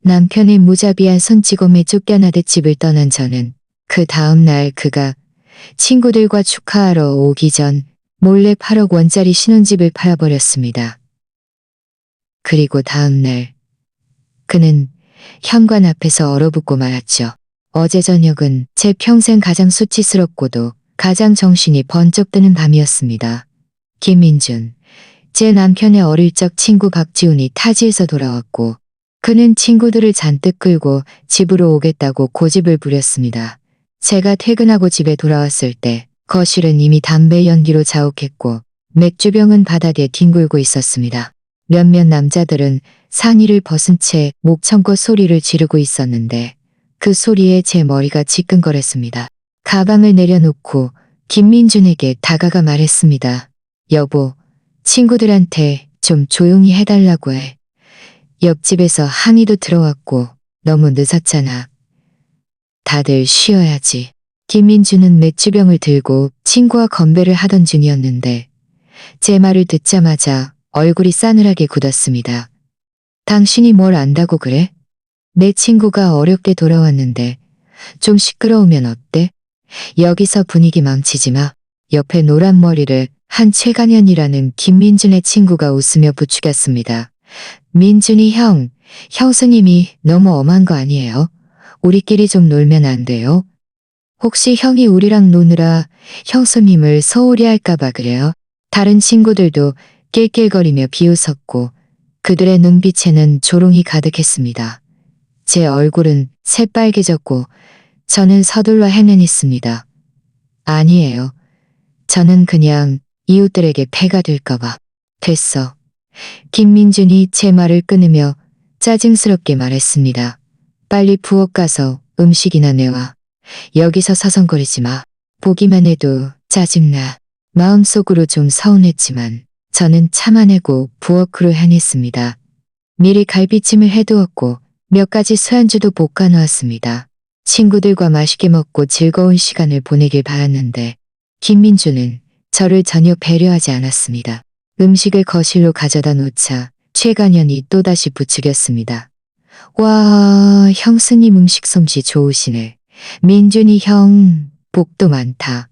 남편의 무자비한 손찌검에 쫓겨나듯 집을 떠난 저는 그 다음 날 그가 친구들과 축하하러 오기 전 몰래 8억 원짜리 신혼집을 팔아버렸습니다. 그리고 다음 날 그는 현관 앞에서 얼어붙고 말았죠. 어제 저녁은 제 평생 가장 수치스럽고도 가장 정신이 번쩍 드는 밤이었습니다. 김민준, 제 남편의 어릴 적 친구 박지훈이 타지에서 돌아왔고 그는 친구들을 잔뜩 끌고 집으로 오겠다고 고집을 부렸습니다. 제가 퇴근하고 집에 돌아왔을 때 거실은 이미 담배 연기로 자욱했고 맥주병은 바닥에 뒹굴고 있었습니다. 몇몇 남자들은 상의를 벗은 채 목청껏 소리를 지르고 있었는데 그 소리에 제 머리가 지끈거렸습니다. 가방을 내려놓고 김민준에게 다가가 말했습니다. 여보, 친구들한테 좀 조용히 해달라고 해. 옆집에서 항의도 들어왔고 너무 늦었잖아. 다들 쉬어야지. 김민준은 맥주병을 들고 친구와 건배를 하던 중이었는데 제 말을 듣자마자 얼굴이 싸늘하게 굳었습니다. 당신이 뭘 안다고 그래? 내 친구가 어렵게 돌아왔는데 좀 시끄러우면 어때? 여기서 분위기 망치지 마. 옆에 노란 머리를 한 최간현이라는 김민준의 친구가 웃으며 부추겼습니다. 민준이 형, 형수님이 너무 엄한 거 아니에요? 우리끼리 좀 놀면 안 돼요? 혹시 형이 우리랑 노느라 형수님을 소홀히 할까봐 그래요? 다른 친구들도 낄낄거리며 비웃었고 그들의 눈빛에는 조롱이 가득했습니다. 제 얼굴은 새빨개졌고 저는 서둘러 해내냈습니다. 아니에요. 저는 그냥 이웃들에게 폐가 될까봐. 됐어. 김민준이 제 말을 끊으며 짜증스럽게 말했습니다. 빨리 부엌 가서 음식이나 내와. 여기서 서성거리지 마. 보기만 해도 짜증나. 마음속으로 좀 서운했지만 저는 참아내고 부엌으로 향했습니다. 미리 갈비찜을 해두었고 몇 가지 술안주도 볶아놓았습니다. 친구들과 맛있게 먹고 즐거운 시간을 보내길 바랐는데 김민주는 저를 전혀 배려하지 않았습니다. 음식을 거실로 가져다 놓자 최간현이 또다시 부추겼습니다. 와, 형수님 음식 솜씨 좋으시네. 민준이 형, 복도 많다.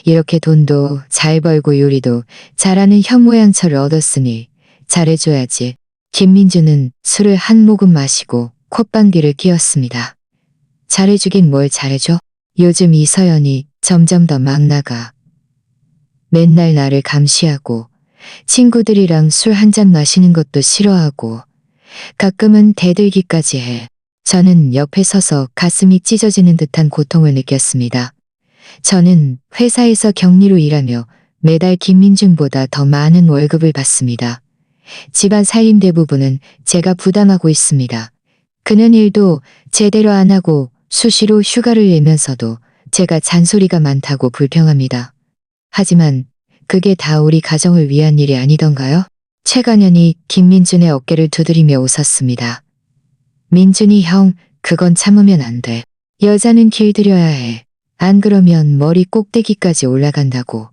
이렇게 돈도 잘 벌고 요리도 잘하는 형 모양처를 얻었으니 잘해줘야지. 김민주는 술을 한 모금 마시고 콧방귀를 뀌었습니다. 잘해주긴 뭘 잘해줘? 요즘 이서연이 점점 더 막 나가. 맨날 나를 감시하고 친구들이랑 술 한잔 마시는 것도 싫어하고 가끔은 대들기까지 해. 저는 옆에 서서 가슴이 찢어지는 듯한 고통을 느꼈습니다. 저는 회사에서 격리로 일하며 매달 김민준보다 더 많은 월급을 받습니다. 집안 살림 대부분은 제가 부담하고 있습니다. 그는 일도 제대로 안 하고 수시로 휴가를 내면서도 제가 잔소리가 많다고 불평합니다. 하지만 그게 다 우리 가정을 위한 일이 아니던가요? 최간현이 김민준의 어깨를 두드리며 웃었습니다. 민준이 형, 그건 참으면 안 돼. 여자는 길들여야 해. 안 그러면 머리 꼭대기까지 올라간다고.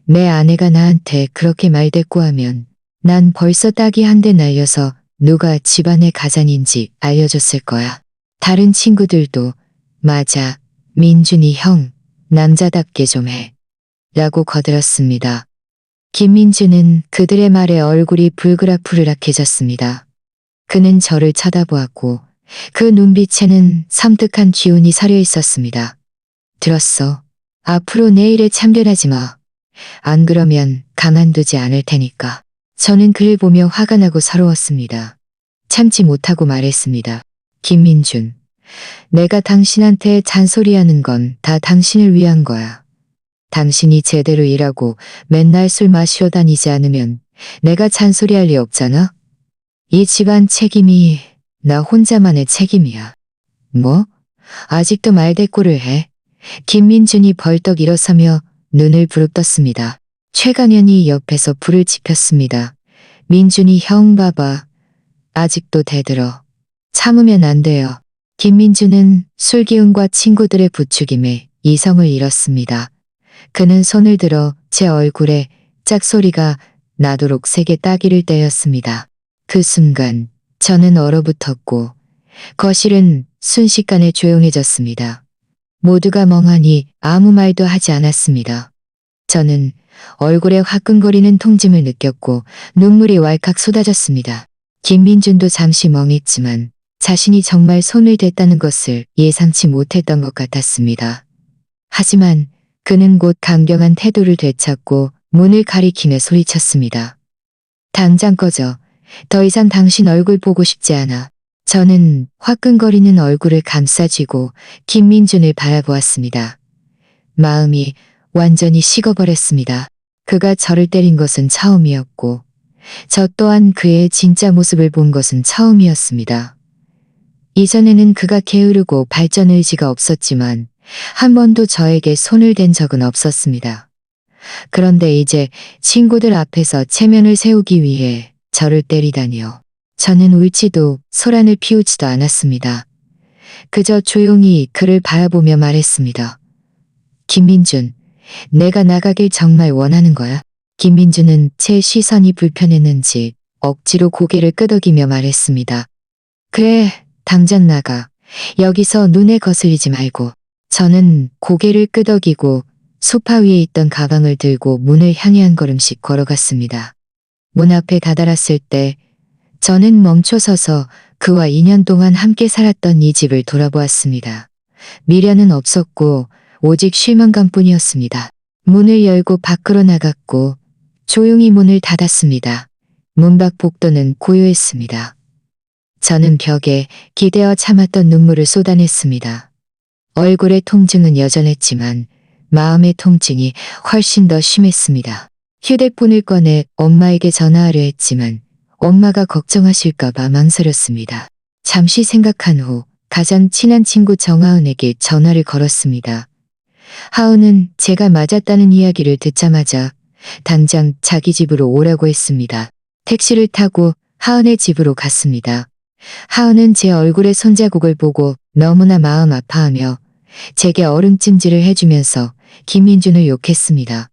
내 아내가 나한테 그렇게 말대꾸하면 난 벌써 딱이 한 대 날려서 누가 집안의 가장인지 알려줬을 거야. 다른 친구들도 맞아, 민준이 형, 남자답게 좀 해. 라고 거들었습니다. 김민준은 그들의 말에 얼굴이 불그락불그락해졌습니다. 그는 저를 쳐다보았고 그 눈빛에는 섬뜩한 기운이 서려 있었습니다. 들었어. 앞으로 내 일에 참견하지 마. 안 그러면 가만두지 않을 테니까. 저는 그를 보며 화가 나고 서러웠습니다. 참지 못하고 말했습니다. 김민준, 내가 당신한테 잔소리하는 건 다 당신을 위한 거야. 당신이 제대로 일하고 맨날 술 마시러 다니지 않으면 내가 잔소리할 리 없잖아? 이 집안 책임이 나 혼자만의 책임이야. 뭐? 아직도 말대꾸를 해? 김민준이 벌떡 일어서며 눈을 부릅떴습니다. 최간현이 옆에서 불을 지폈습니다. 민준이 형 봐봐. 아직도 대들어. 참으면 안 돼요. 김민준은 술기운과 친구들의 부추김에 이성을 잃었습니다. 그는 손을 들어 제 얼굴에 짝소리가 나도록 세게 따귀를 떼었습니다. 그 순간 저는 얼어붙었고 거실은 순식간에 조용해졌습니다. 모두가 멍하니 아무 말도 하지 않았습니다. 저는 얼굴에 화끈거리는 통증을 느꼈고 눈물이 왈칵 쏟아졌습니다. 김민준도 잠시 멍했지만 자신이 정말 손을 댔다는 것을 예상치 못했던 것 같았습니다. 하지만 그는 곧 강경한 태도를 되찾고 문을 가리키며 소리쳤습니다. 당장 꺼져. 더 이상 당신 얼굴 보고 싶지 않아. 저는 화끈거리는 얼굴을 감싸쥐고 김민준을 바라보았습니다. 마음이 완전히 식어버렸습니다. 그가 저를 때린 것은 처음이었고 저 또한 그의 진짜 모습을 본 것은 처음이었습니다. 이전에는 그가 게으르고 발전 의지가 없었지만 한 번도 저에게 손을 댄 적은 없었습니다. 그런데 이제 친구들 앞에서 체면을 세우기 위해 저를 때리다니요. 저는 울지도 소란을 피우지도 않았습니다. 그저 조용히 그를 바라보며 말했습니다. 김민준, 내가 나가길 정말 원하는 거야? 김민준은 제 시선이 불편했는지 억지로 고개를 끄덕이며 말했습니다. 그래, 당장 나가. 여기서 눈에 거슬리지 말고. 저는 고개를 끄덕이고 소파 위에 있던 가방을 들고 문을 향해 한 걸음씩 걸어갔습니다. 문 앞에 다다랐을 때 저는 멈춰서서 그와 2년 동안 함께 살았던 이 집을 돌아보았습니다. 미련은 없었고 오직 실망감뿐이었습니다. 문을 열고 밖으로 나갔고 조용히 문을 닫았습니다. 문 밖 복도는 고요했습니다. 저는 벽에 기대어 참았던 눈물을 쏟아냈습니다. 얼굴의 통증은 여전했지만 마음의 통증이 훨씬 더 심했습니다. 휴대폰을 꺼내 엄마에게 전화하려 했지만 엄마가 걱정하실까봐 망설였습니다. 잠시 생각한 후 가장 친한 친구 정하은에게 전화를 걸었습니다. 하은은 제가 맞았다는 이야기를 듣자마자 당장 자기 집으로 오라고 했습니다. 택시를 타고 하은의 집으로 갔습니다. 하은은 제 얼굴의 손자국을 보고 너무나 마음 아파하며 제게 얼음찜질을 해주면서 김민준을 욕했습니다.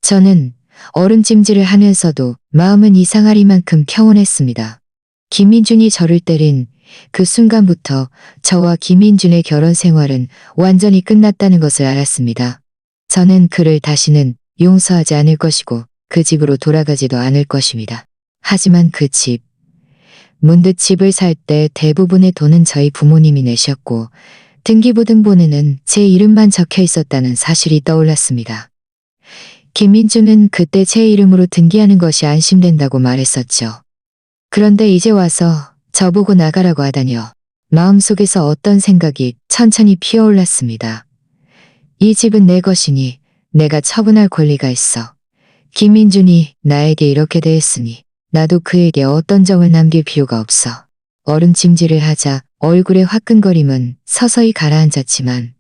저는 얼음찜질을 하면서도 마음은 이상하리만큼 평온했습니다. 김민준이 저를 때린 그 순간부터 저와 김민준의 결혼 생활은 완전히 끝났다는 것을 알았습니다. 저는 그를 다시는 용서하지 않을 것이고 그 집으로 돌아가지도 않을 것입니다. 하지만 그 집, 문득 집을 살 때 대부분의 돈은 저희 부모님이 내셨고 등기부등본에는 제 이름만 적혀 있었다는 사실이 떠올랐습니다. 김민준은 그때 제 이름으로 등기하는 것이 안심된다고 말했었죠. 그런데 이제 와서 저보고 나가라고 하다니요. 마음속에서 어떤 생각이 천천히 피어올랐습니다. 이 집은 내 것이니 내가 처분할 권리가 있어. 김민준이 나에게 이렇게 대했으니 나도 그에게 어떤 정을 남길 필요가 없어. 얼음찜질을 하자 얼굴의 화끈거림은 서서히 가라앉았지만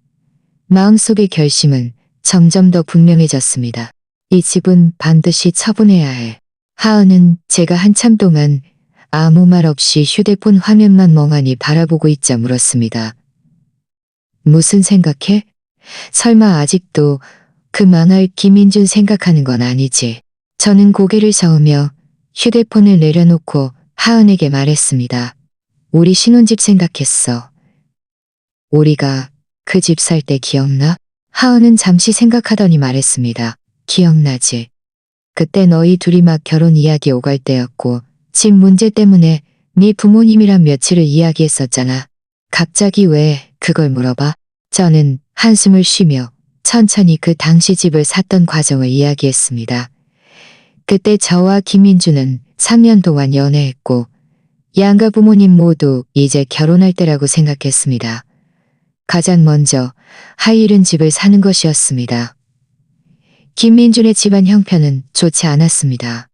마음속의 결심은 점점 더 분명해졌습니다. 이 집은 반드시 처분해야 해. 하은은 제가 한참 동안 아무 말 없이 휴대폰 화면만 멍하니 바라보고 있자 물었습니다. 무슨 생각해? 설마 아직도 그 망할 김민준 생각하는 건 아니지? 저는 고개를 저으며 휴대폰을 내려놓고 하은에게 말했습니다. 우리 신혼집 생각했어. 우리가 그 집 살 때 기억나? 하은은 잠시 생각하더니 말했습니다. 기억나지? 그때 너희 둘이 막 결혼 이야기 오갈 때였고 집 문제 때문에 네 부모님이랑 며칠을 이야기했었잖아. 갑자기 왜 그걸 물어봐? 저는 한숨을 쉬며 천천히 그 당시 집을 샀던 과정을 이야기했습니다. 그때 저와 김민준은 3년 동안 연애했고 양가 부모님 모두 이제 결혼할 때라고 생각했습니다. 가장 먼저 할 일은 집을 사는 것이었습니다. 김민준의 집안 형편은 좋지 않았습니다.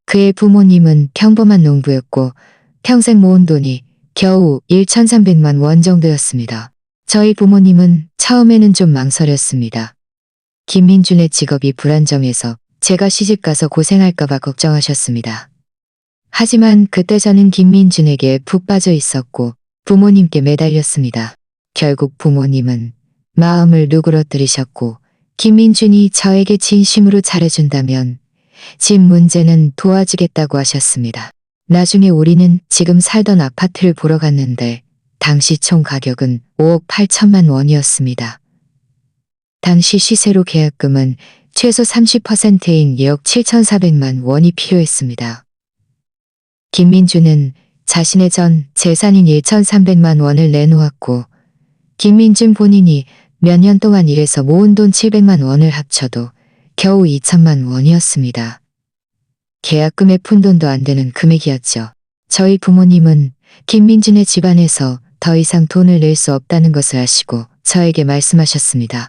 그의 부모님은 평범한 농부였고 평생 모은 돈이 겨우 1,300만 원 정도였습니다. 저희 부모님은 처음에는 좀 망설였습니다. 김민준의 직업이 불안정해서 제가 시집가서 고생할까봐 걱정하셨습니다. 하지만 그때 저는 김민준에게 푹 빠져 있었고 부모님께 매달렸습니다. 결국 부모님은 마음을 누그러뜨리셨고 김민준이 저에게 진심으로 잘해준다면 집 문제는 도와주겠다고 하셨습니다. 나중에 우리는 지금 살던 아파트를 보러 갔는데 당시 총 가격은 5억 8천만 원이었습니다. 당시 시세로 계약금은 최소 30%인 2억 7,400만 원이 필요했습니다. 김민주는 자신의 전 재산인 1,300만 원을 내놓았고 김민준 본인이 몇 년 동안 일해서 모은 돈 700만 원을 합쳐도 겨우 2천만 원이었습니다. 계약금의 푼돈도 안 되는 금액이었죠. 저희 부모님은 김민준의 집안에서 더 이상 돈을 낼 수 없다는 것을 아시고 저에게 말씀하셨습니다.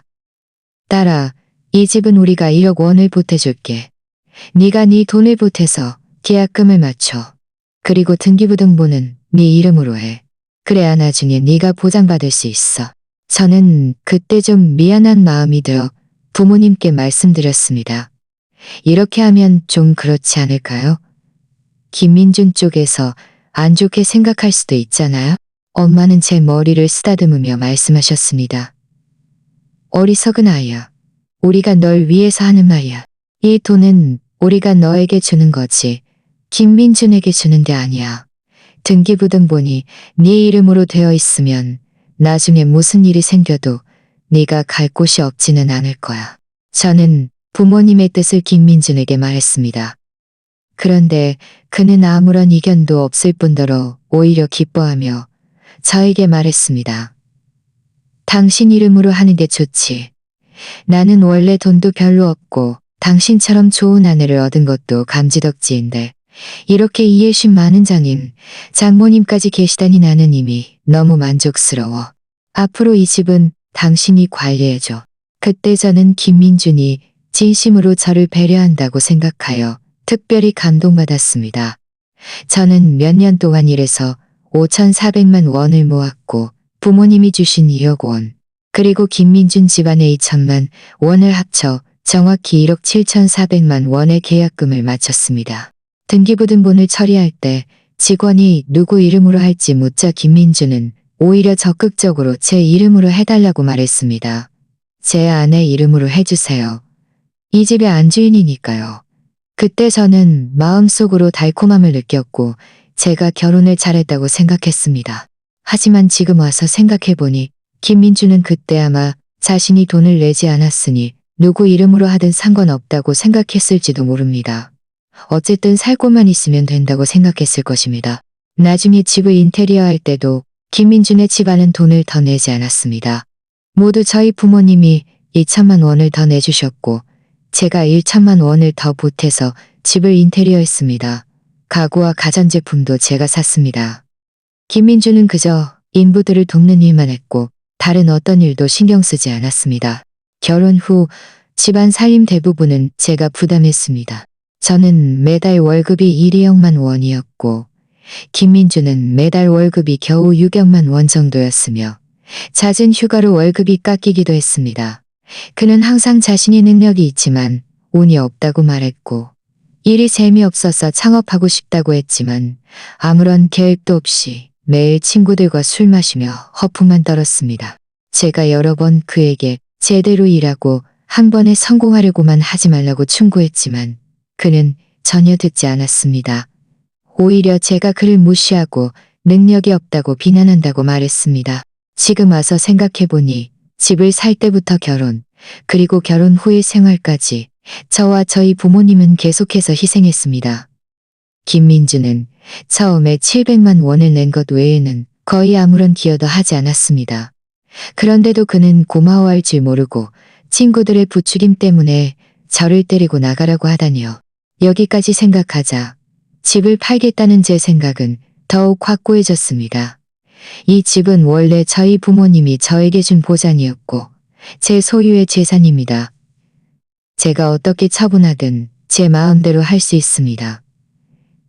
딸아, 이 집은 우리가 1억 원을 보태줄게. 네가 네 돈을 보태서 계약금을 맞춰. 그리고 등기부등본은 네 이름으로 해. 그래야 나중에 네가 보장받을 수 있어. 저는 그때 좀 미안한 마음이 들어 부모님께 말씀드렸습니다. 이렇게 하면 좀 그렇지 않을까요? 김민준 쪽에서 안 좋게 생각할 수도 있잖아요. 엄마는 제 머리를 쓰다듬으며 말씀하셨습니다. 어리석은 아이야. 우리가 널 위해서 하는 말이야. 이 돈은 우리가 너에게 주는 거지. 김민준에게 주는 게 아니야. 등기부등본이 네 이름으로 되어 있으면 나중에 무슨 일이 생겨도 네가 갈 곳이 없지는 않을 거야. 저는 부모님의 뜻을 김민준에게 말했습니다. 그런데 그는 아무런 이견도 없을 뿐더러 오히려 기뻐하며 저에게 말했습니다. 당신 이름으로 하는 게 좋지. 나는 원래 돈도 별로 없고 당신처럼 좋은 아내를 얻은 것도 감지덕지인데 이렇게 이해심 많은 장인, 장모님까지 계시다니 나는 이미 너무 만족스러워. 앞으로 이 집은 당신이 관리해줘. 그때 저는 김민준이 진심으로 저를 배려한다고 생각하여 특별히 감동받았습니다. 저는 몇 년 동안 일해서 5,400만 원을 모았고 부모님이 주신 2억 원, 그리고 김민준 집안의 2천만 원을 합쳐 정확히 1억 7,400만 원의 계약금을 마쳤습니다. 등기부등본을 처리할 때 직원이 누구 이름으로 할지 묻자 김민준은 오히려 적극적으로 제 이름으로 해달라고 말했습니다. 제 아내 이름으로 해주세요. 이 집의 안주인이니까요. 그때 저는 마음속으로 달콤함을 느꼈고 제가 결혼을 잘했다고 생각했습니다. 하지만 지금 와서 생각해보니 김민주는 그때 아마 자신이 돈을 내지 않았으니 누구 이름으로 하든 상관없다고 생각했을지도 모릅니다. 어쨌든 살고만 있으면 된다고 생각했을 것입니다. 나중에 집을 인테리어 할 때도 김민준의 집안은 돈을 더 내지 않았습니다. 모두 저희 부모님이 2천만 원을 더 내주셨고 제가 1천만 원을 더 보태서 집을 인테리어 했습니다. 가구와 가전제품도 제가 샀습니다. 김민주는 그저 인부들을 돕는 일만 했고 다른 어떤 일도 신경 쓰지 않았습니다. 결혼 후 집안 살림 대부분은 제가 부담했습니다. 저는 매달 월급이 1억만 원이었고 김민주는 매달 월급이 겨우 6억만 원 정도였으며 잦은 휴가로 월급이 깎이기도 했습니다. 그는 항상 자신의 능력이 있지만 운이 없다고 말했고 일이 재미없어서 창업하고 싶다고 했지만 아무런 계획도 없이 매일 친구들과 술 마시며 허풍만 떨었습니다. 제가 여러 번 그에게 제대로 일하고 한 번에 성공하려고만 하지 말라고 충고했지만 그는 전혀 듣지 않았습니다. 오히려 제가 그를 무시하고 능력이 없다고 비난한다고 말했습니다. 지금 와서 생각해보니 집을 살 때부터 결혼, 그리고 결혼 후의 생활까지 저와 저희 부모님은 계속해서 희생했습니다. 김민주는 처음에 700만 원을 낸 것 외에는 거의 아무런 기여도 하지 않았습니다. 그런데도 그는 고마워할 줄 모르고 친구들의 부추김 때문에 저를 때리고 나가라고 하다니요. 여기까지 생각하자 집을 팔겠다는 제 생각은 더욱 확고해졌습니다. 이 집은 원래 저희 부모님이 저에게 준 보장이었고 제 소유의 재산입니다. 제가 어떻게 처분하든 제 마음대로 할 수 있습니다.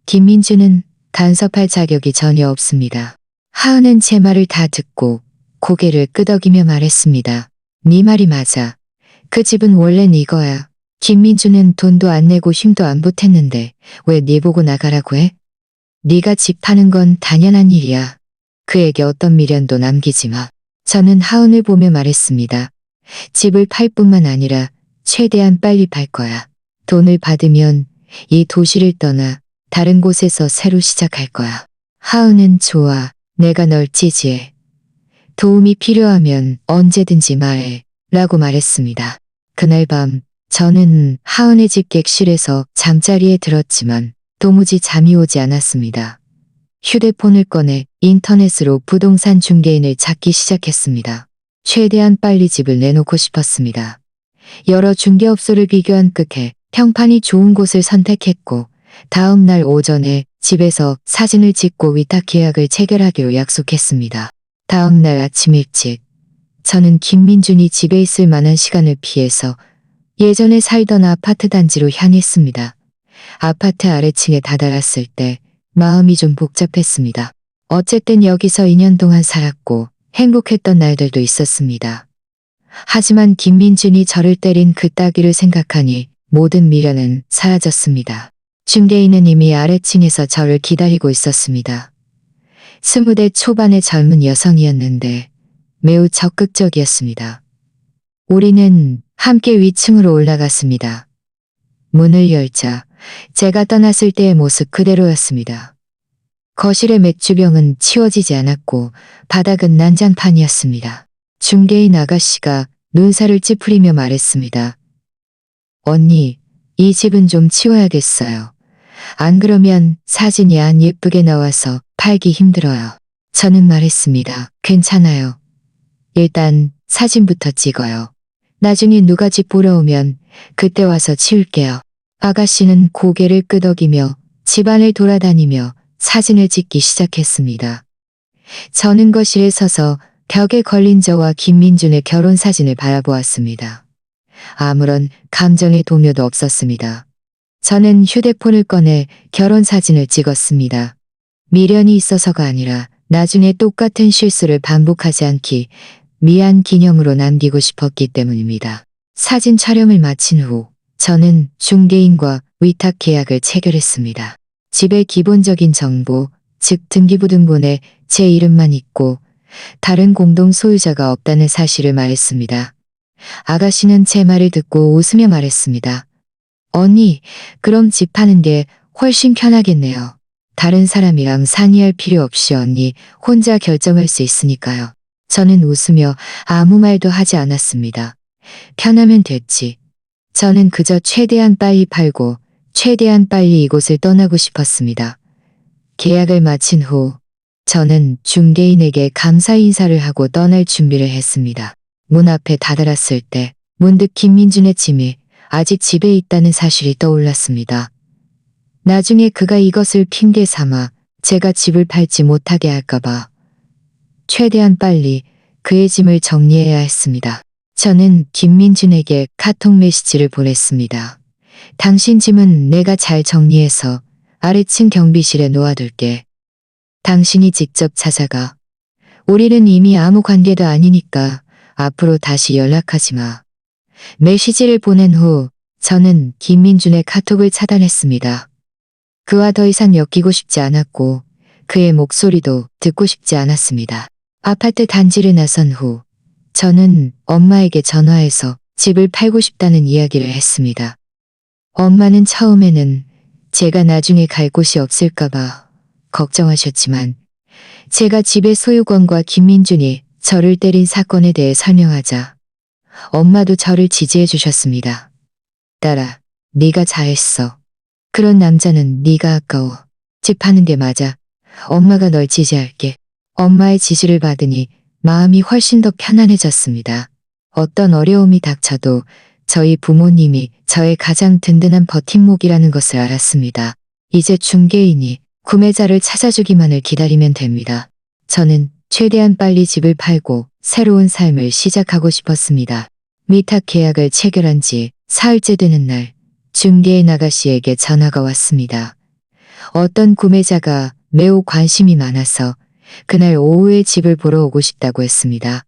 김민주는 간섭할 자격이 전혀 없습니다. 하은은 제 말을 다 듣고 고개를 끄덕이며 말했습니다. 네 말이 맞아. 그 집은 원래 네 거야. 김민주는 돈도 안 내고 힘도 안 보탰는데 왜 네 보고 나가라고 해? 네가 집 파는 건 당연한 일이야. 그에게 어떤 미련도 남기지 마. 저는 하은을 보며 말했습니다. 집을 팔 뿐만 아니라 최대한 빨리 팔 거야. 돈을 받으면 이 도시를 떠나 다른 곳에서 새로 시작할 거야. 하은은 좋아. 내가 널 지지해. 도움이 필요하면 언제든지 말해 라고 말했습니다. 그날 밤 저는 하은의 집 객실에서 잠자리에 들었지만 도무지 잠이 오지 않았습니다. 휴대폰을 꺼내 인터넷으로 부동산 중개인을 찾기 시작했습니다. 최대한 빨리 집을 내놓고 싶었습니다. 여러 중개업소를 비교한 끝에 평판이 좋은 곳을 선택했고 다음 날 오전에 집에서 사진을 찍고 위탁 계약을 체결하기로 약속했습니다. 다음 날 아침 일찍 저는 김민준이 집에 있을 만한 시간을 피해서 예전에 살던 아파트 단지로 향했습니다. 아파트 아래층에 다다랐을 때 마음이 좀 복잡했습니다. 어쨌든 여기서 2년 동안 살았고 행복했던 날들도 있었습니다. 하지만 김민준이 저를 때린 그 따귀를 생각하니 모든 미련은 사라졌습니다. 중개인은 이미 아래층에서 저를 기다리고 있었습니다. 20대 초반의 젊은 여성이었는데 매우 적극적이었습니다. 우리는 함께 위층으로 올라갔습니다. 문을 열자 제가 떠났을 때의 모습 그대로였습니다. 거실의 맥주병은 치워지지 않았고 바닥은 난장판이었습니다. 중개인 아가씨가 눈살을 찌푸리며 말했습니다. 언니, 이 집은 좀 치워야겠어요. 안 그러면 사진이 안 예쁘게 나와서 팔기 힘들어요. 저는 말했습니다. 괜찮아요. 일단 사진부터 찍어요. 나중에 누가 집 보러 오면 그때 와서 치울게요. 아가씨는 고개를 끄덕이며 집안을 돌아다니며 사진을 찍기 시작했습니다. 저는 거실에 서서 벽에 걸린 저와 김민준의 결혼 사진을 바라보았습니다. 아무런 감정의 동요도 없었습니다. 저는 휴대폰을 꺼내 결혼 사진을 찍었습니다. 미련이 있어서가 아니라 나중에 똑같은 실수를 반복하지 않기 미안 기념으로 남기고 싶었기 때문입니다. 사진 촬영을 마친 후 저는 중개인과 위탁 계약을 체결했습니다. 집의 기본적인 정보, 즉 등기부등본에 제 이름만 있고 다른 공동 소유자가 없다는 사실을 말했습니다. 아가씨는 제 말을 듣고 웃으며 말했습니다. 언니, 그럼 집 파는 게 훨씬 편하겠네요. 다른 사람이랑 상의할 필요 없이 언니 혼자 결정할 수 있으니까요. 저는 웃으며 아무 말도 하지 않았습니다. 편하면 됐지. 저는 그저 최대한 빨리 팔고 최대한 빨리 이곳을 떠나고 싶었습니다. 계약을 마친 후 저는 중개인에게 감사 인사를 하고 떠날 준비를 했습니다. 문 앞에 다다랐을 때 문득 김민준의 짐이 아직 집에 있다는 사실이 떠올랐습니다. 나중에 그가 이것을 핑계 삼아 제가 집을 팔지 못하게 할까봐 최대한 빨리 그의 짐을 정리해야 했습니다. 저는 김민준에게 카톡 메시지를 보냈습니다. 당신 짐은 내가 잘 정리해서 아래층 경비실에 놓아둘게. 당신이 직접 찾아가. 우리는 이미 아무 관계도 아니니까 앞으로 다시 연락하지 마. 메시지를 보낸 후 저는 김민준의 카톡을 차단했습니다. 그와 더 이상 엮이고 싶지 않았고 그의 목소리도 듣고 싶지 않았습니다. 아파트 단지를 나선 후 저는 엄마에게 전화해서 집을 팔고 싶다는 이야기를 했습니다. 엄마는 처음에는 제가 나중에 갈 곳이 없을까봐 걱정하셨지만 제가 집의 소유권과 김민준이 저를 때린 사건에 대해 설명하자 엄마도 저를 지지해 주셨습니다. 딸아, 네가 잘했어. 그런 남자는 네가 아까워. 집 파는 게 맞아. 엄마가 널 지지할게. 엄마의 지지를 받으니 마음이 훨씬 더 편안해졌습니다. 어떤 어려움이 닥쳐도 저희 부모님이 저의 가장 든든한 버팀목이라는 것을 알았습니다. 이제 중개인이 구매자를 찾아주기만을 기다리면 됩니다. 저는 최대한 빨리 집을 팔고 새로운 삶을 시작하고 싶었습니다. 위탁 계약을 체결한 지 사흘째 되는 날 중개인 아가씨에게 전화가 왔습니다. 어떤 구매자가 매우 관심이 많아서 그날 오후에 집을 보러 오고 싶다고 했습니다.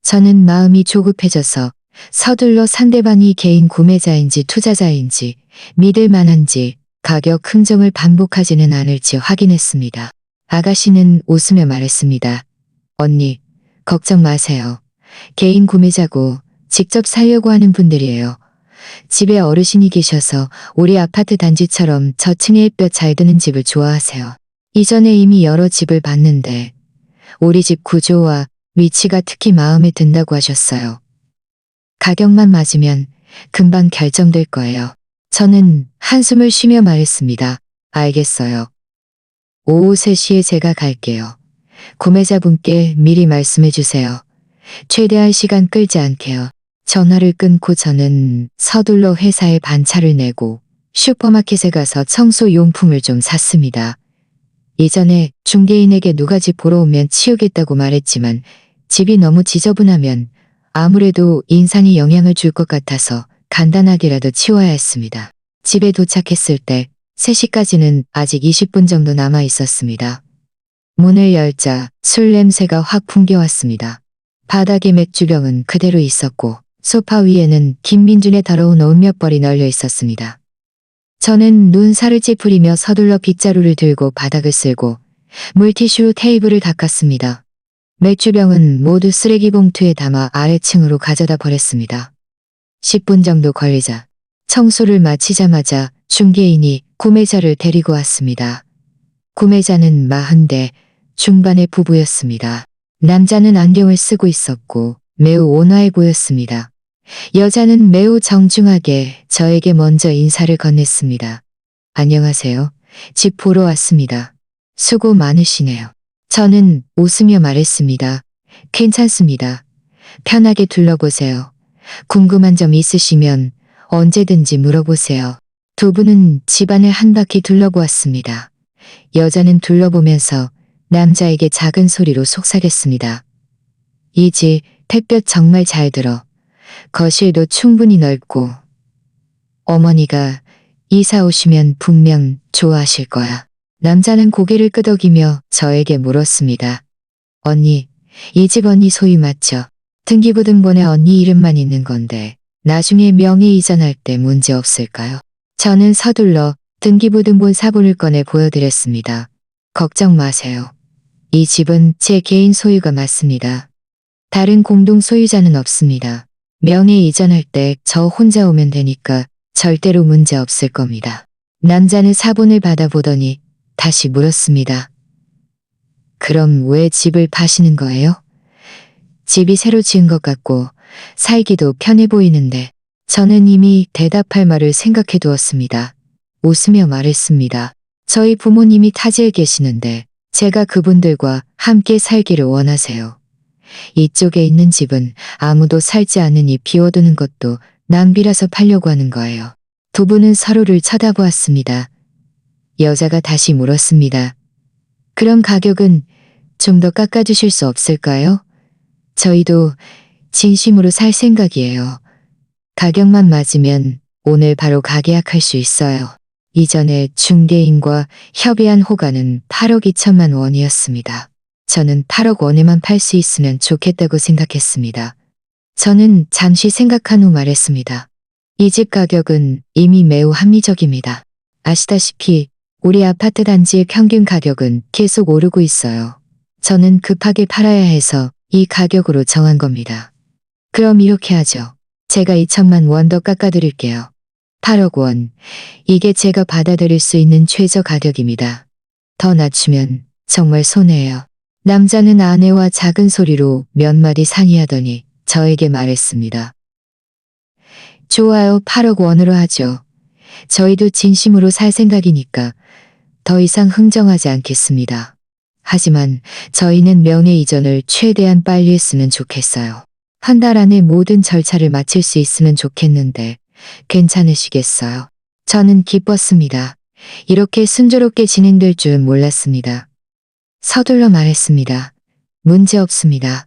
저는 마음이 조급해져서 서둘러 상대방이 개인 구매자인지 투자자인지 믿을 만한지 가격 흥정을 반복하지는 않을지 확인했습니다. 아가씨는 웃으며 말했습니다. 언니, 걱정 마세요. 개인 구매자고 직접 살려고 하는 분들이에요. 집에 어르신이 계셔서 우리 아파트 단지처럼 저층에 햇볕 잘 드는 집을 좋아하세요. 이전에 이미 여러 집을 봤는데 우리 집 구조와 위치가 특히 마음에 든다고 하셨어요. 가격만 맞으면 금방 결정될 거예요. 저는 한숨을 쉬며 말했습니다. 알겠어요. 오후 3시에 제가 갈게요. 구매자분께 미리 말씀해 주세요. 최대한 시간 끌지 않게요. 전화를 끊고 저는 서둘러 회사에 반차를 내고 슈퍼마켓에 가서 청소 용품을 좀 샀습니다. 이전에 중개인에게 누가 집 보러 오면 치우겠다고 말했지만 집이 너무 지저분하면 아무래도 인상에 영향을 줄 것 같아서 간단하게라도 치워야 했습니다. 집에 도착했을 때 3시까지는 아직 20분 정도 남아 있었습니다. 문을 열자 술 냄새가 확 풍겨왔습니다. 바닥에 맥주병은 그대로 있었고 소파 위에는 김민준의 더러운 옷 몇 벌이 널려 있었습니다. 저는 눈살을 찌푸리며 서둘러 빗자루를 들고 바닥을 쓸고 물티슈로 테이블을 닦았습니다. 맥주병은 모두 쓰레기 봉투에 담아 아래층으로 가져다 버렸습니다. 10분 정도 걸리자 청소를 마치자마자 중개인이 구매자를 데리고 왔습니다. 구매자는 40대 중반의 부부였습니다. 남자는 안경을 쓰고 있었고 매우 온화해 보였습니다. 여자는 매우 정중하게 저에게 먼저 인사를 건넸습니다. 안녕하세요. 집 보러 왔습니다. 수고 많으시네요. 저는 웃으며 말했습니다. 괜찮습니다. 편하게 둘러보세요. 궁금한 점 있으시면 언제든지 물어보세요. 두 분은 집안을 한 바퀴 둘러보았습니다. 여자는 둘러보면서 남자에게 작은 소리로 속삭였습니다. 이 집 햇볕 정말 잘 들어. 거실도 충분히 넓고 어머니가 이사 오시면 분명 좋아하실 거야. 남자는 고개를 끄덕이며 저에게 물었습니다. 언니, 이 집 언니 소유 맞죠? 등기부등본에 언니 이름만 있는 건데 나중에 명의 이전할 때 문제 없을까요? 저는 서둘러 등기부등본 사본을 꺼내 보여드렸습니다. 걱정 마세요. 이 집은 제 개인 소유가 맞습니다. 다른 공동 소유자는 없습니다. 명의 이전할 때 저 혼자 오면 되니까 절대로 문제 없을 겁니다. 남자는 사본을 받아보더니 다시 물었습니다. 그럼 왜 집을 파시는 거예요? 집이 새로 지은 것 같고 살기도 편해 보이는데 저는 이미 대답할 말을 생각해 두었습니다. 웃으며 말했습니다. 저희 부모님이 타지에 계시는데 제가 그분들과 함께 살기를 원하세요. 이쪽에 있는 집은 아무도 살지 않으니 비워두는 것도 낭비라서 팔려고 하는 거예요. 두 분은 서로를 쳐다보았습니다. 여자가 다시 물었습니다. 그럼 가격은 좀 더 깎아주실 수 없을까요? 저희도 진심으로 살 생각이에요. 가격만 맞으면 오늘 바로 가계약할 수 있어요. 이전에 중개인과 협의한 호가는 8억 2천만 원이었습니다. 저는 8억 원에만 팔 수 있으면 좋겠다고 생각했습니다. 저는 잠시 생각한 후 말했습니다. 이 집 가격은 이미 매우 합리적입니다. 아시다시피 우리 아파트 단지의 평균 가격은 계속 오르고 있어요. 저는 급하게 팔아야 해서 이 가격으로 정한 겁니다. 그럼 이렇게 하죠. 제가 2천만 원 더 깎아드릴게요. 8억 원. 이게 제가 받아들일 수 있는 최저 가격입니다. 더 낮추면 정말 손해예요. 남자는 아내와 작은 소리로 몇 마디 상의하더니 저에게 말했습니다. 좋아요. 8억 원으로 하죠. 저희도 진심으로 살 생각이니까 더 이상 흥정하지 않겠습니다. 하지만 저희는 명예 이전을 최대한 빨리 했으면 좋겠어요. 한 달 안에 모든 절차를 마칠 수 있으면 좋겠는데 괜찮으시겠어요? 저는 기뻤습니다. 이렇게 순조롭게 진행될 줄은 몰랐습니다. 서둘러 말했습니다. 문제 없습니다.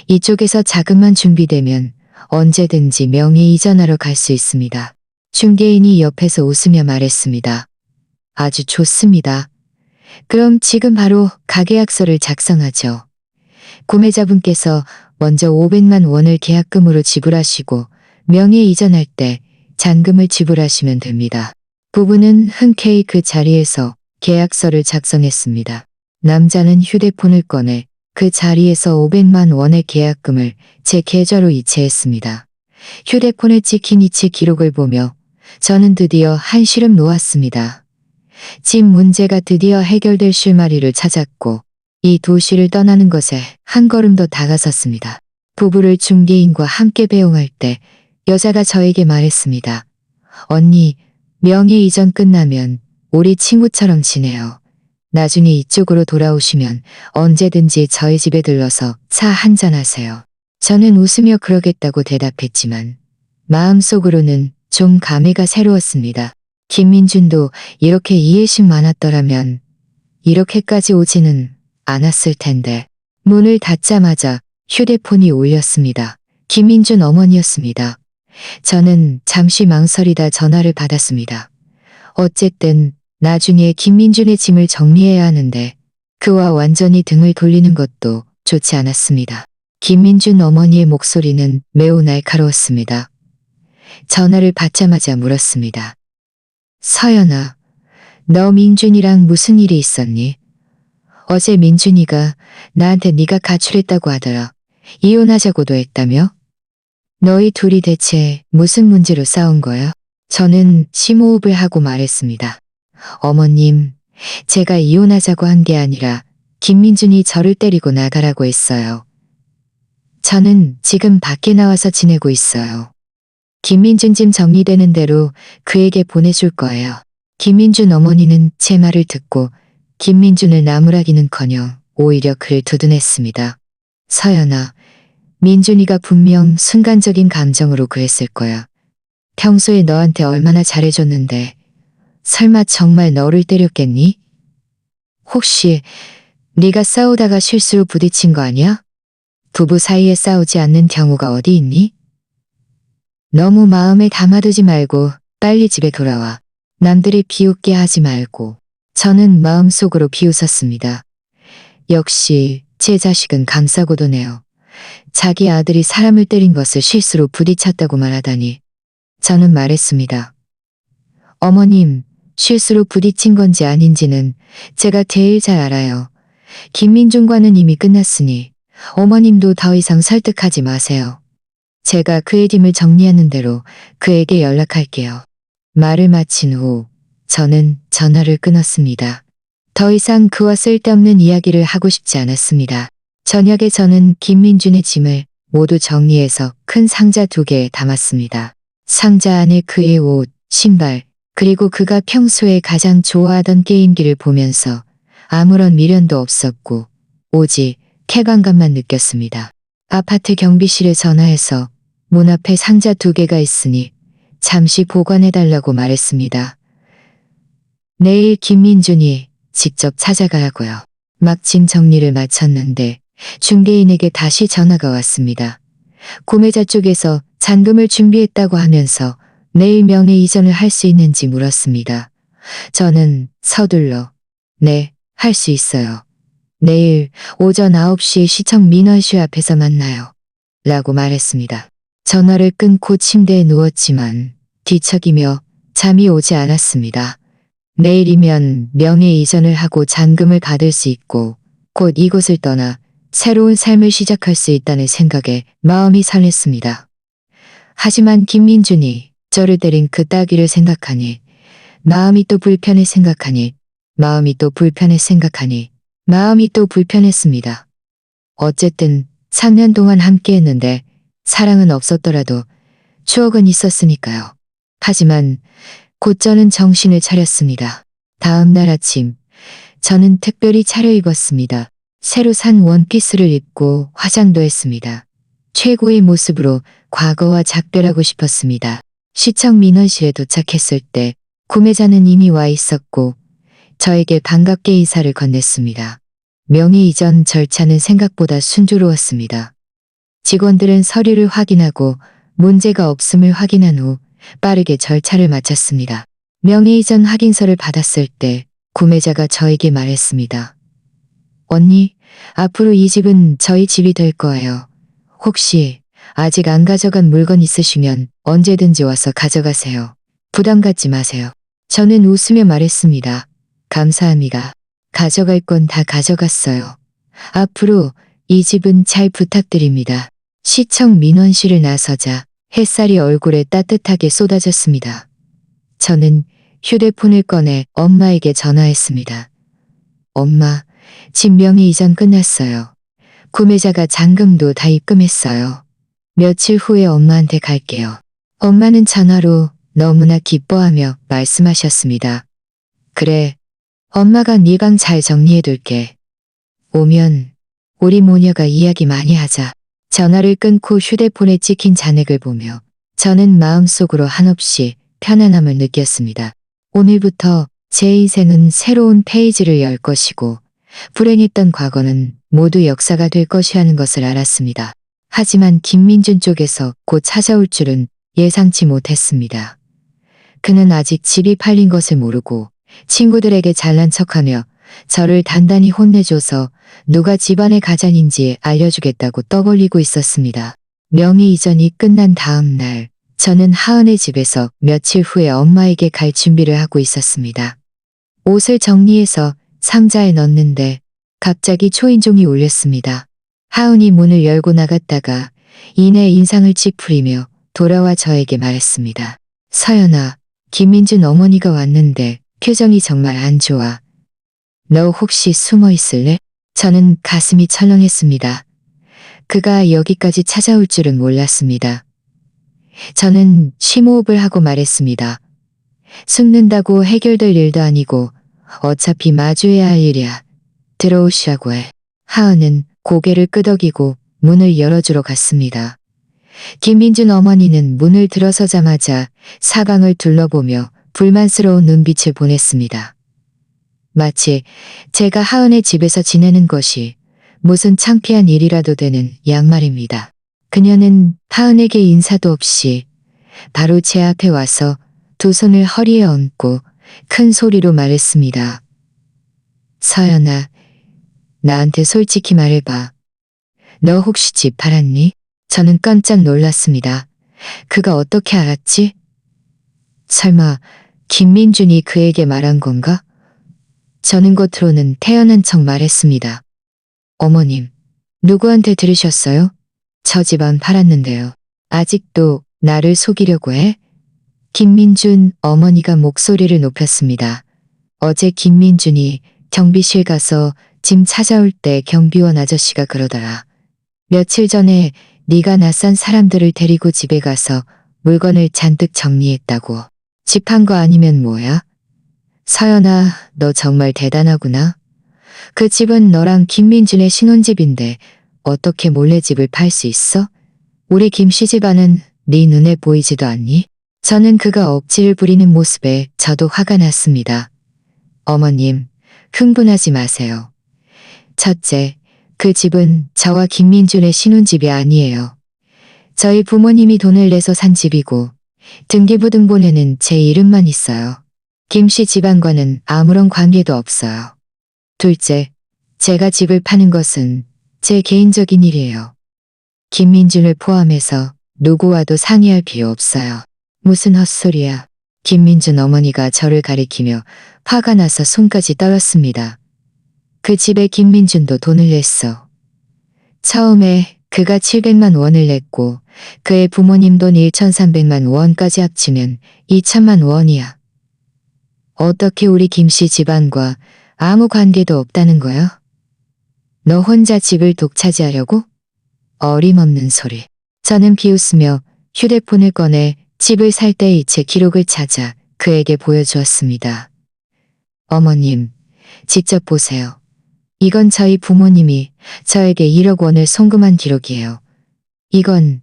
이쪽에서 자금만 준비되면 언제든지 명의 이전하러 갈 수 있습니다. 중개인이 옆에서 웃으며 말했습니다. 아주 좋습니다. 그럼 지금 바로 가계약서를 작성하죠. 구매자분께서 먼저 500만 원을 계약금으로 지불하시고 명의 이전할 때 잔금을 지불하시면 됩니다. 부부는 흔쾌히 그 자리에서 계약서를 작성했습니다. 남자는 휴대폰을 꺼내 그 자리에서 500만 원의 계약금을 제 계좌로 이체했습니다. 휴대폰에 찍힌 이체 기록을 보며 저는 드디어 한시름 놓았습니다. 집 문제가 드디어 해결될 실마리를 찾았고 이 도시를 떠나는 것에 한 걸음 더 다가섰습니다. 부부를 중개인과 함께 배웅할 때 여자가 저에게 말했습니다. 언니, 명예 이전 끝나면 우리 친구처럼 지내요. 나중에 이쪽으로 돌아오시면 언제든지 저희 집에 들러서 차 한잔 하세요. 저는 웃으며 그러겠다고 대답했지만 마음속으로는 좀 감회가 새로웠습니다. 김민준도 이렇게 이해심 많았더라면 이렇게까지 오지는 않았을 텐데. 문을 닫자마자 휴대폰이 울렸습니다. 김민준 어머니였습니다. 저는 잠시 망설이다 전화를 받았습니다. 어쨌든 나중에 김민준의 짐을 정리해야 하는데 그와 완전히 등을 돌리는 것도 좋지 않았습니다. 김민준 어머니의 목소리는 매우 날카로웠습니다. 전화를 받자마자 물었습니다. 서연아, 너 민준이랑 무슨 일이 있었니? 어제 민준이가 나한테 네가 가출했다고 하더라. 이혼하자고도 했다며? 너희 둘이 대체 무슨 문제로 싸운 거야? 저는 심호흡을 하고 말했습니다. 어머님, 제가 이혼하자고 한 게 아니라 김민준이 저를 때리고 나가라고 했어요. 저는 지금 밖에 나와서 지내고 있어요. 김민준 짐 정리되는 대로 그에게 보내줄 거예요. 김민준 어머니는 제 말을 듣고 김민준을 나무라기는커녕 오히려 그를 두둔했습니다. 서연아, 민준이가 분명 순간적인 감정으로 그랬을 거야. 평소에 너한테 얼마나 잘해줬는데 설마 정말 너를 때렸겠니? 혹시 네가 싸우다가 실수로 부딪힌 거 아니야? 부부 사이에 싸우지 않는 경우가 어디 있니? 너무 마음에 담아두지 말고 빨리 집에 돌아와. 남들이 비웃게 하지 말고. 저는 마음속으로 비웃었습니다. 역시 제 자식은 감싸고도네요. 자기 아들이 사람을 때린 것을 실수로 부딪혔다고 말하다니. 저는 말했습니다. 어머님, 실수로 부딪힌 건지 아닌지는 제가 제일 잘 알아요. 김민준과는 이미 끝났으니 어머님도 더 이상 설득하지 마세요. 제가 그의 짐을 정리하는 대로 그에게 연락할게요. 말을 마친 후 저는 전화를 끊었습니다. 더 이상 그와 쓸데없는 이야기를 하고 싶지 않았습니다. 저녁에 저는 김민준의 짐을 모두 정리해서 큰 상자 2개에 담았습니다. 상자 안에 그의 옷, 신발, 그리고 그가 평소에 가장 좋아하던 게임기를 보면서 아무런 미련도 없었고 오직 쾌감감만 느꼈습니다. 아파트 경비실에 전화해서 문 앞에 상자 2개가 있으니 잠시 보관해달라고 말했습니다. 내일 김민준이 직접 찾아가라고요. 막 짐 정리를 마쳤는데 중개인에게 다시 전화가 왔습니다. 구매자 쪽에서 잔금을 준비했다고 하면서 내일 명의 이전을 할 수 있는지 물었습니다. 저는 서둘러 네, 할 수 있어요. 내일 오전 9시에 시청 민원실 앞에서 만나요. 라고 말했습니다. 전화를 끊고 침대에 누웠지만 뒤척이며 잠이 오지 않았습니다. 내일이면 명의 이전을 하고 잔금을 받을 수 있고 곧 이곳을 떠나 새로운 삶을 시작할 수 있다는 생각에 마음이 설렜습니다. 하지만 김민준이 저를 때린 그 따귀를 생각하니 마음이 또 불편해 생각하니 마음이 또 불편해 생각하니 마음이 또 불편했습니다. 어쨌든 3년 동안 함께했는데 사랑은 없었더라도 추억은 있었으니까요. 하지만 곧 저는 정신을 차렸습니다. 다음 날 아침 저는 특별히 차려입었습니다. 새로 산 원피스를 입고 화장도 했습니다. 최고의 모습으로 과거와 작별하고 싶었습니다. 시청 민원실에 도착했을 때 구매자는 이미 와 있었고 저에게 반갑게 인사를 건넸습니다. 명의 이전 절차는 생각보다 순조로웠습니다. 직원들은 서류를 확인하고 문제가 없음을 확인한 후 빠르게 절차를 마쳤습니다. 명의 이전 확인서를 받았을 때 구매자가 저에게 말했습니다. 언니, 앞으로 이 집은 저희 집이 될 거예요. 혹시 아직 안 가져간 물건 있으시면 언제든지 와서 가져가세요. 부담 갖지 마세요. 저는 웃으며 말했습니다. 감사합니다. 가져갈 건 다 가져갔어요. 앞으로 이 집은 잘 부탁드립니다. 시청 민원실을 나서자 햇살이 얼굴에 따뜻하게 쏟아졌습니다. 저는 휴대폰을 꺼내 엄마에게 전화했습니다. 엄마, 집 명의 이전 끝났어요. 구매자가 잔금도 다 입금했어요. 며칠 후에 엄마한테 갈게요. 엄마는 전화로 너무나 기뻐하며 말씀하셨습니다. 그래, 엄마가 네 방 잘 정리해둘게. 오면 우리 모녀가 이야기 많이 하자. 전화를 끊고 휴대폰에 찍힌 잔액을 보며 저는 마음속으로 한없이 편안함을 느꼈습니다. 오늘부터 제 인생은 새로운 페이지를 열 것이고 불행했던 과거는 모두 역사가 될 것이라는 것을 알았습니다. 하지만 김민준 쪽에서 곧 찾아올 줄은 예상치 못했습니다. 그는 아직 집이 팔린 것을 모르고 친구들에게 잘난 척하며 저를 단단히 혼내줘서 누가 집안의 가장인지 알려주겠다고 떠벌리고 있었습니다. 명의 이전이 끝난 다음 날 저는 하은의 집에서 며칠 후에 엄마에게 갈 준비를 하고 있었습니다. 옷을 정리해서 상자에 넣는데 갑자기 초인종이 울렸습니다. 하은이 문을 열고 나갔다가 이내 인상을 찌푸리며 돌아와 저에게 말했습니다. 서연아, 김민준 어머니가 왔는데 표정이 정말 안 좋아. 너 혹시 숨어 있을래? 저는 가슴이 철렁했습니다. 그가 여기까지 찾아올 줄은 몰랐습니다. 저는 심호흡을 하고 말했습니다. 숨는다고 해결될 일도 아니고 어차피 마주해야 할 일이야. 들어오시라고 해. 하은은 고개를 끄덕이고 문을 열어주러 갔습니다. 김민준 어머니는 문을 들어서자마자 사방을 둘러보며 불만스러운 눈빛을 보냈습니다. 마치 제가 하은의 집에서 지내는 것이 무슨 창피한 일이라도 되는 양말입니다. 그녀는 하은에게 인사도 없이 바로 제 앞에 와서 두 손을 허리에 얹고 큰 소리로 말했습니다. 서연아, 나한테 솔직히 말해봐. 너 혹시 집 팔았니? 저는 깜짝 놀랐습니다. 그가 어떻게 알았지? 설마 김민준이 그에게 말한 건가? 저는 겉으로는 태연한 척 말했습니다. 어머님, 누구한테 들으셨어요? 저 집안 팔았는데요. 아직도 나를 속이려고 해? 김민준 어머니가 목소리를 높였습니다. 어제 김민준이 경비실 가서 짐 찾아올 때 경비원 아저씨가 그러더라. 며칠 전에 네가 낯선 사람들을 데리고 집에 가서 물건을 잔뜩 정리했다고. 집 판 거 아니면 뭐야? 서연아, 너 정말 대단하구나. 그 집은 너랑 김민준의 신혼집인데 어떻게 몰래 집을 팔 수 있어? 우리 김씨 집안은 네 눈에 보이지도 않니? 저는 그가 억지를 부리는 모습에 저도 화가 났습니다. 어머님, 흥분하지 마세요. 첫째, 그 집은 저와 김민준의 신혼집이 아니에요. 저희 부모님이 돈을 내서 산 집이고 등기부등본에는 제 이름만 있어요. 김씨 집안과는 아무런 관계도 없어요. 둘째, 제가 집을 파는 것은 제 개인적인 일이에요. 김민준을 포함해서 누구와도 상의할 필요 없어요. 무슨 헛소리야. 김민준 어머니가 저를 가리키며 화가 나서 손까지 떨었습니다. 그 집에 김민준도 돈을 냈어. 처음에 그가 700만 원을 냈고 그의 부모님 돈 1,300만 원까지 합치면 2천만 원이야. 어떻게 우리 김씨 집안과 아무 관계도 없다는 거야? 너 혼자 집을 독차지하려고? 어림없는 소리. 저는 비웃으며 휴대폰을 꺼내 집을 살 때의 제 기록을 찾아 그에게 보여주었습니다. 어머님, 직접 보세요. 이건 저희 부모님이 저에게 1억 원을 송금한 기록이에요. 이건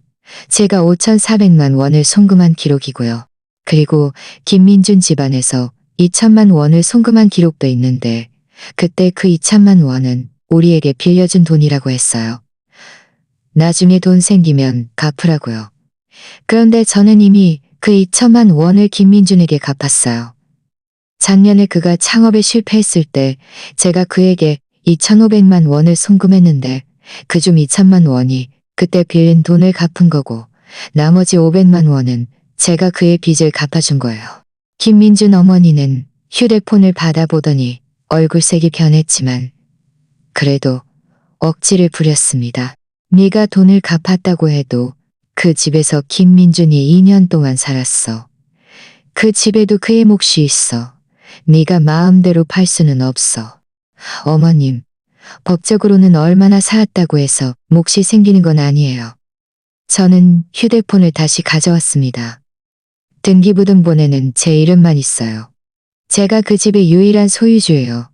제가 5,400만 원을 송금한 기록이고요. 그리고 김민준 집안에서 2천만 원을 송금한 기록도 있는데 그때 그 2천만 원은 우리에게 빌려준 돈이라고 했어요. 나중에 돈 생기면 갚으라고요. 그런데 저는 이미 그 2천만 원을 김민준에게 갚았어요. 작년에 그가 창업에 실패했을 때 제가 그에게 2,500만 원을 송금했는데 그중 2천만 원이 그때 빌린 돈을 갚은 거고 나머지 500만 원은 제가 그의 빚을 갚아준 거예요. 김민준 어머니는 휴대폰을 받아보더니 얼굴색이 변했지만 그래도 억지를 부렸습니다. 네가 돈을 갚았다고 해도 그 집에서 김민준이 2년 동안 살았어. 그 집에도 그의 몫이 있어. 네가 마음대로 팔 수는 없어. 어머님, 법적으로는 얼마나 살았다고 해서 몫이 생기는 건 아니에요. 저는 휴대폰을 다시 가져왔습니다. 등기부등본에는 제 이름만 있어요. 제가 그 집의 유일한 소유주예요.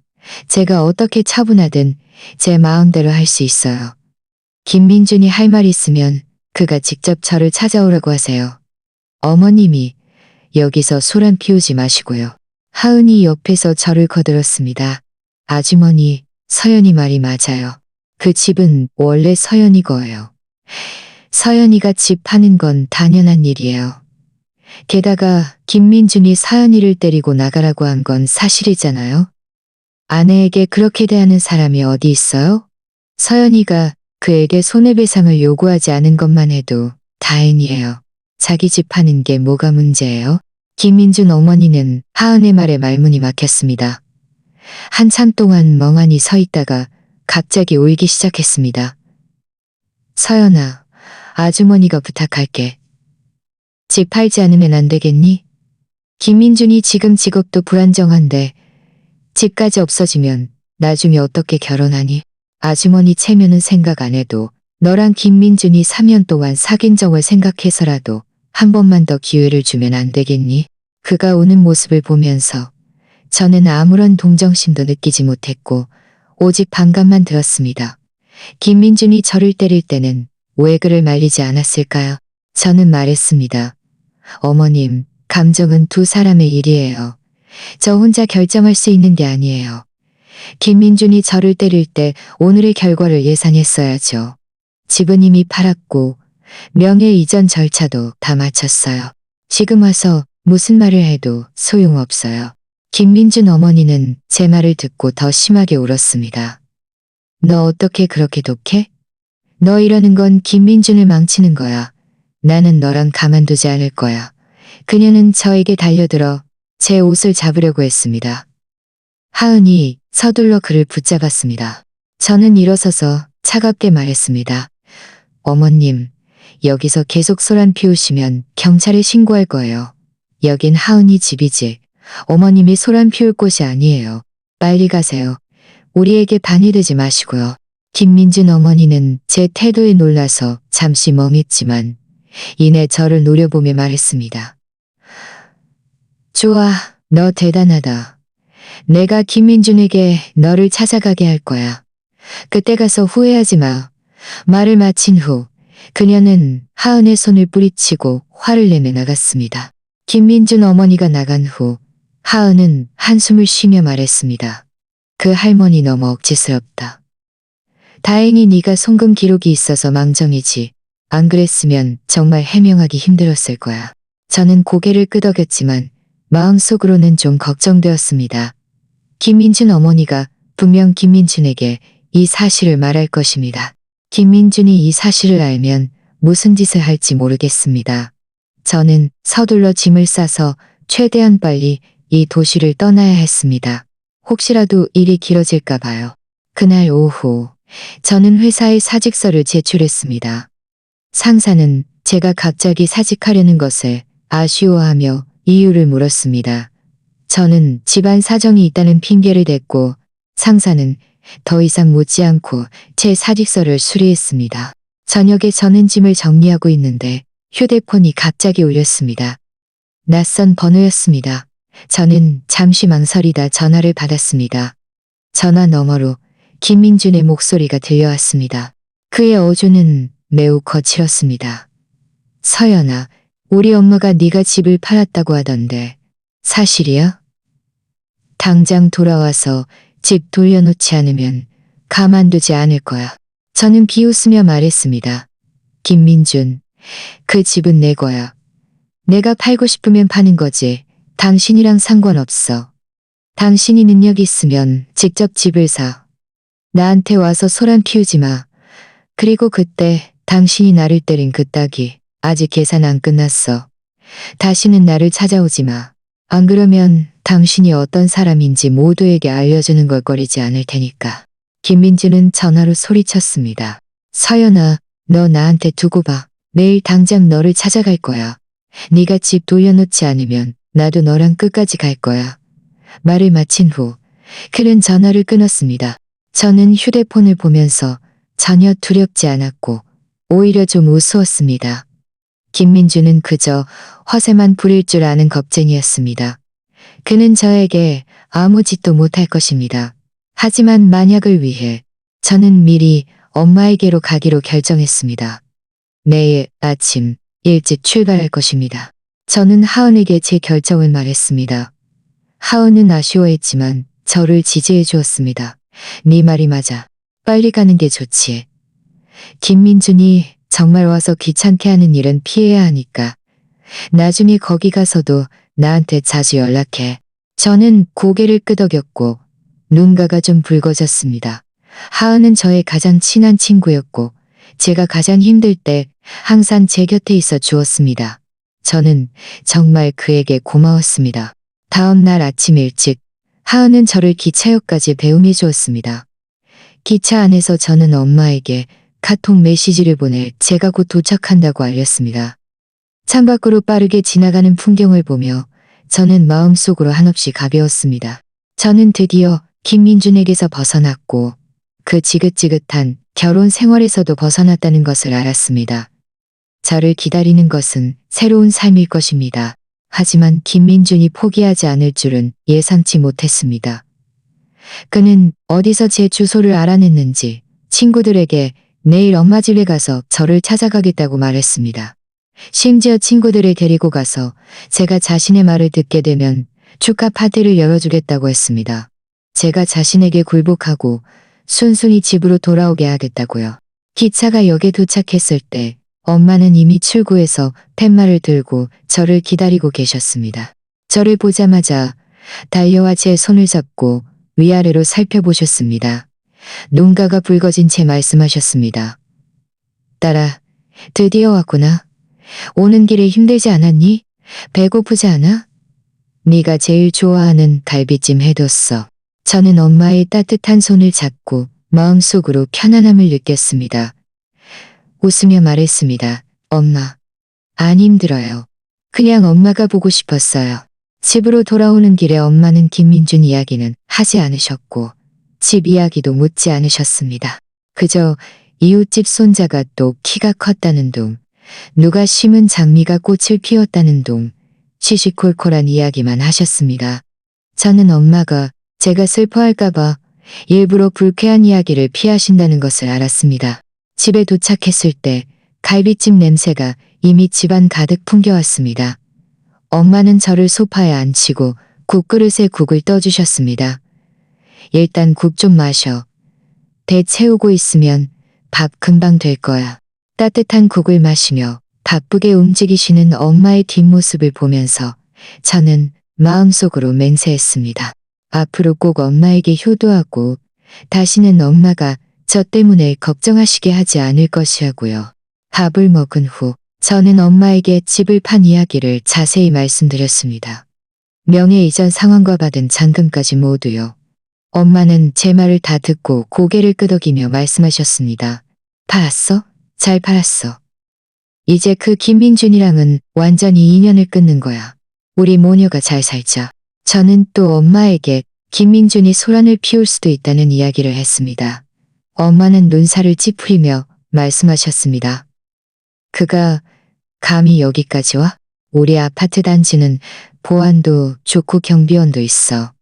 제가 어떻게 처분하든 제 마음대로 할 수 있어요. 김민준이 할 말 있으면 그가 직접 저를 찾아오라고 하세요. 어머님이 여기서 소란 피우지 마시고요. 하은이 옆에서 저를 거들었습니다. 아주머니, 서연이 말이 맞아요. 그 집은 원래 서연이 거예요. 서연이가 집 파는 건 당연한 일이에요. 게다가 김민준이 서연이를 때리고 나가라고 한 건 사실이잖아요. 아내에게 그렇게 대하는 사람이 어디 있어요? 서연이가 그에게 손해배상을 요구하지 않은 것만 해도 다행이에요. 자기 집 파는 게 뭐가 문제예요? 김민준 어머니는 하은의 말에 말문이 막혔습니다. 한참 동안 멍하니 서 있다가 갑자기 울기 시작했습니다. 서연아, 아주머니가 부탁할게. 집 팔지 않으면 안 되겠니? 김민준이 지금 직업도 불안정한데 집까지 없어지면 나중에 어떻게 결혼하니? 아주머니 체면은 생각 안 해도 너랑 김민준이 3년 동안 사귄 적을 생각해서라도 한 번만 더 기회를 주면 안 되겠니? 그가 우는 모습을 보면서 저는 아무런 동정심도 느끼지 못했고 오직 반감만 들었습니다. 김민준이 저를 때릴 때는 왜 그를 말리지 않았을까요? 저는 말했습니다. 어머님, 감정은 두 사람의 일이에요. 저 혼자 결정할 수 있는 게 아니에요. 김민준이 저를 때릴 때 오늘의 결과를 예상했어야죠. 집은 이미 팔았고 명예 이전 절차도 다 마쳤어요. 지금 와서 무슨 말을 해도 소용없어요. 김민준 어머니는 제 말을 듣고 더 심하게 울었습니다. 너 어떻게 그렇게 독해? 너 이러는 건 김민준을 망치는 거야. 나는 너랑 가만두지 않을 거야. 그녀는 저에게 달려들어 제 옷을 잡으려고 했습니다. 하은이 서둘러 그를 붙잡았습니다. 저는 일어서서 차갑게 말했습니다. 어머님, 여기서 계속 소란 피우시면 경찰에 신고할 거예요. 여긴 하은이 집이지. 어머님이 소란 피울 곳이 아니에요. 빨리 가세요. 우리에게 방해되지 마시고요. 김민준 어머니는 제 태도에 놀라서 잠시 멍했지만 이내 저를 노려보며 말했습니다. 좋아, 너 대단하다. 내가 김민준에게 너를 찾아가게 할 거야. 그때 가서 후회하지 마. 말을 마친 후 그녀는 하은의 손을 뿌리치고 화를 내며 나갔습니다. 김민준 어머니가 나간 후 하은은 한숨을 쉬며 말했습니다. 그 할머니 너무 억지스럽다. 다행히 네가 송금 기록이 있어서 망정이지. 안 그랬으면 정말 해명하기 힘들었을 거야. 저는 고개를 끄덕였지만 마음속으로는 좀 걱정되었습니다. 김민준 어머니가 분명 김민준에게 이 사실을 말할 것입니다. 김민준이 이 사실을 알면 무슨 짓을 할지 모르겠습니다. 저는 서둘러 짐을 싸서 최대한 빨리 이 도시를 떠나야 했습니다. 혹시라도 일이 길어질까 봐요. 그날 오후 저는 회사에 사직서를 제출했습니다. 상사는 제가 갑자기 사직하려는 것을 아쉬워하며 이유를 물었습니다. 저는 집안 사정이 있다는 핑계를 댔고 상사는 더 이상 묻지 않고 제 사직서를 수리했습니다. 저녁에 저는 짐을 정리하고 있는데 휴대폰이 갑자기 울렸습니다. 낯선 번호였습니다. 저는 잠시 망설이다 전화를 받았습니다. 전화 너머로 김민준의 목소리가 들려왔습니다. 그의 어조는 매우 거칠었습니다. 서연아, 우리 엄마가 네가 집을 팔았다고 하던데 사실이야? 당장 돌아와서 집 돌려놓지 않으면 가만두지 않을 거야. 저는 비웃으며 말했습니다. 김민준, 그 집은 내 거야. 내가 팔고 싶으면 파는 거지. 당신이랑 상관없어. 당신이 능력 있으면 직접 집을 사. 나한테 와서 소란 피우지 마. 그리고 그때 당신이 나를 때린 그 딱이 아직 계산 안 끝났어. 다시는 나를 찾아오지 마. 안 그러면 당신이 어떤 사람인지 모두에게 알려주는 걸 꺼리지 않을 테니까. 김민준은 전화로 소리쳤습니다. 서연아, 너 나한테 두고 봐. 내일 당장 너를 찾아갈 거야. 네가 집 돌려놓지 않으면 나도 너랑 끝까지 갈 거야. 말을 마친 후 그는 전화를 끊었습니다. 저는 휴대폰을 보면서 전혀 두렵지 않았고 오히려 좀 우스웠습니다. 김민주는 그저 허세만 부릴 줄 아는 겁쟁이였습니다. 그는 저에게 아무 짓도 못할 것입니다. 하지만 만약을 위해 저는 미리 엄마에게로 가기로 결정했습니다. 내일 아침 일찍 출발할 것입니다. 저는 하은에게 제 결정을 말했습니다. 하은은 아쉬워했지만 저를 지지해 주었습니다. 네 말이 맞아. 빨리 가는 게 좋지. 김민준이 정말 와서 귀찮게 하는 일은 피해야 하니까. 나중에 거기 가서도 나한테 자주 연락해. 저는 고개를 끄덕였고 눈가가 좀 붉어졌습니다. 하은은 저의 가장 친한 친구였고 제가 가장 힘들 때 항상 제 곁에 있어 주었습니다. 저는 정말 그에게 고마웠습니다. 다음 날 아침 일찍 하은은 저를 기차역까지 배웅해 주었습니다. 기차 안에서 저는 엄마에게 카톡 메시지를 보내 제가 곧 도착한다고 알렸습니다. 창밖으로 빠르게 지나가는 풍경을 보며 저는 마음속으로 한없이 가벼웠습니다. 저는 드디어 김민준에게서 벗어났고 그 지긋지긋한 결혼 생활에서도 벗어났다는 것을 알았습니다. 저를 기다리는 것은 새로운 삶일 것입니다. 하지만 김민준이 포기하지 않을 줄은 예상치 못했습니다. 그는 어디서 제 주소를 알아냈는지 친구들에게 내일 엄마 집에 가서 저를 찾아가겠다고 말했습니다. 심지어 친구들을 데리고 가서 제가 자신의 말을 듣게 되면 축하 파티를 열어주겠다고 했습니다. 제가 자신에게 굴복하고 순순히 집으로 돌아오게 하겠다고요. 기차가 역에 도착했을 때 엄마는 이미 출구에서 팻말을 들고 저를 기다리고 계셨습니다. 저를 보자마자 달려와 제 손을 잡고 위아래로 살펴보셨습니다. 눈가가 붉어진 채 말씀하셨습니다. 딸아, 드디어 왔구나. 오는 길에 힘들지 않았니? 배고프지 않아? 네가 제일 좋아하는 갈비찜 해뒀어. 저는 엄마의 따뜻한 손을 잡고 마음속으로 편안함을 느꼈습니다. 웃으며 말했습니다. 엄마, 안 힘들어요. 그냥 엄마가 보고 싶었어요. 집으로 돌아오는 길에 엄마는 김민준 이야기는 하지 않으셨고 집 이야기도 묻지 않으셨습니다. 그저 이웃집 손자가 또 키가 컸다는 둥, 누가 심은 장미가 꽃을 피웠다는 둥, 시시콜콜한 이야기만 하셨습니다. 저는 엄마가 제가 슬퍼할까봐 일부러 불쾌한 이야기를 피하신다는 것을 알았습니다. 집에 도착했을 때 갈비찜 냄새가 이미 집안 가득 풍겨왔습니다. 엄마는 저를 소파에 앉히고 국그릇에 국을 떠주셨습니다. 일단 국 좀 마셔. 배 채우고 있으면 밥 금방 될 거야. 따뜻한 국을 마시며 바쁘게 움직이시는 엄마의 뒷모습을 보면서 저는 마음속으로 맹세했습니다. 앞으로 꼭 엄마에게 효도하고 다시는 엄마가 저 때문에 걱정하시게 하지 않을 것이라고요. 밥을 먹은 후 저는 엄마에게 집을 판 이야기를 자세히 말씀드렸습니다. 명예 이전 상환과 받은 잔금까지 모두요. 엄마는 제 말을 다 듣고 고개를 끄덕이며 말씀하셨습니다. 팔았어? 잘 팔았어. 이제 그 김민준이랑은 완전히 인연을 끊는 거야. 우리 모녀가 잘 살자. 저는 또 엄마에게 김민준이 소란을 피울 수도 있다는 이야기를 했습니다. 엄마는 눈살을 찌푸리며 말씀하셨습니다. 그가 감히 여기까지 와? 우리 아파트 단지는 보안도 좋고 경비원도 있어.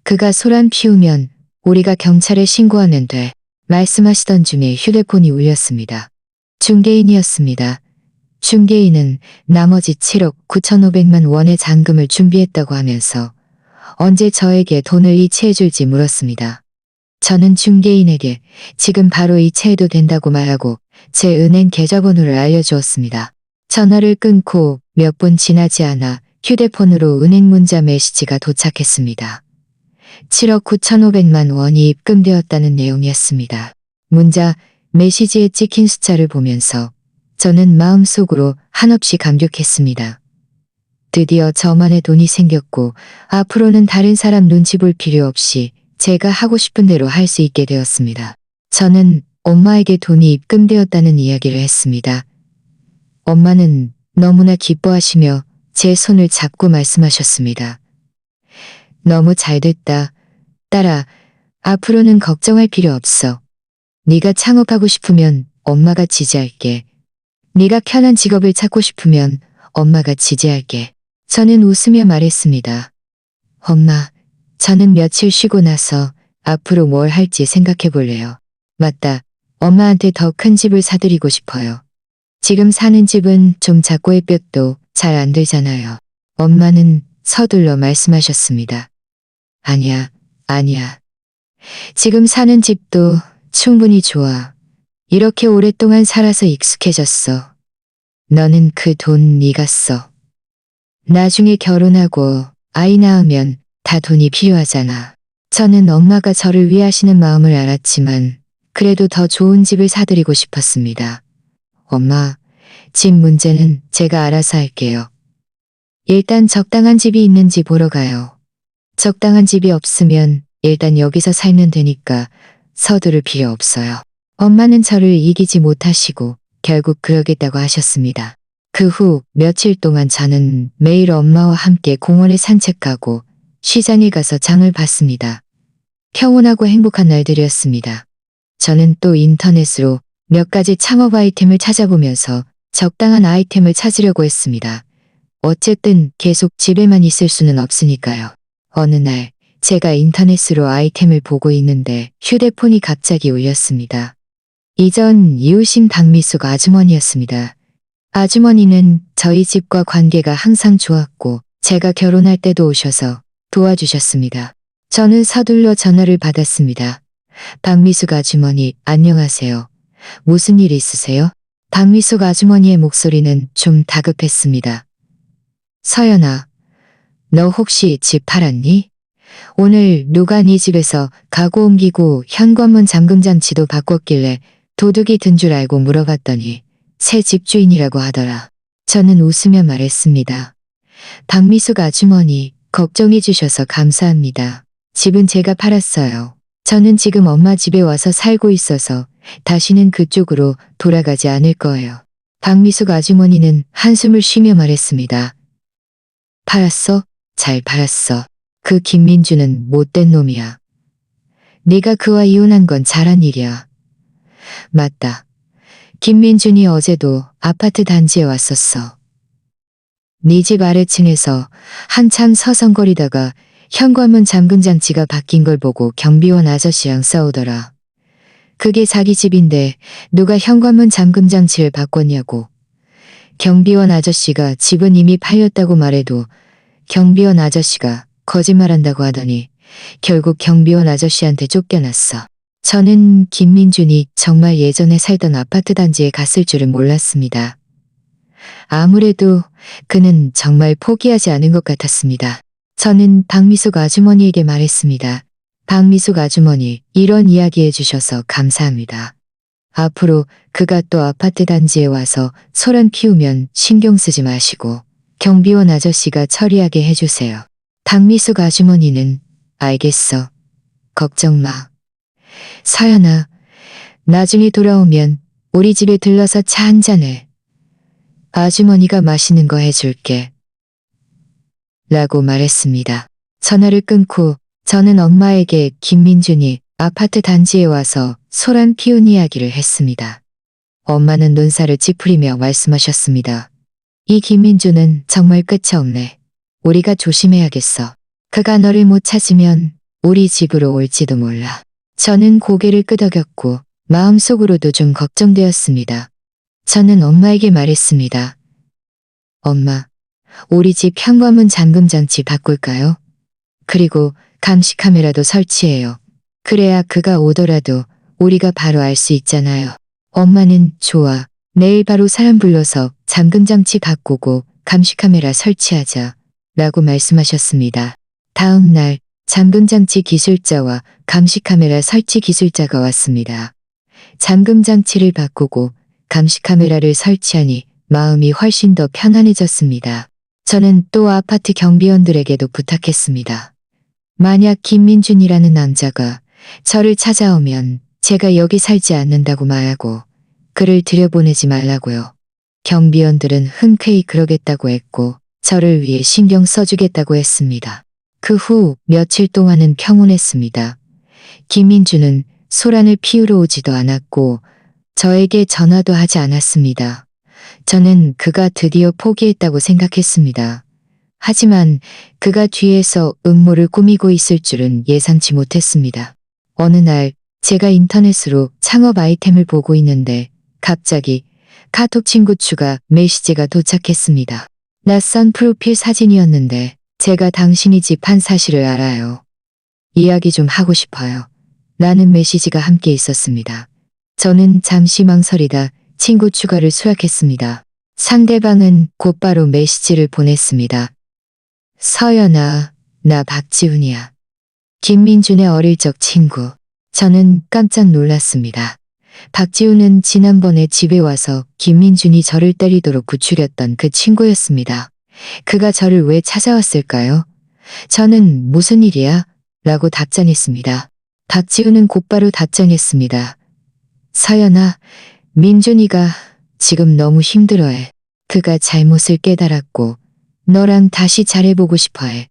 그가 소란 피우면 우리가 경찰에 신고하면 돼. 말씀하시던 중에 휴대폰이 울렸습니다. 중개인이었습니다. 중개인은 나머지 7억 9,500만 원의 잔금을 준비했다고 하면서 언제 저에게 돈을 이체해줄지 물었습니다. 저는 중개인에게 지금 바로 이체해도 된다고 말하고 제 은행 계좌번호를 알려주었습니다. 전화를 끊고 몇 분 지나지 않아 휴대폰으로 은행 문자 메시지가 도착했습니다. 7억 9,500만 원이 입금되었다는 내용이었습니다. 문자 메시지에 찍힌 숫자를 보면서 저는 마음속으로 한없이 감격했습니다. 드디어 저만의 돈이 생겼고 앞으로는 다른 사람 눈치 볼 필요 없이 제가 하고 싶은 대로 할 수 있게 되었습니다. 저는 엄마에게 돈이 입금되었다는 이야기를 했습니다. 엄마는 너무나 기뻐하시며 제 손을 잡고 말씀하셨습니다. 너무 잘 됐다. 딸아, 앞으로는 걱정할 필요 없어. 네가 창업하고 싶으면 엄마가 지지할게. 네가 편한 직업을 찾고 싶으면 엄마가 지지할게. 저는 웃으며 말했습니다. 엄마, 저는 며칠 쉬고 나서 앞으로 뭘 할지 생각해 볼래요. 맞다. 엄마한테 더 큰 집을 사드리고 싶어요. 지금 사는 집은 좀 작고 햇볕도 잘 안 들잖아요. 엄마는 서둘러 말씀하셨습니다. 아니야, 아니야. 지금 사는 집도 충분히 좋아. 이렇게 오랫동안 살아서 익숙해졌어. 너는 그 돈 네가 써. 나중에 결혼하고 아이 낳으면 다 돈이 필요하잖아. 저는 엄마가 저를 위하시는 마음을 알았지만 그래도 더 좋은 집을 사드리고 싶었습니다. 엄마, 집 문제는 제가 알아서 할게요. 일단 적당한 집이 있는지 보러 가요. 적당한 집이 없으면 일단 여기서 살면 되니까 서두를 필요 없어요. 엄마는 저를 이기지 못하시고 결국 그러겠다고 하셨습니다. 그 후 며칠 동안 저는 매일 엄마와 함께 공원에 산책하고 시장에 가서 장을 봤습니다. 평온하고 행복한 날들이었습니다. 저는 또 인터넷으로 몇 가지 창업 아이템을 찾아보면서 적당한 아이템을 찾으려고 했습니다. 어쨌든 계속 집에만 있을 수는 없으니까요. 어느 날 제가 인터넷으로 아이템을 보고 있는데 휴대폰이 갑자기 울렸습니다. 이전 이웃인 박미숙 아주머니였습니다. 아주머니는 저희 집과 관계가 항상 좋았고 제가 결혼할 때도 오셔서 도와주셨습니다. 저는 서둘러 전화를 받았습니다. 박미숙 아주머니, 안녕하세요. 무슨 일 있으세요? 박미숙 아주머니의 목소리는 좀 다급했습니다. 서연아, 너 혹시 집 팔았니? 오늘 누가 네 집에서 가구 옮기고 현관문 잠금장치도 바꿨길래 도둑이 든 줄 알고 물어봤더니 새 집주인이라고 하더라. 저는 웃으며 말했습니다. 박미숙 아주머니, 걱정해 주셔서 감사합니다. 집은 제가 팔았어요. 저는 지금 엄마 집에 와서 살고 있어서 다시는 그쪽으로 돌아가지 않을 거예요. 박미숙 아주머니는 한숨을 쉬며 말했습니다. 팔았어? 잘 팔았어. 그 김민주는 못된 놈이야. 네가 그와 이혼한 건 잘한 일이야. 맞다. 김민준이 어제도 아파트 단지에 왔었어. 네 집 아래층에서 한참 서성거리다가 현관문 잠금장치가 바뀐 걸 보고 경비원 아저씨랑 싸우더라. 그게 자기 집인데 누가 현관문 잠금장치를 바꿨냐고. 경비원 아저씨가 집은 이미 팔렸다고 말해도 경비원 아저씨가 거짓말한다고 하더니 결국 경비원 아저씨한테 쫓겨났어. 저는 김민준이 정말 예전에 살던 아파트 단지에 갔을 줄은 몰랐습니다. 아무래도 그는 정말 포기하지 않은 것 같았습니다. 저는 박미숙 아주머니에게 말했습니다. 박미숙 아주머니, 이런 이야기 해주셔서 감사합니다. 앞으로 그가 또 아파트 단지에 와서 소란 피우면 신경 쓰지 마시고 경비원 아저씨가 처리하게 해주세요. 박미숙 아주머니는 알겠어. 걱정 마. 서연아, 나중에 돌아오면 우리 집에 들러서 차 한 잔해. 아주머니가 맛있는 거 해줄게. 라고 말했습니다. 전화를 끊고 저는 엄마에게 김민준이 아파트 단지에 와서 소란 피운 이야기를 했습니다. 엄마는 눈살을 찌푸리며 말씀하셨습니다. 이 김민준은 정말 끝이 없네. 우리가 조심해야겠어. 그가 너를 못 찾으면 우리 집으로 올지도 몰라. 저는 고개를 끄덕였고 마음속으로도 좀 걱정되었습니다. 저는 엄마에게 말했습니다. 엄마, 우리 집 현관문 잠금장치 바꿀까요? 그리고 감시 카메라도 설치해요. 그래야 그가 오더라도 우리가 바로 알 수 있잖아요. 엄마는 좋아. 내일 바로 사람 불러서 잠금장치 바꾸고 감시 카메라 설치하자. 라고 말씀하셨습니다. 다음 날 잠금장치 기술자와 감시카메라 설치 기술자가 왔습니다. 잠금장치를 바꾸고 감시카메라를 설치하니 마음이 훨씬 더 편안해졌습니다. 저는 또 아파트 경비원들에게도 부탁했습니다. 만약 김민준이라는 남자가 저를 찾아오면 제가 여기 살지 않는다고 말하고 그를 들여보내지 말라고요. 경비원들은 흔쾌히 그러겠다고 했고 저를 위해 신경 써주겠다고 했습니다. 그 후 며칠 동안은 평온했습니다. 김민주는 소란을 피우러 오지도 않았고 저에게 전화도 하지 않았습니다. 저는 그가 드디어 포기했다고 생각했습니다. 하지만 그가 뒤에서 음모를 꾸미고 있을 줄은 예상치 못했습니다. 어느 날 제가 인터넷으로 창업 아이템을 보고 있는데 갑자기 카톡 친구 추가 메시지가 도착했습니다. 낯선 프로필 사진이었는데 제가 당신이 집한 사실을 알아요. 이야기 좀 하고 싶어요. 라는 메시지가 함께 있었습니다. 저는 잠시 망설이다 친구 추가를 수락했습니다. 상대방은 곧바로 메시지를 보냈습니다. 서연아, 나 박지훈이야. 김민준의 어릴 적 친구. 저는 깜짝 놀랐습니다. 박지훈은 지난번에 집에 와서 김민준이 저를 때리도록 부추겼던 그 친구였습니다. 그가 저를 왜 찾아왔을까요? 저는 무슨 일이야? 라고 답장했습니다. 박지훈은 곧바로 답장했습니다. 서연아, 민준이가 지금 너무 힘들어해. 그가 잘못을 깨달았고 너랑 다시 잘해보고 싶어해.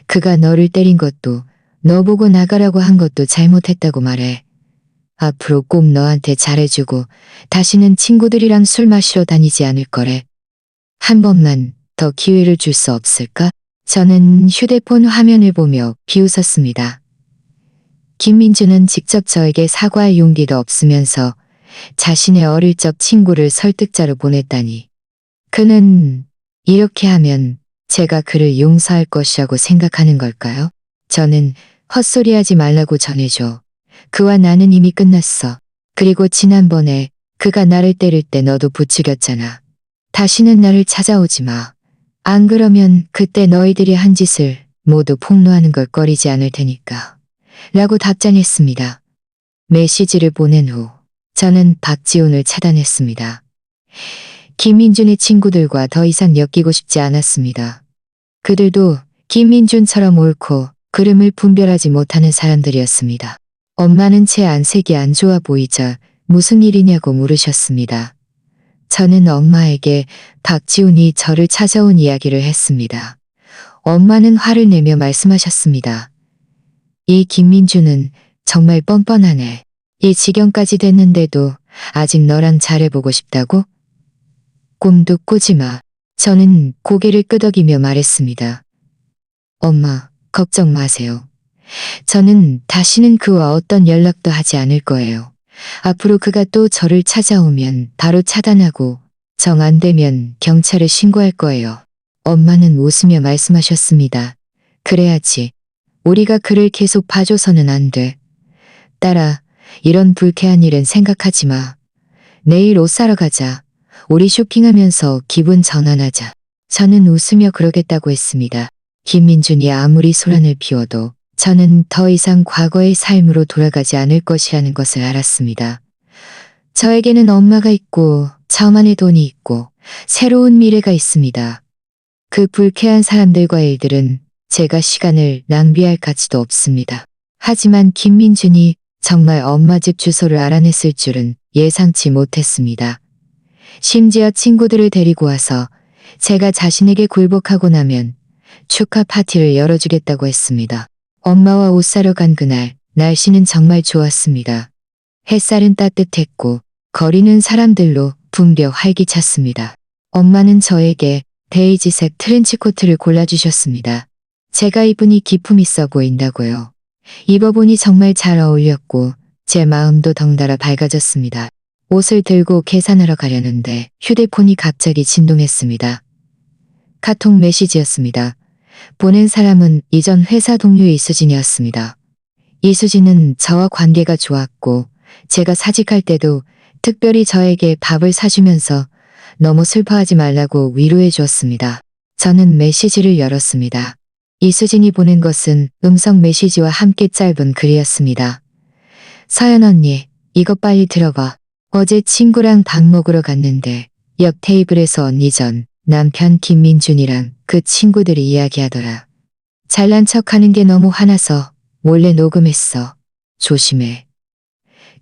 그가 너를 때린 것도 너 보고 나가라고 한 것도 잘못했다고 말해. 앞으로 꼭 너한테 잘해주고 다시는 친구들이랑 술 마시러 다니지 않을 거래. 한 번만 더 기회를 줄 수 없을까? 저는 휴대폰 화면을 보며 비웃었습니다. 김민주는 직접 저에게 사과할 용기도 없으면서 자신의 어릴 적 친구를 설득자로 보냈다니. 그는 이렇게 하면 제가 그를 용서할 것이라고 생각하는 걸까요? 저는 헛소리하지 말라고 전해줘. 그와 나는 이미 끝났어. 그리고 지난번에 그가 나를 때릴 때 너도 부추겼잖아. 다시는 나를 찾아오지 마. 안 그러면 그때 너희들이 한 짓을 모두 폭로하는 걸 꺼리지 않을 테니까. 라고 답장했습니다. 메시지를 보낸 후 저는 박지훈을 차단했습니다. 김민준의 친구들과 더 이상 엮이고 싶지 않았습니다. 그들도 김민준처럼 옳고 그름을 분별하지 못하는 사람들이었습니다. 엄마는 제 안색이 안 좋아 보이자 무슨 일이냐고 물으셨습니다. 저는 엄마에게 박지훈이 저를 찾아온 이야기를 했습니다. 엄마는 화를 내며 말씀하셨습니다. 이 김민주는 정말 뻔뻔하네. 이 지경까지 됐는데도 아직 너랑 잘해보고 싶다고? 꿈도 꾸지 마. 저는 고개를 끄덕이며 말했습니다. 엄마, 걱정 마세요. 저는 다시는 그와 어떤 연락도 하지 않을 거예요. 앞으로 그가 또 저를 찾아오면 바로 차단하고 정 안 되면 경찰에 신고할 거예요. 엄마는 웃으며 말씀하셨습니다. 그래야지. 우리가 그를 계속 봐줘서는 안 돼. 딸아, 이런 불쾌한 일은 생각하지 마. 내일 옷 사러 가자. 우리 쇼핑하면서 기분 전환하자. 저는 웃으며 그러겠다고 했습니다. 김민준이 아무리 소란을 피워도 저는 더 이상 과거의 삶으로 돌아가지 않을 것이라는 것을 알았습니다. 저에게는 엄마가 있고 저만의 돈이 있고 새로운 미래가 있습니다. 그 불쾌한 사람들과의 일들은 제가 시간을 낭비할 가치도 없습니다. 하지만 김민준이 정말 엄마 집 주소를 알아냈을 줄은 예상치 못했습니다. 심지어 친구들을 데리고 와서 제가 자신에게 굴복하고 나면 축하 파티를 열어주겠다고 했습니다. 엄마와 옷 사러 간 그날 날씨는 정말 좋았습니다. 햇살은 따뜻했고 거리는 사람들로 붐벼 활기찼습니다. 엄마는 저에게 베이지색 트렌치코트를 골라주셨습니다. 제가 입으니 기품 있어 보인다고요. 입어보니 정말 잘 어울렸고 제 마음도 덩달아 밝아졌습니다. 옷을 들고 계산하러 가려는데 휴대폰이 갑자기 진동했습니다. 카톡 메시지였습니다. 보낸 사람은 이전 회사 동료의 이수진이었습니다. 이수진은 저와 관계가 좋았고 제가 사직할 때도 특별히 저에게 밥을 사주면서 너무 슬퍼하지 말라고 위로해 주었습니다. 저는 메시지를 열었습니다. 이수진이 보낸 것은 음성 메시지와 함께 짧은 글이었습니다. 서연 언니, 이거 빨리 들어봐. 어제 친구랑 밥 먹으러 갔는데 옆 테이블에서 언니 전 남편 김민준이랑 그 친구들이 이야기하더라. 잘난 척하는 게 너무 화나서 몰래 녹음했어. 조심해.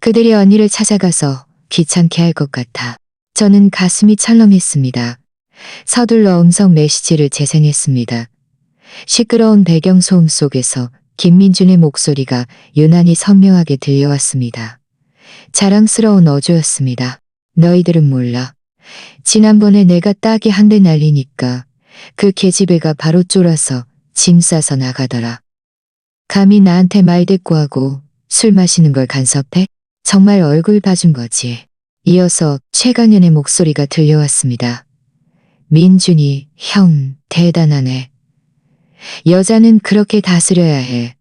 그들이 언니를 찾아가서 귀찮게 할 것 같아. 저는 가슴이 철렁했습니다. 서둘러 음성 메시지를 재생했습니다. 시끄러운 배경소음 속에서 김민준의 목소리가 유난히 선명하게 들려왔습니다. 자랑스러운 어조였습니다. 너희들은 몰라. 지난번에 내가 딱이 한 대 날리니까 그 계집애가 바로 쫄아서 짐 싸서 나가더라. 감히 나한테 말대꾸하고 술 마시는 걸 간섭해? 정말 얼굴 봐준 거지. 이어서 최강현의 목소리가 들려왔습니다. 민준이, 형, 대단하네. 여자는 그렇게 다스려야 해.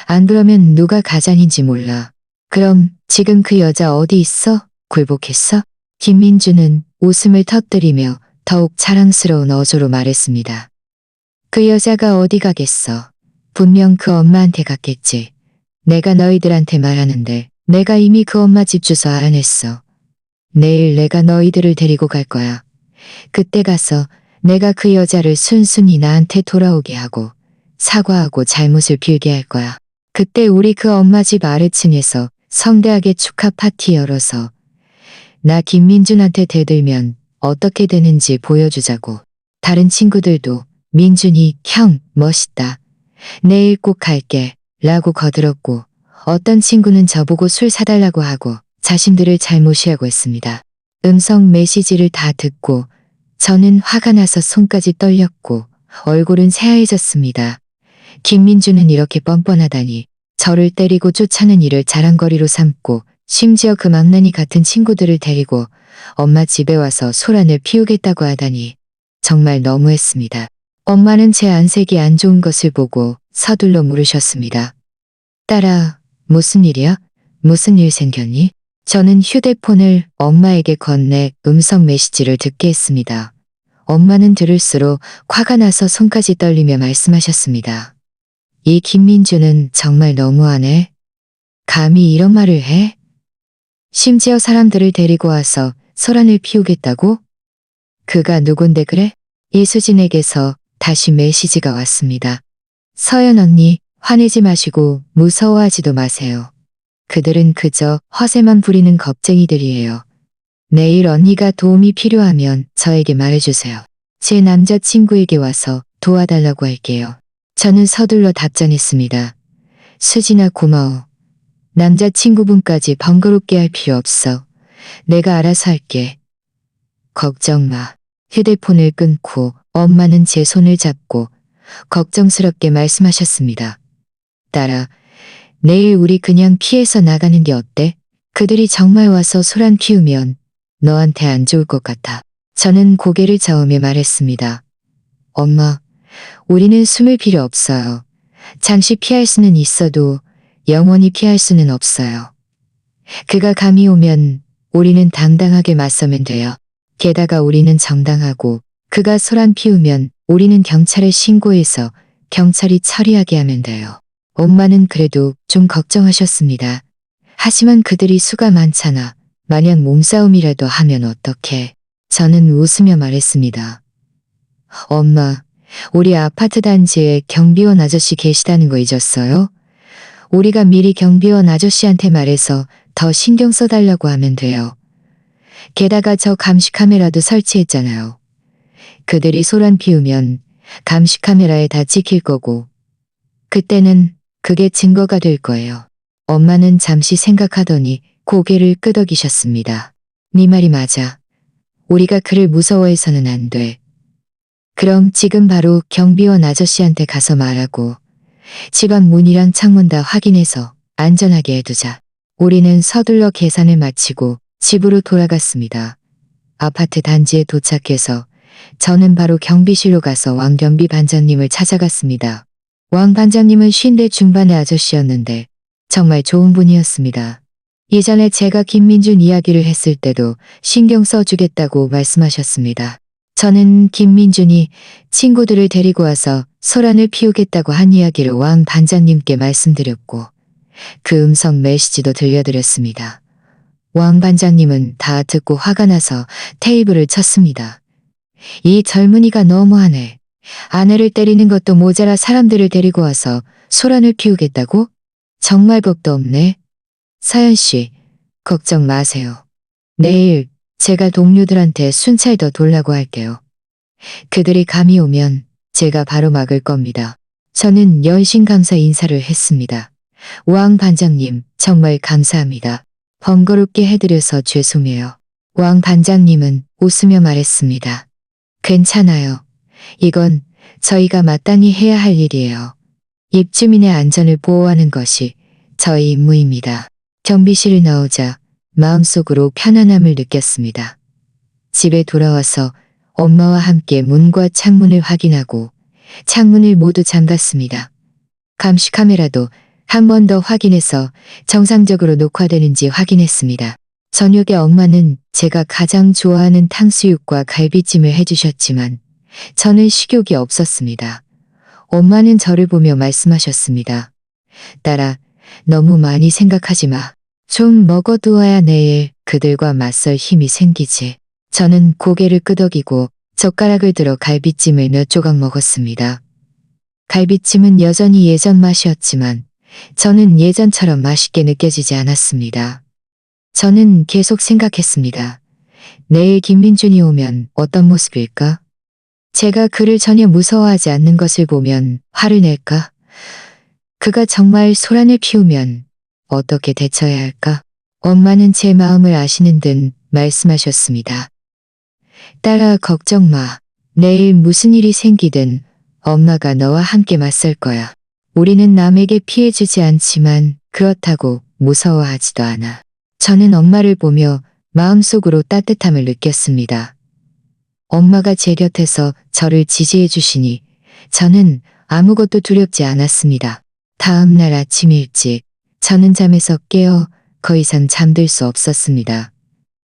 안 그러면 누가 가장인지 몰라. 그럼 지금 그 여자 어디 있어? 굴복했어? 김민주는 웃음을 터뜨리며 더욱 자랑스러운 어조로 말했습니다. 그 여자가 어디 가겠어. 분명 그 엄마한테 갔겠지. 내가 너희들한테 말하는데 내가 이미 그 엄마 집 주소 알아냈어. 내일 내가 너희들을 데리고 갈 거야. 그때 가서 내가 그 여자를 순순히 나한테 돌아오게 하고 사과하고 잘못을 빌게 할 거야. 그때 우리 그 엄마 집 아래층에서 성대하게 축하 파티 열어서 나 김민준한테 대들면 어떻게 되는지 보여주자고. 다른 친구들도 민준이 형 멋있다. 내일 꼭 갈게 라고 거들었고 어떤 친구는 저보고 술 사달라고 하고 자신들을 잘 무시하고 했습니다. 음성 메시지를 다 듣고 저는 화가 나서 손까지 떨렸고 얼굴은 새하얘졌습니다. 김민주는 이렇게 뻔뻔하다니 저를 때리고 쫓아낸 일을 자랑거리로 삼고 심지어 그 망나니 같은 친구들을 데리고 엄마 집에 와서 소란을 피우겠다고 하다니 정말 너무했습니다. 엄마는 제 안색이 안 좋은 것을 보고 서둘러 물으셨습니다. 딸아, 무슨 일이야? 무슨 일 생겼니? 저는 휴대폰을 엄마에게 건네 음성 메시지를 듣게 했습니다. 엄마는 들을수록 화가 나서 손까지 떨리며 말씀하셨습니다. 이 김민주는 정말 너무하네. 감히 이런 말을 해? 심지어 사람들을 데리고 와서 소란을 피우겠다고? 그가 누군데 그래? 이수진에게서 다시 메시지가 왔습니다. 서연 언니, 화내지 마시고 무서워하지도 마세요. 그들은 그저 허세만 부리는 겁쟁이들이에요. 내일 언니가 도움이 필요하면 저에게 말해주세요. 제 남자친구에게 와서 도와달라고 할게요. 저는 서둘러 답장했습니다. 수진아 고마워. 남자친구분까지 번거롭게 할 필요 없어. 내가 알아서 할게. 걱정 마. 휴대폰을 끊고 엄마는 제 손을 잡고 걱정스럽게 말씀하셨습니다. 딸아, 내일 우리 그냥 피해서 나가는 게 어때? 그들이 정말 와서 소란 피우면 너한테 안 좋을 것 같아. 저는 고개를 저으며 말했습니다. 엄마, 우리는 숨을 필요 없어요. 잠시 피할 수는 있어도 영원히 피할 수는 없어요. 그가 감히 오면 우리는 당당하게 맞서면 돼요. 게다가 우리는 정당하고 그가 소란 피우면 우리는 경찰에 신고해서 경찰이 처리하게 하면 돼요. 엄마는 그래도 좀 걱정하셨습니다. 하지만 그들이 수가 많잖아. 만약 몸싸움이라도 하면 어떡해. 저는 웃으며 말했습니다. 엄마, 우리 아파트 단지에 경비원 아저씨 계시다는 거 잊었어요? 우리가 미리 경비원 아저씨한테 말해서 더 신경 써달라고 하면 돼요. 게다가 저 감시 카메라도 설치했잖아요. 그들이 소란 피우면 감시 카메라에 다 찍힐 거고 그때는 그게 증거가 될 거예요. 엄마는 잠시 생각하더니 고개를 끄덕이셨습니다. 네 말이 맞아. 우리가 그를 무서워해서는 안 돼. 그럼 지금 바로 경비원 아저씨한테 가서 말하고 집안 문이랑 창문 다 확인해서 안전하게 해두자. 우리는 서둘러 계산을 마치고 집으로 돌아갔습니다. 아파트 단지에 도착해서 저는 바로 경비실로 가서 왕경비 반장님을 찾아갔습니다. 왕 반장님은 50대 중반의 아저씨였는데 정말 좋은 분이었습니다. 예전에 제가 김민준 이야기를 했을 때도 신경 써주겠다고 말씀하셨습니다. 저는 김민준이 친구들을 데리고 와서 소란을 피우겠다고 한 이야기를 왕 반장님께 말씀드렸고 그 음성 메시지도 들려드렸습니다. 왕 반장님은 다 듣고 화가 나서 테이블을 쳤습니다. 이 젊은이가 너무하네. 아내를 때리는 것도 모자라 사람들을 데리고 와서 소란을 피우겠다고? 정말 겁도 없네. 서연 씨, 걱정 마세요. 내일 제가 동료들한테 순찰 더 돌라고 할게요. 그들이 감이 오면 제가 바로 막을 겁니다. 저는 연신 감사 인사를 했습니다. 왕 반장님, 정말 감사합니다. 번거롭게 해드려서 죄송해요. 왕 반장님은 웃으며 말했습니다. 괜찮아요. 이건 저희가 마땅히 해야 할 일이에요. 입주민의 안전을 보호하는 것이 저희 임무입니다. 경비실을 나오자 마음속으로 편안함을 느꼈습니다. 집에 돌아와서 엄마와 함께 문과 창문을 확인하고 창문을 모두 잠갔습니다. 감시 카메라도 한 번 더 확인해서 정상적으로 녹화되는지 확인했습니다. 저녁에 엄마는 제가 가장 좋아하는 탕수육과 갈비찜을 해주셨지만 저는 식욕이 없었습니다. 엄마는 저를 보며 말씀하셨습니다. 딸아, 너무 많이 생각하지 마. 좀 먹어두어야 내일 그들과 맞설 힘이 생기지. 저는 고개를 끄덕이고 젓가락을 들어 갈비찜을 몇 조각 먹었습니다. 갈비찜은 여전히 예전 맛이었지만 저는 예전처럼 맛있게 느껴지지 않았습니다. 저는 계속 생각했습니다. 내일 김민준이 오면 어떤 모습일까? 제가 그를 전혀 무서워하지 않는 것을 보면 화를 낼까? 그가 정말 소란을 피우면 어떻게 대처해야 할까? 엄마는 제 마음을 아시는 듯 말씀하셨습니다. 딸아, 걱정 마. 내일 무슨 일이 생기든 엄마가 너와 함께 맞설 거야. 우리는 남에게 피해 주지 않지만 그렇다고 무서워하지도 않아. 저는 엄마를 보며 마음속으로 따뜻함을 느꼈습니다. 엄마가 제 곁에서 저를 지지해 주시니 저는 아무것도 두렵지 않았습니다. 다음 날 아침 일찍 저는 잠에서 깨어 더 이상 잠들 수 없었습니다.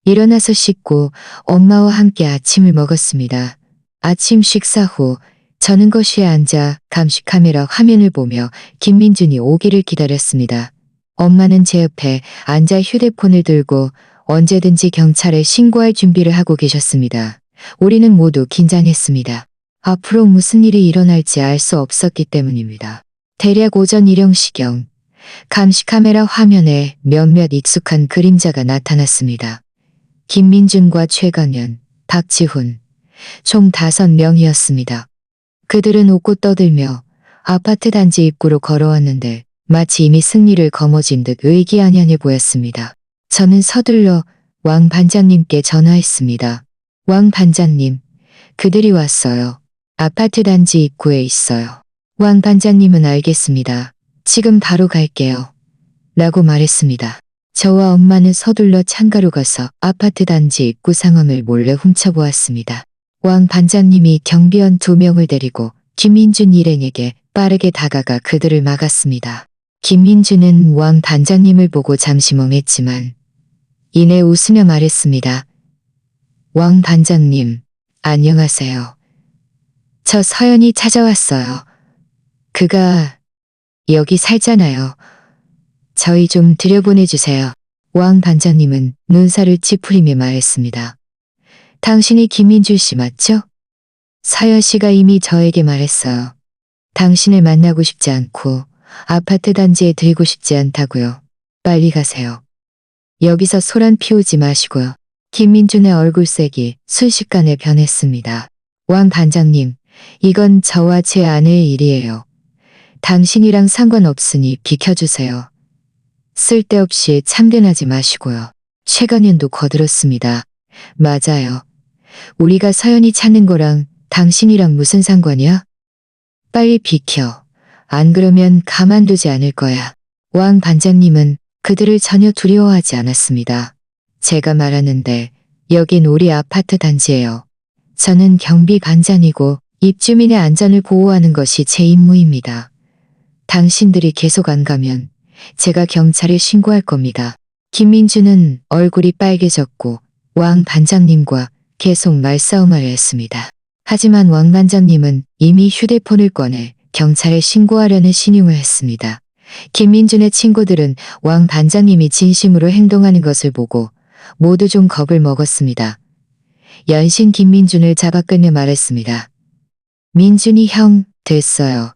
일어나서 씻고 엄마와 함께 아침을 먹었습니다. 아침 식사 후 저는 거실에 앉아 감시 카메라 화면을 보며 김민준이 오기를 기다렸습니다. 엄마는 제 옆에 앉아 휴대폰을 들고 언제든지 경찰에 신고할 준비를 하고 계셨습니다. 우리는 모두 긴장했습니다. 앞으로 무슨 일이 일어날지 알 수 없었기 때문입니다. 대략 오전 1형시경 감시 카메라 화면에 몇몇 익숙한 그림자가 나타났습니다. 김민준과 최강현, 박지훈, 총 5명이었습니다. 그들은 웃고 떠들며 아파트 단지 입구로 걸어왔는데 마치 이미 승리를 거머쥔 듯 의기양양해 보였습니다. 저는 서둘러 왕 반장님께 전화했습니다. 왕 반장님, 그들이 왔어요. 아파트 단지 입구에 있어요. 왕 반장님은 알겠습니다. 지금 바로 갈게요. 라고 말했습니다. 저와 엄마는 서둘러 창가로 가서 아파트 단지 입구 상황을 몰래 훔쳐보았습니다. 왕 반장님이 경비원 2명을 데리고 김민준 일행에게 빠르게 다가가 그들을 막았습니다. 김민준은 왕 반장님을 보고 잠시 멍했지만 이내 웃으며 말했습니다. 왕 반장님, 안녕하세요. 저 서연이 찾아왔어요. 그가 여기 살잖아요. 저희 좀 들여보내주세요. 왕 반장님은 눈살을 찌푸리며 말했습니다. 당신이 김민준 씨 맞죠? 서연 씨가 이미 저에게 말했어요. 당신을 만나고 싶지 않고 아파트 단지에 들고 싶지 않다고요. 빨리 가세요. 여기서 소란 피우지 마시고요. 김민준의 얼굴색이 순식간에 변했습니다. 왕 반장님, 이건 저와 제 아내의 일이에요. 당신이랑 상관없으니 비켜주세요. 쓸데없이 참견하지 마시고요. 최강현도 거들었습니다. 맞아요. 우리가 서연이 찾는 거랑 당신이랑 무슨 상관이야? 빨리 비켜. 안 그러면 가만두지 않을 거야. 왕 반장님은 그들을 전혀 두려워하지 않았습니다. 제가 말하는데 여긴 우리 아파트 단지예요. 저는 경비 반장이고 입주민의 안전을 보호하는 것이 제 임무입니다. 당신들이 계속 안 가면 제가 경찰에 신고할 겁니다. 김민준은 얼굴이 빨개졌고 왕 반장님과 계속 말싸움을 했습니다. 하지만 왕 반장님은 이미 휴대폰을 꺼내 경찰에 신고하려는 신용을 했습니다. 김민준의 친구들은 왕 반장님이 진심으로 행동하는 것을 보고 모두 좀 겁을 먹었습니다. 연신 김민준을 잡아 끌며 말했습니다. 민준이 형, 됐어요.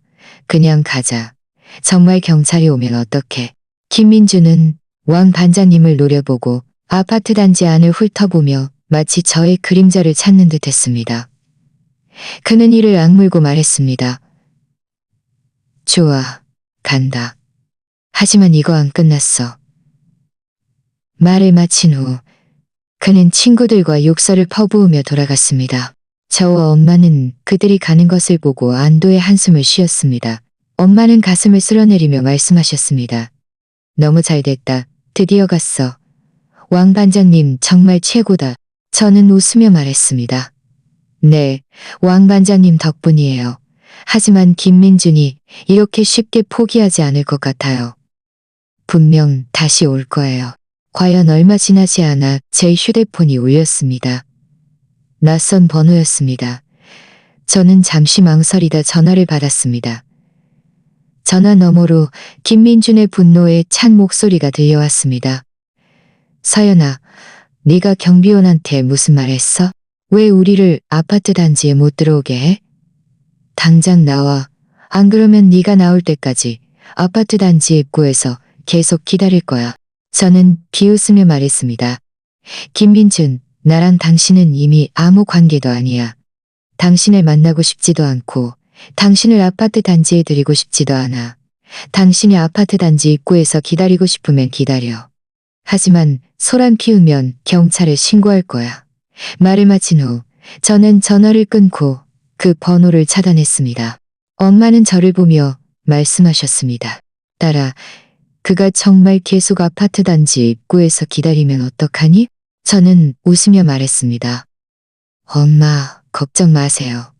그냥 가자. 정말 경찰이 오면 어떡해. 김민준은 왕 반장님을 노려보고 아파트 단지 안을 훑어보며 마치 저의 그림자를 찾는 듯 했습니다. 그는 이를 악물고 말했습니다. 좋아, 간다. 하지만 이거 안 끝났어. 말을 마친 후 그는 친구들과 욕설을 퍼부으며 돌아갔습니다. 저와 엄마는 그들이 가는 것을 보고 안도의 한숨을 쉬었습니다. 엄마는 가슴을 쓸어내리며 말씀하셨습니다. 너무 잘됐다. 드디어 갔어. 왕 반장님 정말 최고다. 저는 웃으며 말했습니다. 네, 왕 반장님 덕분이에요. 하지만 김민준이 이렇게 쉽게 포기하지 않을 것 같아요. 분명 다시 올 거예요. 과연 얼마 지나지 않아 제 휴대폰이 울렸습니다. 낯선 번호였습니다. 저는 잠시 망설이다 전화를 받았습니다. 전화 너머로 김민준의 분노에 찬 목소리가 들려왔습니다. 서연아, 네가 경비원한테 무슨 말 했어? 왜 우리를 아파트 단지에 못 들어오게 해? 당장 나와. 안 그러면 네가 나올 때까지 아파트 단지 입구에서 계속 기다릴 거야. 저는 비웃으며 말했습니다. 김민준, 나랑 당신은 이미 아무 관계도 아니야. 당신을 만나고 싶지도 않고 당신을 아파트 단지에 들이고 싶지도 않아. 당신이 아파트 단지 입구에서 기다리고 싶으면 기다려. 하지만 소란 피우면 경찰에 신고할 거야. 말을 마친 후 저는 전화를 끊고 그 번호를 차단했습니다. 엄마는 저를 보며 말씀하셨습니다. 딸아, 그가 정말 계속 아파트 단지 입구에서 기다리면 어떡하니? 저는 웃으며 말했습니다. 엄마, 걱정 마세요.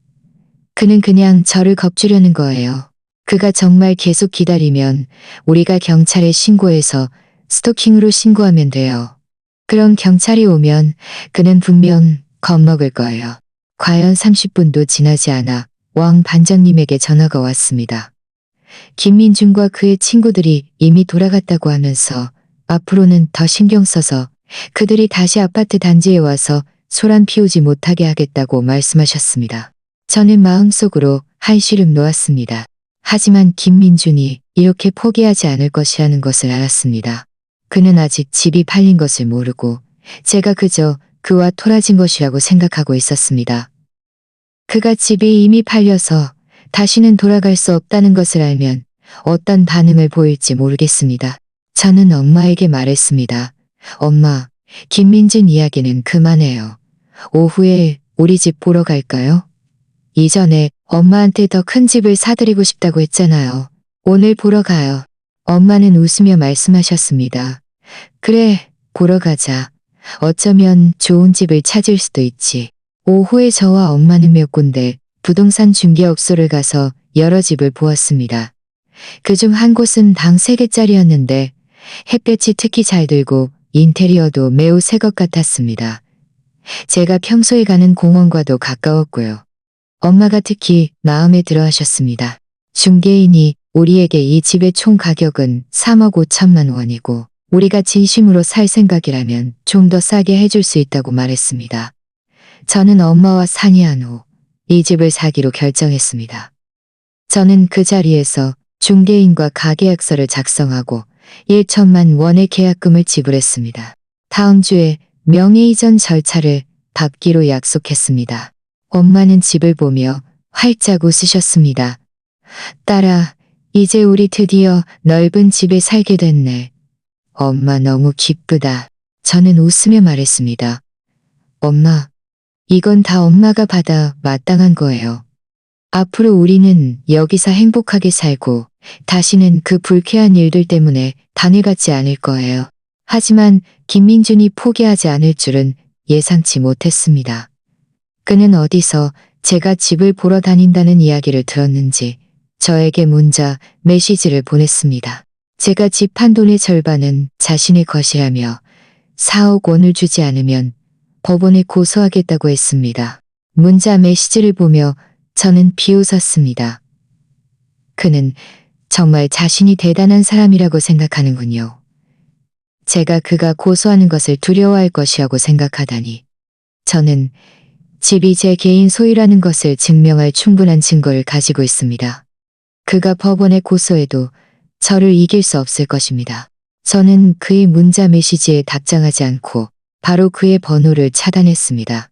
그는 그냥 저를 겁주려는 거예요. 그가 정말 계속 기다리면 우리가 경찰에 신고해서 스토킹으로 신고하면 돼요. 그럼 경찰이 오면 그는 분명 겁먹을 거예요. 과연 30분도 지나지 않아 왕 반장님에게 전화가 왔습니다. 김민준과 그의 친구들이 이미 돌아갔다고 하면서 앞으로는 더 신경 써서 그들이 다시 아파트 단지에 와서 소란 피우지 못하게 하겠다고 말씀하셨습니다. 저는 마음속으로 한시름 놓았습니다. 하지만 김민준이 이렇게 포기하지 않을 것이라는 것을 알았습니다. 그는 아직 집이 팔린 것을 모르고 제가 그저 그와 토라진 것이라고 생각하고 있었습니다. 그가 집이 이미 팔려서 다시는 돌아갈 수 없다는 것을 알면 어떤 반응을 보일지 모르겠습니다. 저는 엄마에게 말했습니다. 엄마, 김민준 이야기는 그만해요. 오후에 우리 집 보러 갈까요? 이전에 엄마한테 더 큰 집을 사드리고 싶다고 했잖아요. 오늘 보러 가요. 엄마는 웃으며 말씀하셨습니다. 그래, 보러 가자. 어쩌면 좋은 집을 찾을 수도 있지. 오후에 저와 엄마는 몇 군데 부동산 중개업소를 가서 여러 집을 보았습니다. 그중 한 곳은 방 3개짜리였는데 햇볕이 특히 잘 들고 인테리어도 매우 새 것 같았습니다. 제가 평소에 가는 공원과도 가까웠고요. 엄마가 특히 마음에 들어 하셨습니다. 중개인이 우리에게 이 집의 총 가격은 3억 5천만 원이고 우리가 진심으로 살 생각이라면 좀 더 싸게 해줄 수 있다고 말했습니다. 저는 엄마와 상의한 후 이 집을 사기로 결정했습니다. 저는 그 자리에서 중개인과 가계약서를 작성하고 1천만 원의 계약금을 지불했습니다. 다음 주에 명예이전 절차를 밟기로 약속했습니다. 엄마는 집을 보며 활짝 웃으셨습니다. 딸아, 이제 우리 드디어 넓은 집에 살게 됐네. 엄마 너무 기쁘다. 저는 웃으며 말했습니다. 엄마, 이건 다 엄마가 받아 마땅한 거예요. 앞으로 우리는 여기서 행복하게 살고 다시는 그 불쾌한 일들 때문에 방해받지 않을 거예요. 하지만 김민준이 포기하지 않을 줄은 예상치 못했습니다. 그는 어디서 제가 집을 보러 다닌다는 이야기를 들었는지 저에게 문자, 메시지를 보냈습니다. 제가 집 판 돈의 절반은 자신의 것이라며 4억 원을 주지 않으면 법원에 고소하겠다고 했습니다. 문자 메시지를 보며 저는 비웃었습니다. 그는 정말 자신이 대단한 사람이라고 생각하는군요. 제가 그가 고소하는 것을 두려워할 것이라고 생각하다니. 저는 집이 제 개인 소유라는 것을 증명할 충분한 증거를 가지고 있습니다. 그가 법원에 고소해도 저를 이길 수 없을 것입니다. 저는 그의 문자 메시지에 답장하지 않고 바로 그의 번호를 차단했습니다.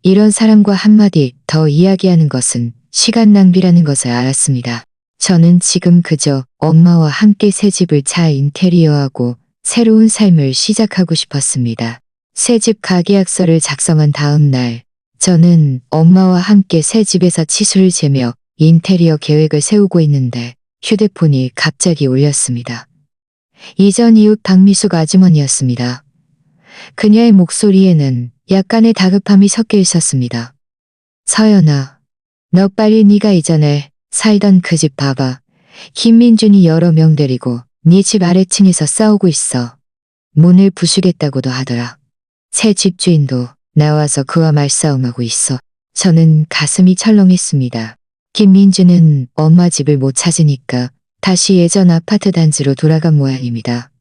이런 사람과 한마디 더 이야기하는 것은 시간 낭비라는 것을 알았습니다. 저는 지금 그저 엄마와 함께 새 집을 잘 인테리어하고 새로운 삶을 시작하고 싶었습니다. 새집 가계약서를 작성한 다음 날, 저는 엄마와 함께 새 집에서 치수를 재며 인테리어 계획을 세우고 있는데 휴대폰이 갑자기 울렸습니다. 이전 이웃 박미숙 아주머니였습니다. 그녀의 목소리에는 약간의 다급함이 섞여 있었습니다. 서연아, 너 빨리 네가 이전에 살던 그 집 봐봐. 김민준이 여러 명 데리고 네 집 아래층에서 싸우고 있어. 문을 부수겠다고도 하더라. 새 집주인도 나와서 그와 말싸움하고 있어. 저는 가슴이 철렁했습니다. 김민준은 엄마 집을 못 찾으니까 다시 예전 아파트 단지로 돌아간 모양입니다.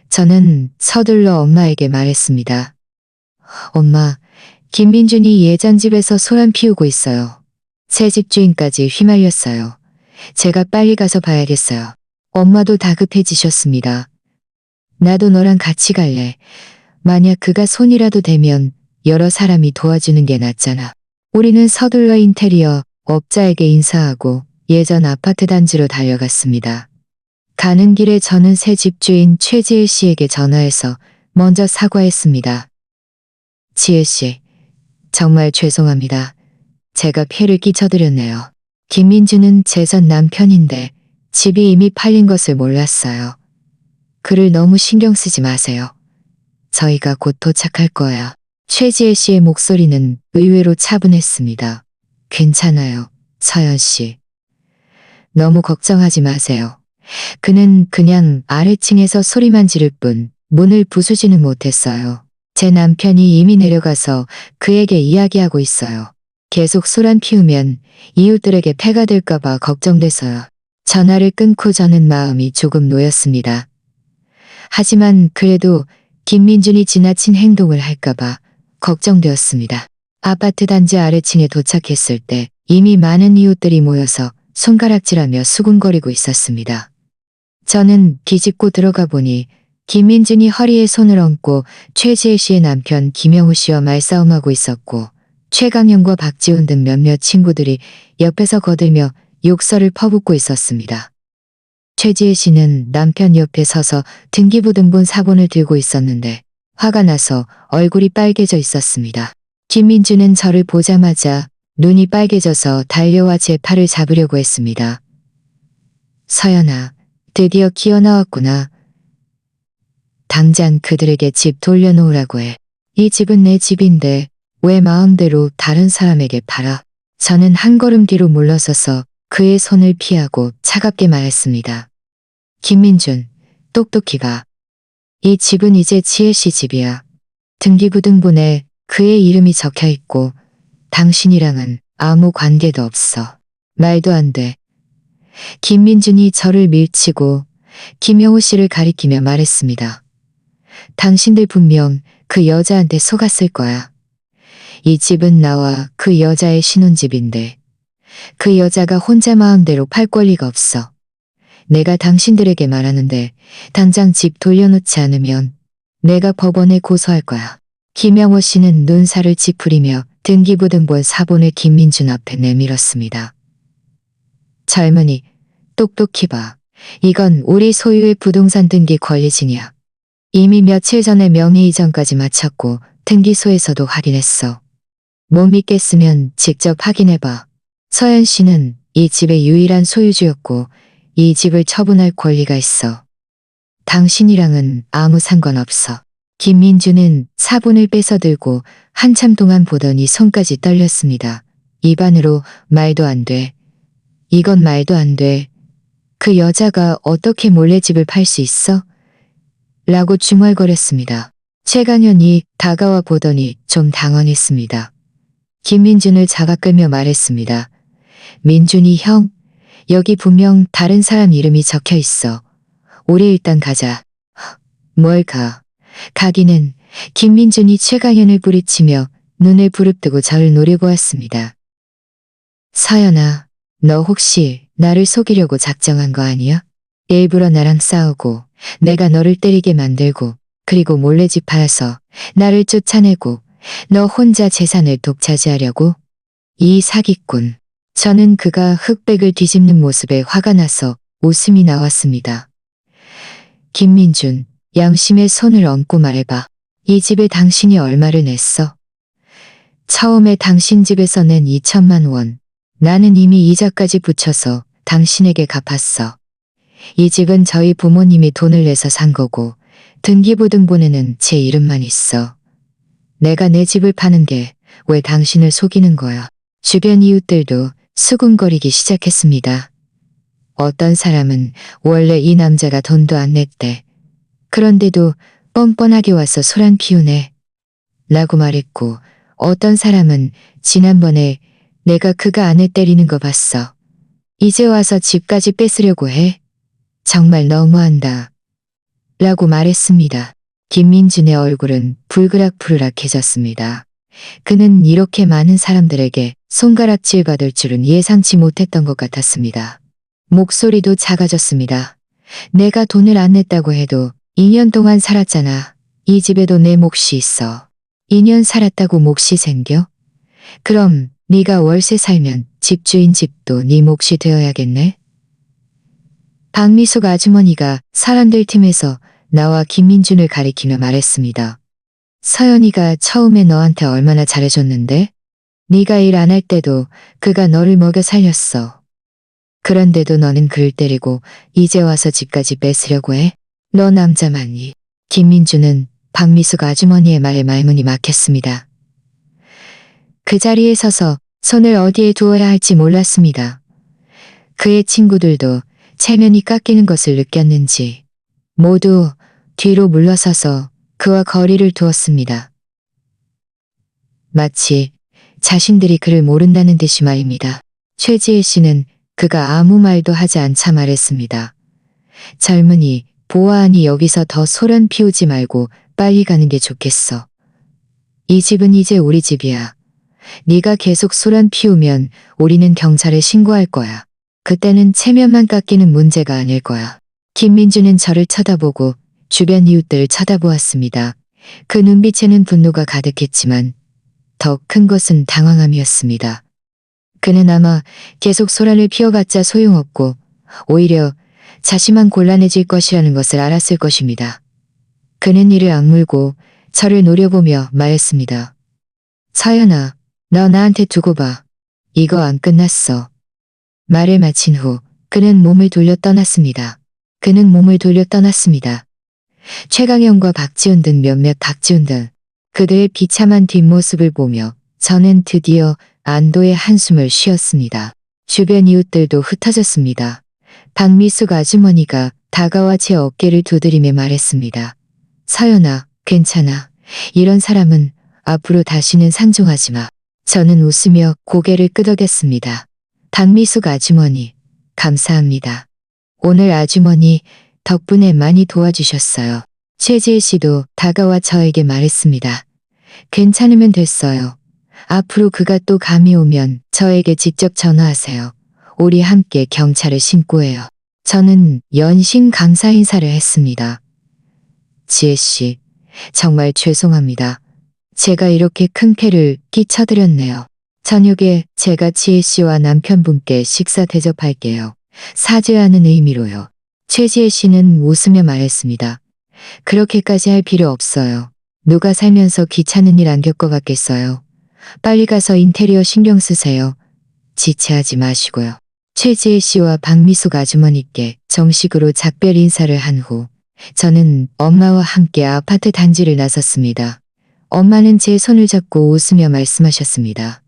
저는 서둘러 엄마에게 말했습니다. 엄마, 김민준이 예전 집에서 소란 피우고 있어요. 새 집주인까지 휘말렸어요. 제가 빨리 가서 봐야겠어요. 엄마도 다급해지셨습니다. 나도 너랑 같이 갈래. 만약 그가 손이라도 대면 여러 사람이 도와주는 게 낫잖아. 우리는 서둘러 인테리어 업자에게 인사하고 예전 아파트 단지로 달려갔습니다. 가는 길에 저는 새 집주인 최지혜 씨에게 전화해서 먼저 사과했습니다. 지혜 씨, 정말 죄송합니다. 제가 피해를 끼쳐드렸네요. 김민주는 제 전 남편인데 집이 이미 팔린 것을 몰랐어요. 그를 너무 신경 쓰지 마세요. 저희가 곧 도착할 거야. 최지혜 씨의 목소리는 의외로 차분했습니다. 괜찮아요, 서연 씨. 너무 걱정하지 마세요. 그는 그냥 아래층에서 소리만 지를 뿐 문을 부수지는 못했어요. 제 남편이 이미 내려가서 그에게 이야기하고 있어요. 계속 소란 피우면 이웃들에게 폐가 될까봐 걱정돼서요. 전화를 끊고 저는 마음이 조금 놓였습니다. 하지만 그래도 김민준이 지나친 행동을 할까봐 걱정되었습니다. 아파트 단지 아래층에 도착했을 때 이미 많은 이웃들이 모여서 손가락질하며 수군거리고 있었습니다. 저는 비집고 들어가 보니 김민준이 허리에 손을 얹고 최지혜 씨의 남편 김영우 씨와 말싸움하고 있었고 최강현과 박지훈 등 몇몇 친구들이 옆에서 거들며 욕설을 퍼붓고 있었습니다. 최지혜 씨는 남편 옆에 서서 등기부등본 사본을 들고 있었는데 화가 나서 얼굴이 빨개져 있었습니다. 김민준은 저를 보자마자 눈이 빨개져서 달려와 제 팔을 잡으려고 했습니다. 서연아, 드디어 기어 나왔구나. 당장 그들에게 집 돌려놓으라고 해. 이 집은 내 집인데 왜 마음대로 다른 사람에게 팔아? 저는 한 걸음 뒤로 물러서서 그의 손을 피하고 차갑게 말했습니다. 김민준, 똑똑히 봐. 이 집은 이제 지혜 씨 집이야. 등기부등본에 그의 이름이 적혀 있고 당신이랑은 아무 관계도 없어. 말도 안 돼. 김민준이 저를 밀치고 김영우 씨를 가리키며 말했습니다. 당신들 분명 그 여자한테 속았을 거야. 이 집은 나와 그 여자의 신혼집인데 그 여자가 혼자 마음대로 팔 권리가 없어. 내가 당신들에게 말하는데 당장 집 돌려놓지 않으면 내가 법원에 고소할 거야. 김영호 씨는 눈살을 찌푸리며 등기부등본 사본을 김민준 앞에 내밀었습니다. 젊은이, 똑똑히 봐. 이건 우리 소유의 부동산 등기 권리증이야. 이미 며칠 전에 명의 이전까지 마쳤고 등기소에서도 확인했어. 못 믿겠으면 직접 확인해봐. 서연 씨는 이 집의 유일한 소유주였고 이 집을 처분할 권리가 있어. 당신이랑은 아무 상관없어. 김민주는 사본을 뺏어들고 한참 동안 보더니 손까지 떨렸습니다. 입안으로 말도 안 돼. 이건 말도 안 돼. 그 여자가 어떻게 몰래 집을 팔 수 있어? 라고 중얼거렸습니다. 최강현이 다가와 보더니 좀 당황했습니다. 김민준을 잡아 끌며 말했습니다. 민준이 형, 여기 분명 다른 사람 이름이 적혀 있어. 우리 일단 가자. 뭘 가. 가기는 김민준이 최강현을 부리치며 눈을 부릅뜨고 저를 노려보았습니다. 서연아, 너 혹시 나를 속이려고 작정한 거 아니야? 일부러 나랑 싸우고 내가 너를 때리게 만들고 그리고 몰래 집 파서 나를 쫓아내고 너 혼자 재산을 독차지하려고? 이 사기꾼. 저는 그가 흑백을 뒤집는 모습에 화가 나서 웃음이 나왔습니다. 김민준, 양심의 손을 얹고 말해봐. 이 집에 당신이 얼마를 냈어? 처음에 당신 집에서 낸 2천만 원. 나는 이미 이자까지 붙여서 당신에게 갚았어. 이 집은 저희 부모님이 돈을 내서 산 거고 등기부등본에는 제 이름만 있어. 내가 내 집을 파는 게 왜 당신을 속이는 거야? 주변 이웃들도 수군거리기 시작했습니다. 어떤 사람은 원래 이 남자가 돈도 안 냈대. 그런데도 뻔뻔하게 와서 소란 피우네. 라고 말했고, 어떤 사람은 지난번에 내가 그가 아내 때리는 거 봤어. 이제 와서 집까지 뺏으려고 해. 정말 너무한다. 라고 말했습니다. 김민준의 얼굴은 불그락불락해졌습니다. 그는 이렇게 많은 사람들에게 손가락질 받을 줄은 예상치 못했던 것 같았습니다. 목소리도 작아졌습니다. 내가 돈을 안 냈다고 해도 2년 동안 살았잖아. 이 집에도 내 몫이 있어. 2년 살았다고 몫이 생겨? 그럼 네가 월세 살면 집주인 집도 네 몫이 되어야겠네? 박미숙 아주머니가 사람들 팀에서 나와 김민준을 가리키며 말했습니다. 서연이가 처음에 너한테 얼마나 잘해줬는데? 네가 일 안 할 때도 그가 너를 먹여 살렸어. 그런데도 너는 그를 때리고 이제 와서 집까지 뺏으려고 해? 너 남자만이. 김민준은 박미숙 아주머니의 말에 말문이 막혔습니다. 그 자리에 서서 손을 어디에 두어야 할지 몰랐습니다. 그의 친구들도 체면이 깎이는 것을 느꼈는지 모두 뒤로 물러서서 그와 거리를 두었습니다. 마치 자신들이 그를 모른다는 듯이 말입니다. 최지혜 씨는 그가 아무 말도 하지 않자 말했습니다. 젊은이, 보아하니 여기서 더 소란 피우지 말고 빨리 가는 게 좋겠어. 이 집은 이제 우리 집이야. 네가 계속 소란 피우면 우리는 경찰에 신고할 거야. 그때는 체면만 깎이는 문제가 아닐 거야. 김민주는 저를 쳐다보고 주변 이웃들을 쳐다보았습니다. 그 눈빛에는 분노가 가득했지만 더 큰 것은 당황함이었습니다. 그는 아마 계속 소란을 피워봤자 소용없고 오히려 자신만 곤란해질 것이라는 것을 알았을 것입니다. 그는 이를 악물고 저를 노려보며 말했습니다. 서연아, 너 나한테 두고 봐. 이거 안 끝났어. 말을 마친 후 그는 몸을 돌려 떠났습니다. 최강현과 박지훈 등 그들의 비참한 뒷모습을 보며 저는 드디어 안도의 한숨을 쉬었습니다. 주변 이웃들도 흩어졌습니다. 박미숙 아주머니가 다가와 제 어깨를 두드리며 말했습니다. 서연아, 괜찮아. 이런 사람은 앞으로 다시는 상종하지 마. 저는 웃으며 고개를 끄덕였습니다. 박미숙 아주머니, 감사합니다. 오늘 아주머니 덕분에 많이 도와주셨어요. 최지혜 씨도 다가와 저에게 말했습니다. 괜찮으면 됐어요. 앞으로 그가 또 감이 오면 저에게 직접 전화하세요. 우리 함께 경찰에 신고해요. 저는 연신 감사 인사를 했습니다. 지혜 씨, 정말 죄송합니다. 제가 이렇게 큰 폐를 끼쳐드렸네요. 저녁에 제가 지혜 씨와 남편분께 식사 대접할게요. 사죄하는 의미로요. 최지혜 씨는 웃으며 말했습니다. 그렇게까지 할 필요 없어요. 누가 살면서 귀찮은 일 안 겪어봤겠어요. 빨리 가서 인테리어 신경 쓰세요. 지체하지 마시고요. 최지혜 씨와 박미숙 아주머니께 정식으로 작별 인사를 한 후 저는 엄마와 함께 아파트 단지를 나섰습니다. 엄마는 제 손을 잡고 웃으며 말씀하셨습니다.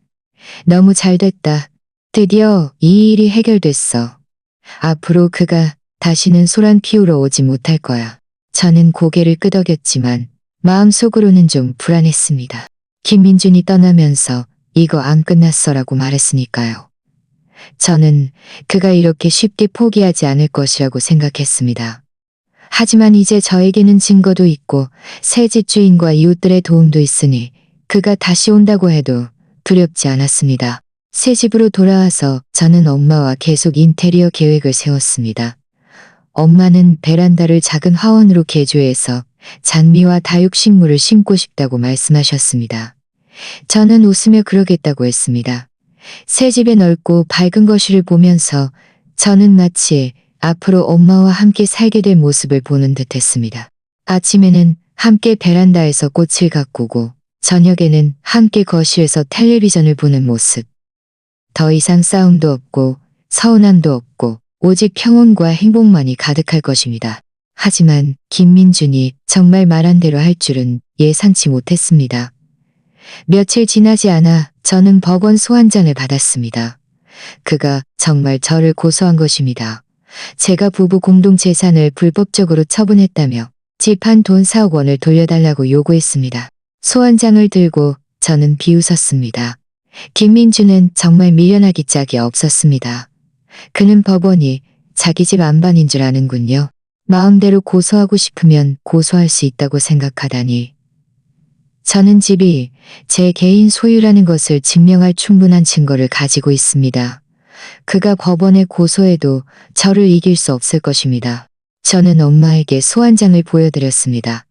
너무 잘됐다. 드디어 이 일이 해결됐어. 앞으로 그가 다시는 소란 피우러 오지 못할 거야. 저는 고개를 끄덕였지만 마음속으로는 좀 불안했습니다. 김민준이 떠나면서 이거 안 끝났어라고 말했으니까요. 저는 그가 이렇게 쉽게 포기하지 않을 것이라고 생각했습니다. 하지만 이제 저에게는 증거도 있고 새 집주인과 이웃들의 도움도 있으니 그가 다시 온다고 해도 두렵지 않았습니다. 새 집으로 돌아와서 저는 엄마와 계속 인테리어 계획을 세웠습니다. 엄마는 베란다를 작은 화원으로 개조해서 잔미와 다육식물을 심고 싶다고 말씀하셨습니다. 저는 웃으며 그러겠다고 했습니다. 새 집의 넓고 밝은 거실을 보면서 저는 마치 앞으로 엄마와 함께 살게 될 모습을 보는 듯했습니다. 아침에는 함께 베란다에서 꽃을 가꾸고 저녁에는 함께 거실에서 텔레비전을 보는 모습. 더 이상 싸움도 없고 서운함도 없고 오직 평온과 행복만이 가득할 것입니다. 하지만 김민준이 정말 말한 대로 할 줄은 예상치 못했습니다. 며칠 지나지 않아 저는 법원 소환장을 받았습니다. 그가 정말 저를 고소한 것입니다. 제가 부부 공동 재산을 불법적으로 처분했다며 집 한 돈 4억 원을 돌려달라고 요구했습니다. 소환장을 들고 저는 비웃었습니다. 김민준은 정말 미련하기 짝이 없었습니다. 그는 법원이 자기 집 안반인 줄 아는군요. 마음대로 고소하고 싶으면 고소할 수 있다고 생각하다니. 저는 집이 제 개인 소유라는 것을 증명할 충분한 증거를 가지고 있습니다. 그가 법원에 고소해도 저를 이길 수 없을 것입니다. 저는 엄마에게 소환장을 보여드렸습니다.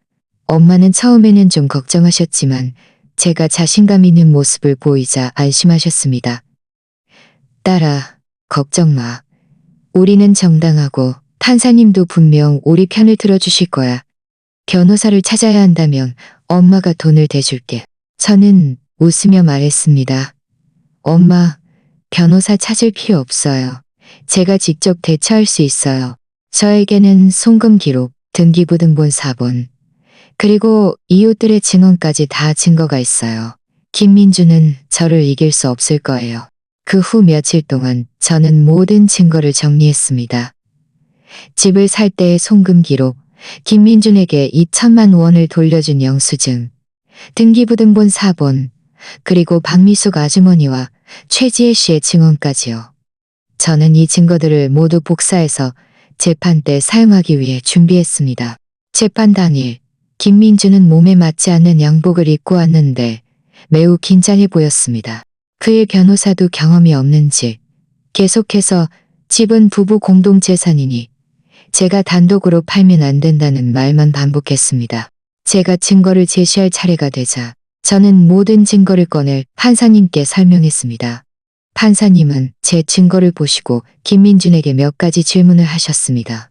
엄마는 처음에는 좀 걱정하셨지만 제가 자신감 있는 모습을 보이자 안심하셨습니다. 딸아, 걱정 마. 우리는 정당하고 판사님도 분명 우리 편을 들어주실 거야. 변호사를 찾아야 한다면 엄마가 돈을 대줄게. 저는 웃으며 말했습니다. 엄마, 변호사 찾을 필요 없어요. 제가 직접 대처할 수 있어요. 저에게는 송금 기록, 등기부등본 4본, 그리고 이웃들의 증언까지 다 증거가 있어요. 김민준은 저를 이길 수 없을 거예요. 그 후 며칠 동안 저는 모든 증거를 정리했습니다. 집을 살 때의 송금 기록, 김민준에게 2천만 원을 돌려준 영수증, 등기부등본 4본, 그리고 박미숙 아주머니와 최지혜 씨의 증언까지요. 저는 이 증거들을 모두 복사해서 재판 때 사용하기 위해 준비했습니다. 재판 당일, 김민준은 몸에 맞지 않는 양복을 입고 왔는데 매우 긴장해 보였습니다. 그의 변호사도 경험이 없는지 계속해서 집은 부부 공동 재산이니 제가 단독으로 팔면 안 된다는 말만 반복했습니다. 제가 증거를 제시할 차례가 되자 저는 모든 증거를 꺼내 판사님께 설명했습니다. 판사님은 제 증거를 보시고 김민준에게 몇 가지 질문을 하셨습니다.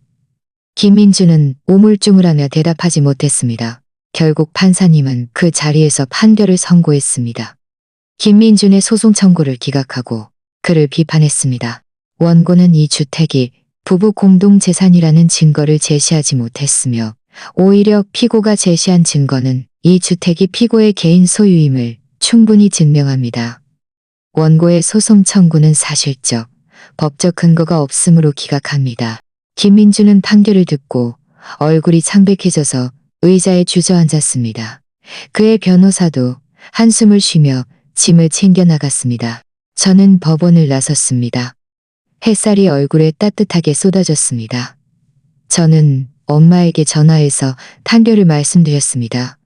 김민준은 우물쭈물하며 대답하지 못했습니다. 결국 판사님은 그 자리에서 판결을 선고했습니다. 김민준의 소송 청구를 기각하고 그를 비판했습니다. 원고는 이 주택이 부부 공동 재산이라는 증거를 제시하지 못했으며 오히려 피고가 제시한 증거는 이 주택이 피고의 개인 소유임을 충분히 증명합니다. 원고의 소송 청구는 사실적, 법적 근거가 없으므로 기각합니다. 김민준은 판결을 듣고 얼굴이 창백해져서 의자에 주저앉았습니다. 그의 변호사도 한숨을 쉬며 짐을 챙겨 나갔습니다. 저는 법원을 나섰습니다. 햇살이 얼굴에 따뜻하게 쏟아졌습니다. 저는 엄마에게 전화해서 판결을 말씀드렸습니다.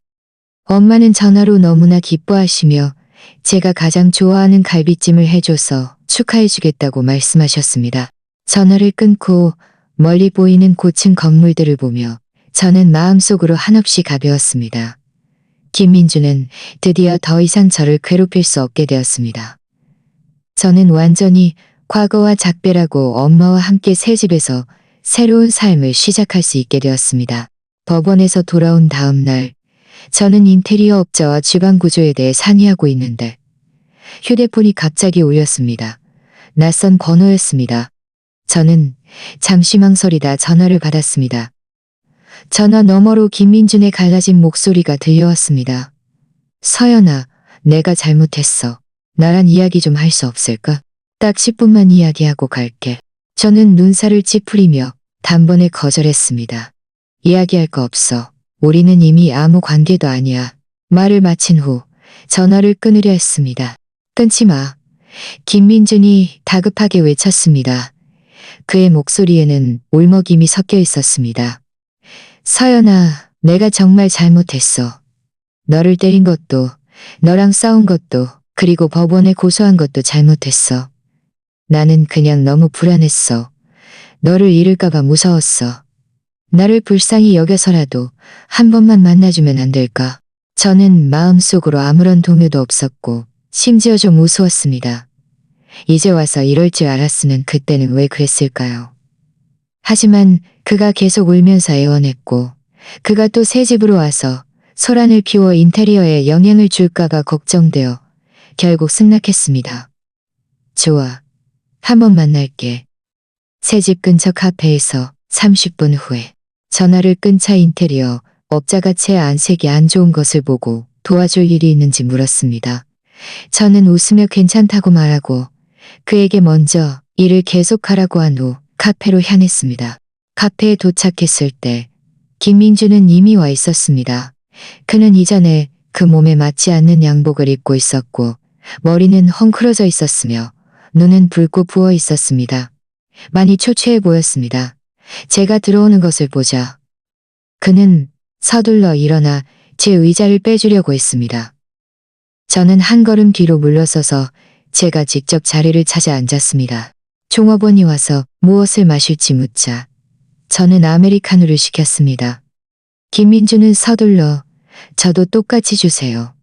엄마는 전화로 너무나 기뻐하시며 제가 가장 좋아하는 갈비찜을 해줘서 축하해주겠다고 말씀하셨습니다. 전화를 끊고 멀리 보이는 고층 건물들을 보며 저는 마음속으로 한없이 가벼웠습니다. 김민준은 드디어 더 이상 저를 괴롭힐 수 없게 되었습니다. 저는 완전히 과거와 작별하고 엄마와 함께 새 집에서 새로운 삶을 시작할 수 있게 되었습니다. 법원에서 돌아온 다음 날, 저는 인테리어 업자와 주방 구조에 대해 상의하고 있는데 휴대폰이 갑자기 울렸습니다. 낯선 번호였습니다. 저는 잠시 망설이다 전화를 받았습니다. 전화 너머로 김민준의 갈라진 목소리가 들려왔습니다. 서연아, 내가 잘못했어. 나랑 이야기 좀 할 수 없을까? 딱 10분만 이야기하고 갈게. 저는 눈살을 찌푸리며 단번에 거절했습니다. 이야기할 거 없어. 우리는 이미 아무 관계도 아니야. 말을 마친 후 전화를 끊으려 했습니다. 끊지 마. 김민준이 다급하게 외쳤습니다. 그의 목소리에는 울먹임이 섞여 있었습니다. 서연아, 내가 정말 잘못했어. 너를 때린 것도, 너랑 싸운 것도, 그리고 법원에 고소한 것도 잘못했어. 나는 그냥 너무 불안했어. 너를 잃을까봐 무서웠어. 나를 불쌍히 여겨서라도 한 번만 만나주면 안 될까? 저는 마음속으로 아무런 동요도 없었고 심지어 좀 우스웠습니다. 이제 와서 이럴 줄 알았으면 그때는 왜 그랬을까요? 하지만 그가 계속 울면서 애원했고 그가 또 새 집으로 와서 소란을 피워 인테리어에 영향을 줄까봐 걱정되어 결국 승낙했습니다. 좋아. 한번 만날게. 새 집 근처 카페에서 30분 후에 전화를 끈 차 인테리어 업자가 제 안색이 안 좋은 것을 보고 도와줄 일이 있는지 물었습니다. 저는 웃으며 괜찮다고 말하고 그에게 먼저 일을 계속하라고 한 후 카페로 향했습니다. 카페에 도착했을 때 김민주는 이미 와 있었습니다. 그는 이전에 그 몸에 맞지 않는 양복을 입고 있었고 머리는 헝클어져 있었으며 눈은 붉고 부어 있었습니다. 많이 초췌해 보였습니다. 제가 들어오는 것을 보자 그는 서둘러 일어나 제 의자를 빼주려고 했습니다. 저는 한 걸음 뒤로 물러서서 제가 직접 자리를 찾아 앉았습니다. 종업원이 와서 무엇을 마실지 묻자 저는 아메리카노를 시켰습니다. 김민주는 서둘러 저도 똑같이 주세요.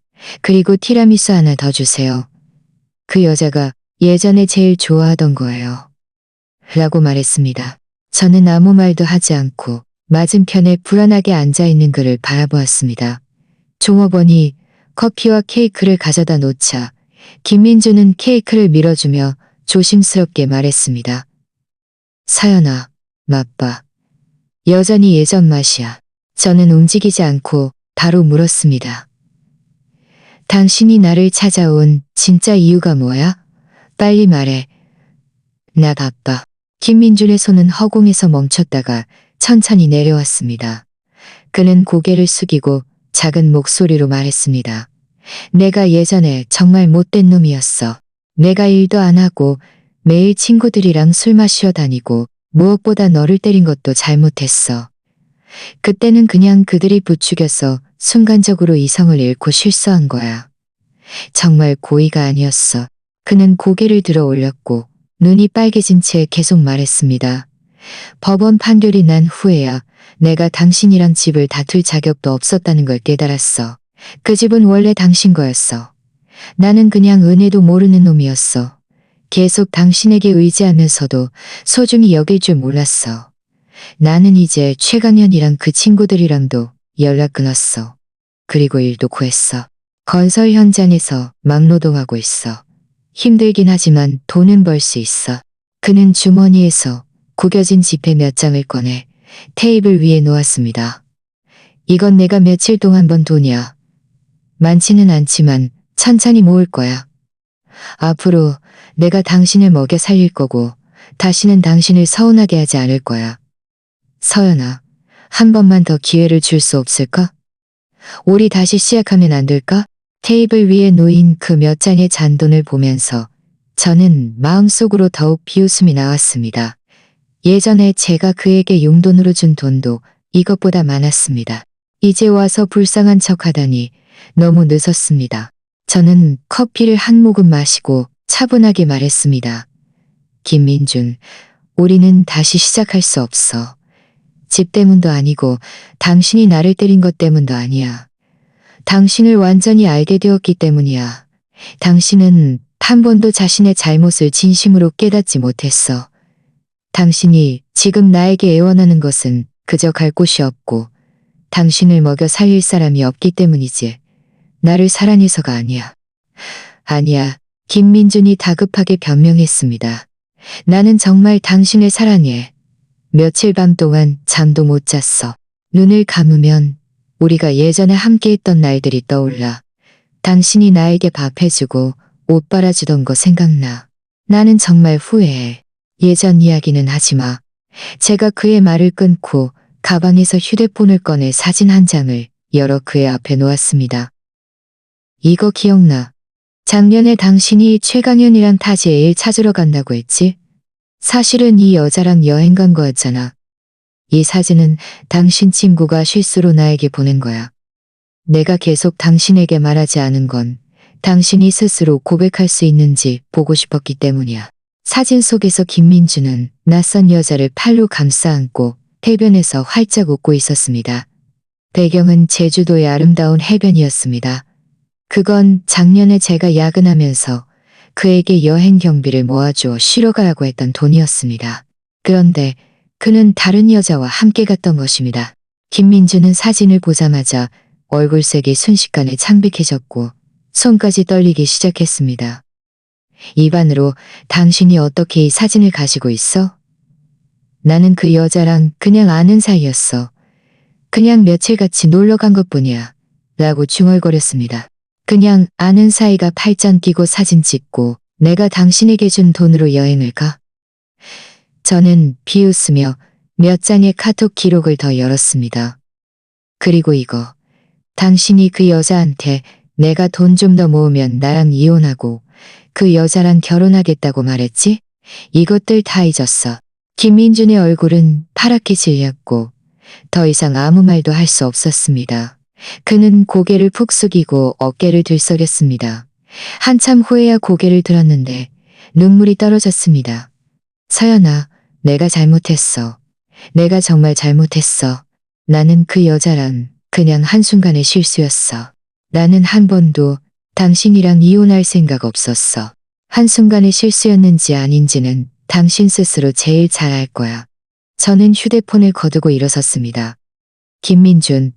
그리고 티라미수 하나 더 주세요. 그 여자가 예전에 제일 좋아하던 거예요. 라고 말했습니다. 저는 아무 말도 하지 않고 맞은편에 불안하게 앉아있는 그를 바라보았습니다. 종업원이 커피와 케이크를 가져다 놓자 김민주는 케이크를 밀어주며 조심스럽게 말했습니다. 서연아, 맛봐. 여전히 예전 맛이야. 저는 움직이지 않고 바로 물었습니다. 당신이 나를 찾아온 진짜 이유가 뭐야? 빨리 말해. 나 바빠. 김민준의 손은 허공에서 멈췄다가 천천히 내려왔습니다. 그는 고개를 숙이고 작은 목소리로 말했습니다. 내가 예전에 정말 못된 놈이었어. 내가 일도 안 하고 매일 친구들이랑 술 마시러 다니고 무엇보다 너를 때린 것도 잘못했어. 그때는 그냥 그들이 부추겨서 순간적으로 이성을 잃고 실수한 거야. 정말 고의가 아니었어. 그는 고개를 들어 올렸고 눈이 빨개진 채 계속 말했습니다. 법원 판결이 난 후에야 내가 당신이랑 집을 다툴 자격도 없었다는 걸 깨달았어. 그 집은 원래 당신 거였어. 나는 그냥 은혜도 모르는 놈이었어. 계속 당신에게 의지하면서도 소중히 여길 줄 몰랐어. 나는 이제 최강현이랑 그 친구들이랑도 연락 끊었어. 그리고 일도 구했어. 건설 현장에서 막노동하고 있어. 힘들긴 하지만 돈은 벌 수 있어. 그는 주머니에서 구겨진 지폐 몇 장을 꺼내 테이블 위에 놓았습니다. 이건 내가 며칠 동안 번 돈이야. 많지는 않지만 천천히 모을 거야. 앞으로 내가 당신을 먹여 살릴 거고 다시는 당신을 서운하게 하지 않을 거야. 서연아, 한 번만 더 기회를 줄 수 없을까? 우리 다시 시작하면 안 될까? 테이블 위에 놓인 그 몇 장의 잔돈을 보면서 저는 마음속으로 더욱 비웃음이 나왔습니다. 예전에 제가 그에게 용돈으로 준 돈도 이것보다 많았습니다. 이제 와서 불쌍한 척하다니 너무 늦었습니다. 저는 커피를 한 모금 마시고 차분하게 말했습니다. 김민준, 우리는 다시 시작할 수 없어. 집 때문도 아니고 당신이 나를 때린 것 때문도 아니야. 당신을 완전히 알게 되었기 때문이야. 당신은 한 번도 자신의 잘못을 진심으로 깨닫지 못했어. 당신이 지금 나에게 애원하는 것은 그저 갈 곳이 없고 당신을 먹여 살릴 사람이 없기 때문이지. 나를 사랑해서가 아니야. 아니야. 김민준이 다급하게 변명했습니다. 나는 정말 당신을 사랑해. 며칠 밤 동안 잠도 못 잤어. 눈을 감으면 우리가 예전에 함께했던 날들이 떠올라. 당신이 나에게 밥 해주고 옷 빨아주던 거 생각나. 나는 정말 후회해. 예전 이야기는 하지마. 제가 그의 말을 끊고 가방에서 휴대폰을 꺼내 사진 한 장을 열어 그의 앞에 놓았습니다. 이거 기억나? 작년에 당신이 최강현이랑 타지에 일 찾으러 간다고 했지? 사실은 이 여자랑 여행 간 거였잖아. 이 사진은 당신 친구가 실수로 나에게 보낸 거야. 내가 계속 당신에게 말하지 않은 건 당신이 스스로 고백할 수 있는지 보고 싶었기 때문이야. 사진 속에서 김민주는 낯선 여자를 팔로 감싸 안고 해변에서 활짝 웃고 있었습니다. 배경은 제주도의 아름다운 해변이었습니다. 그건 작년에 제가 야근하면서 그에게 여행 경비를 모아주어 쉬러 가라고 했던 돈이었습니다. 그런데 그는 다른 여자와 함께 갔던 것입니다. 김민주는 사진을 보자마자 얼굴색이 순식간에 창백해졌고 손까지 떨리기 시작했습니다. 입안으로 당신이 어떻게 이 사진을 가지고 있어? 나는 그 여자랑 그냥 아는 사이였어. 그냥 며칠 같이 놀러 간 것뿐이야. 라고 중얼거렸습니다. 그냥 아는 사이가 팔짱 끼고 사진 찍고 내가 당신에게 준 돈으로 여행을 가? 저는 비웃으며 몇 장의 카톡 기록을 더 열었습니다. 그리고 이거. 당신이 그 여자한테 내가 돈 좀 더 모으면 나랑 이혼하고 그 여자랑 결혼하겠다고 말했지? 이것들 다 잊었어. 김민준의 얼굴은 파랗게 질렸고 더 이상 아무 말도 할 수 없었습니다. 그는 고개를 푹 숙이고 어깨를 들썩였습니다. 한참 후에야 고개를 들었는데 눈물이 떨어졌습니다. 서연아, 내가 잘못했어. 내가 정말 잘못했어. 나는 그 여자랑 그냥 한순간의 실수였어. 나는 한 번도 당신이랑 이혼할 생각 없었어. 한순간의 실수였는지 아닌지는 당신 스스로 제일 잘 알 거야. 저는 휴대폰을 거두고 일어섰습니다. 김민준,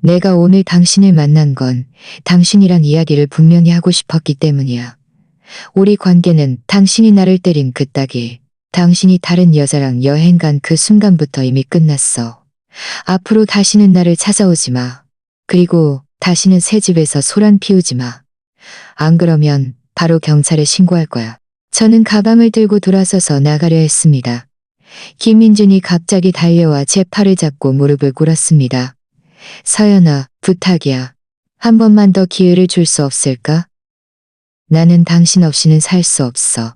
내가 오늘 당신을 만난 건 당신이랑 이야기를 분명히 하고 싶었기 때문이야. 우리 관계는 당신이 나를 때린 그따기, 당신이 다른 여자랑 여행 간 그 순간부터 이미 끝났어. 앞으로 다시는 나를 찾아오지 마. 그리고 다시는 새 집에서 소란 피우지 마. 안 그러면 바로 경찰에 신고할 거야. 저는 가방을 들고 돌아서서 나가려 했습니다. 김민준이 갑자기 달려와 제 팔을 잡고 무릎을 꿇었습니다. 서연아, 부탁이야. 한 번만 더 기회를 줄 수 없을까? 나는 당신 없이는 살 수 없어.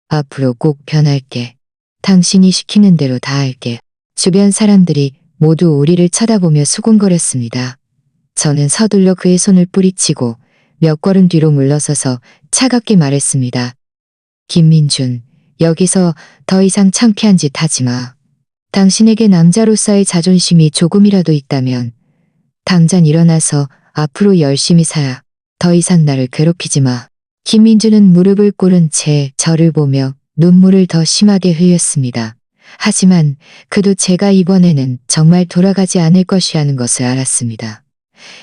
앞으로 꼭 변할게. 당신이 시키는 대로 다 할게. 주변 사람들이 모두 우리를 쳐다보며 수군거렸습니다. 저는 서둘러 그의 손을 뿌리치고 몇 걸음 뒤로 물러서서 차갑게 말했습니다. 김민준, 여기서 더 이상 창피한 짓 하지 마. 당신에게 남자로서의 자존심이 조금이라도 있다면 당장 일어나서 앞으로 열심히 살아. 더 이상 나를 괴롭히지 마. 김민준은 무릎을 꿇은 채 저를 보며 눈물을 더 심하게 흘렸습니다. 하지만 그도 제가 이번에는 정말 돌아가지 않을 것이라는 것을 알았습니다.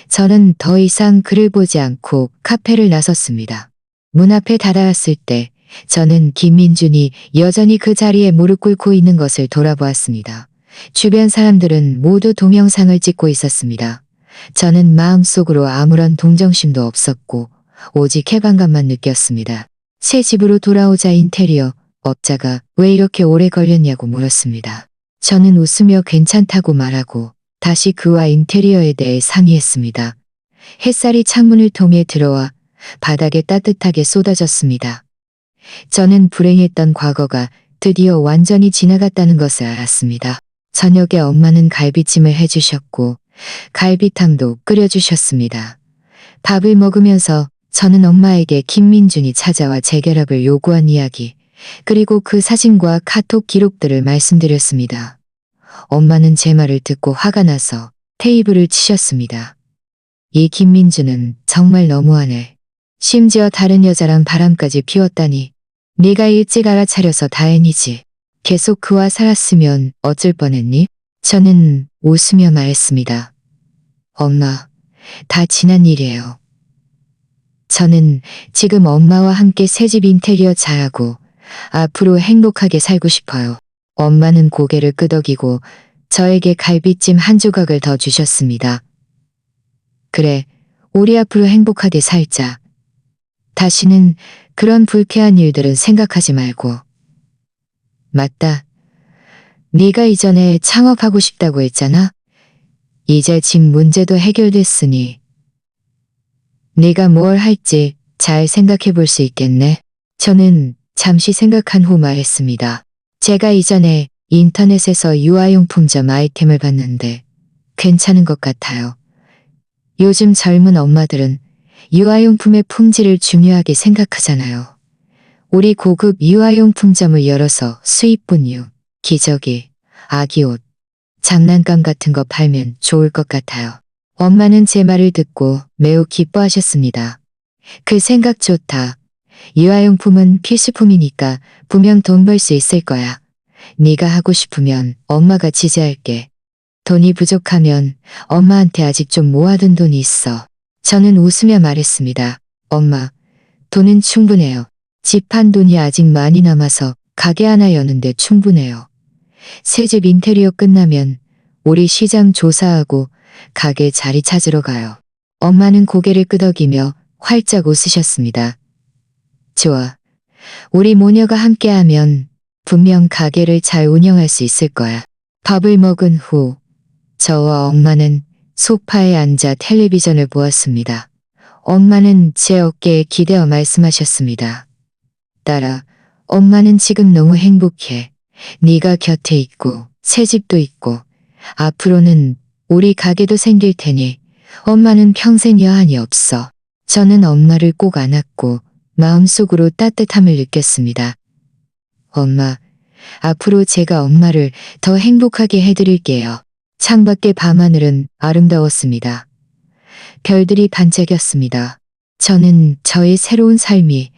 저는 더 이상 그를 보지 않고 카페를 나섰습니다. 문 앞에 다다랐을 때 저는 김민준이 여전히 그 자리에 무릎 꿇고 있는 것을 돌아보았습니다. 주변 사람들은 모두 동영상을 찍고 있었습니다. 저는 마음속으로 아무런 동정심도 없었고 오직 해방감만 느꼈습니다. 새 집으로 돌아오자 인테리어 업자가 왜 이렇게 오래 걸렸냐고 물었습니다. 저는 웃으며 괜찮다고 말하고 다시 그와 인테리어에 대해 상의했습니다. 햇살이 창문을 통해 들어와 바닥에 따뜻하게 쏟아졌습니다. 저는 불행했던 과거가 드디어 완전히 지나갔다는 것을 알았습니다. 저녁에 엄마는 갈비찜을 해주셨고 갈비탕도 끓여주셨습니다. 밥을 먹으면서 저는 엄마에게 김민준이 찾아와 재결합을 요구한 이야기, 그리고 그 사진과 카톡 기록들을 말씀드렸습니다. 엄마는 제 말을 듣고 화가 나서 테이블을 치셨습니다. 이 김민준은 정말 너무하네. 심지어 다른 여자랑 바람까지 피웠다니. 네가 일찍 알아차려서 다행이지. 계속 그와 살았으면 어쩔 뻔했니? 저는 웃으며 말했습니다. 엄마, 다 지난 일이에요. 저는 지금 엄마와 함께 새집 인테리어 잘하고 앞으로 행복하게 살고 싶어요. 엄마는 고개를 끄덕이고 저에게 갈비찜 한 조각을 더 주셨습니다. 그래, 우리 앞으로 행복하게 살자. 다시는 그런 불쾌한 일들은 생각하지 말고. 맞다. 네가 이전에 창업하고 싶다고 했잖아. 이제 집 문제도 해결됐으니 네가 뭘 할지 잘 생각해 볼 수 있겠네. 저는 잠시 생각한 후 말했습니다. 제가 이전에 인터넷에서 유아용품점 아이템을 봤는데 괜찮은 것 같아요. 요즘 젊은 엄마들은 유아용품의 품질을 중요하게 생각하잖아요. 우리 고급 유아용품점을 열어서 수입 분유, 기저귀, 아기 옷, 장난감 같은 거 팔면 좋을 것 같아요. 엄마는 제 말을 듣고 매우 기뻐하셨습니다. 그 생각 좋다. 유아용품은 필수품이니까 분명 돈 벌 수 있을 거야. 네가 하고 싶으면 엄마가 지지할게. 돈이 부족하면 엄마한테 아직 좀 모아둔 돈이 있어. 저는 웃으며 말했습니다. 엄마, 돈은 충분해요. 집 한 돈이 아직 많이 남아서 가게 하나 여는데 충분해요. 새집 인테리어 끝나면 우리 시장 조사하고 가게 자리 찾으러 가요. 엄마는 고개를 끄덕이며 활짝 웃으셨습니다. 좋아. 우리 모녀가 함께하면 분명 가게를 잘 운영할 수 있을 거야. 밥을 먹은 후 저와 엄마는 소파에 앉아 텔레비전을 보았습니다. 엄마는 제 어깨에 기대어 말씀하셨습니다. 딸아, 엄마는 지금 너무 행복해. 네가 곁에 있고 새 집도 있고 앞으로는 우리 가게도 생길 테니 엄마는 평생 여한이 없어. 저는 엄마를 꼭 안았고 마음속으로 따뜻함을 느꼈습니다. 엄마, 앞으로 제가 엄마를 더 행복하게 해드릴게요. 창밖의 밤하늘은 아름다웠습니다. 별들이 반짝였습니다. 저는 저의 새로운 삶이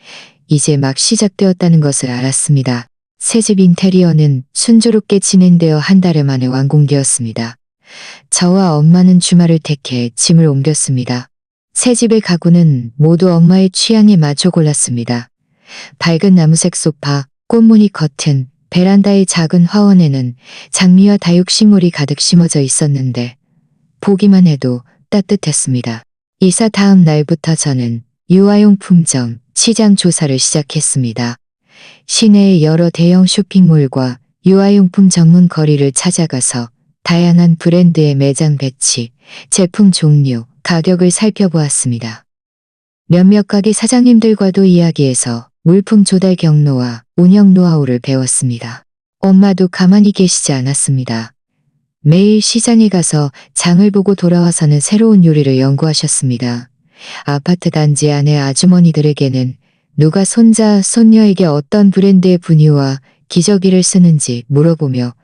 이제 막 시작되었다는 것을 알았습니다. 새집 인테리어는 순조롭게 진행되어 한 달 만에 완공되었습니다. 저와 엄마는 주말을 택해 짐을 옮겼습니다. 새집의 가구는 모두 엄마의 취향에 맞춰 골랐습니다. 밝은 나무색 소파, 꽃무늬 커튼, 베란다의 작은 화원에는 장미와 다육식물이 가득 심어져 있었는데 보기만 해도 따뜻했습니다. 이사 다음 날부터 저는 유아용품점 시장 조사를 시작했습니다. 시내의 여러 대형 쇼핑몰과 유아용품 전문 거리를 찾아가서 다양한 브랜드의 매장 배치, 제품 종류, 가격을 살펴보았습니다. 몇몇 가게 사장님들과도 이야기해서 물품 조달 경로와 운영 노하우를 배웠습니다. 엄마도 가만히 계시지 않았습니다. 매일 시장에 가서 장을 보고 돌아와서는 새로운 요리를 연구하셨습니다. 아파트 단지 안의 아주머니들에게는 누가 손자, 손녀에게 어떤 브랜드의 분유와 기저귀를 쓰는지 물어보며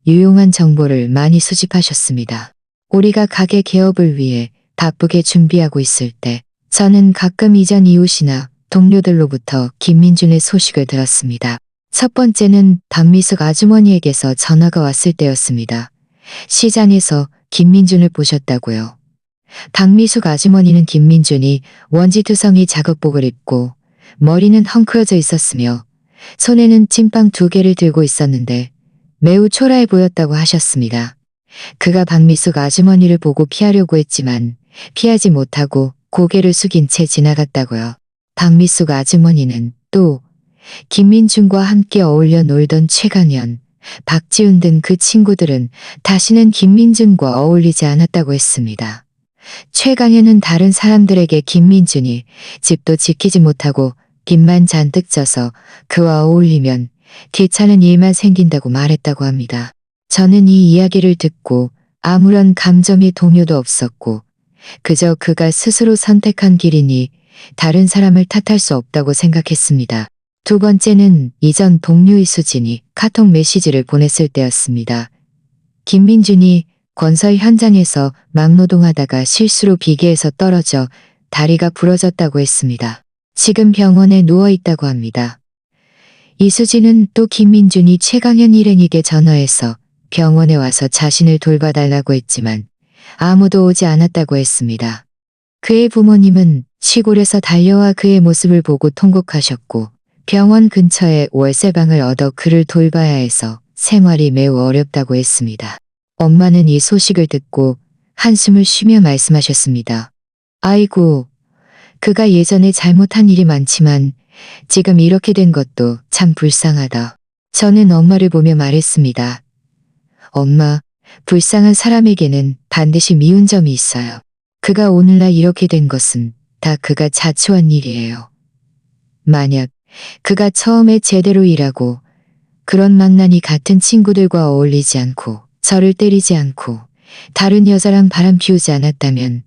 유용한 정보를 많이 수집하셨습니다. 우리가 가게 개업을 위해 바쁘게 준비하고 있을 때 저는 가끔 이전 이웃이나 동료들로부터 김민준의 소식을 들었습니다. 첫 번째는 박미숙 아주머니에게서 전화가 왔을 때였습니다. 시장에서 김민준을 보셨다고요. 박미숙 아주머니는 김민준이 원지투성이 작업복을 입고 머리는 헝클어져 있었으며 손에는 찐빵 2개를 들고 있었는데 매우 초라해 보였다고 하셨습니다. 그가 박미숙 아주머니를 보고 피하려고 했지만 피하지 못하고 고개를 숙인 채 지나갔다고요. 박미숙 아주머니는 또 김민준과 함께 어울려 놀던 최강현, 박지훈 등 그 친구들은 다시는 김민준과 어울리지 않았다고 했습니다. 최강현은 다른 사람들에게 김민준이 집도 지키지 못하고 빚만 잔뜩 져서 그와 어울리면 귀찮은 일만 생긴다고 말했다고 합니다. 저는 이 이야기를 듣고 아무런 감정의 동요도 없었고 그저 그가 스스로 선택한 길이니 다른 사람을 탓할 수 없다고 생각했습니다. 두 번째는 이전 동료 이수진이 카톡 메시지를 보냈을 때였습니다. 김민준이 건설 현장에서 막노동하다가 실수로 비계에서 떨어져 다리가 부러졌다고 했습니다. 지금 병원에 누워있다고 합니다. 이수진은 또 김민준이 최강현 일행에게 전화해서 병원에 와서 자신을 돌봐달라고 했지만 아무도 오지 않았다고 했습니다. 그의 부모님은 시골에서 달려와 그의 모습을 보고 통곡하셨고 병원 근처에 월세방을 얻어 그를 돌봐야 해서 생활이 매우 어렵다고 했습니다. 엄마는 이 소식을 듣고 한숨을 쉬며 말씀하셨습니다. 아이고, 그가 예전에 잘못한 일이 많지만 지금 이렇게 된 것도 참 불쌍하다. 저는 엄마를 보며 말했습니다. 엄마, 불쌍한 사람에게는 반드시 미운 점이 있어요. 그가 오늘날 이렇게 된 것은 다 그가 자초한 일이에요. 만약 그가 처음에 제대로 일하고 그런 망나니 같은 친구들과 어울리지 않고 저를 때리지 않고 다른 여자랑 바람 피우지 않았다면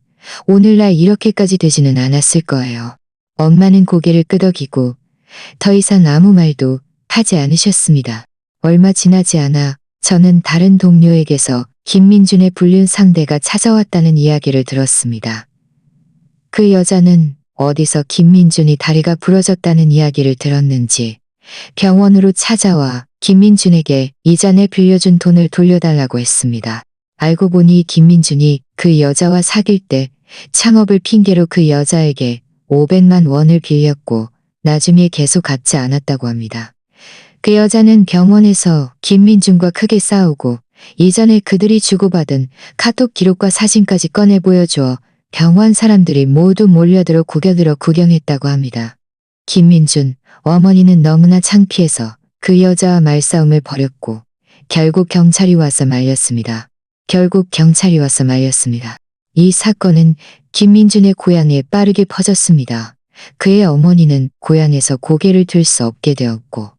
오늘날 이렇게까지 되지는 않았을 거예요. 엄마는 고개를 끄덕이고 더 이상 아무 말도 하지 않으셨습니다. 얼마 지나지 않아 저는 다른 동료에게서 김민준의 불륜 상대가 찾아왔다는 이야기를 들었습니다. 그 여자는 어디서 김민준이 다리가 부러졌다는 이야기를 들었는지 병원으로 찾아와 김민준에게 이전에 빌려준 돈을 돌려달라고 했습니다. 알고 보니 김민준이 그 여자와 사귈 때 창업을 핑계로 그 여자에게 500만 원을 빌렸고 나중에 계속 갚지 않았다고 합니다. 그 여자는 병원에서 김민준과 크게 싸우고 이전에 그들이 주고받은 카톡 기록과 사진까지 꺼내 보여주어 병원 사람들이 모두 몰려들어 구겨들어 구경했다고 합니다. 김민준 어머니는 너무나 창피해서 그 여자와 말싸움을 벌였고 결국 경찰이 와서 말렸습니다. 이 사건은 김민준의 고향에 빠르게 퍼졌습니다. 그의 어머니는 고향에서 고개를 들 수 없게 되었고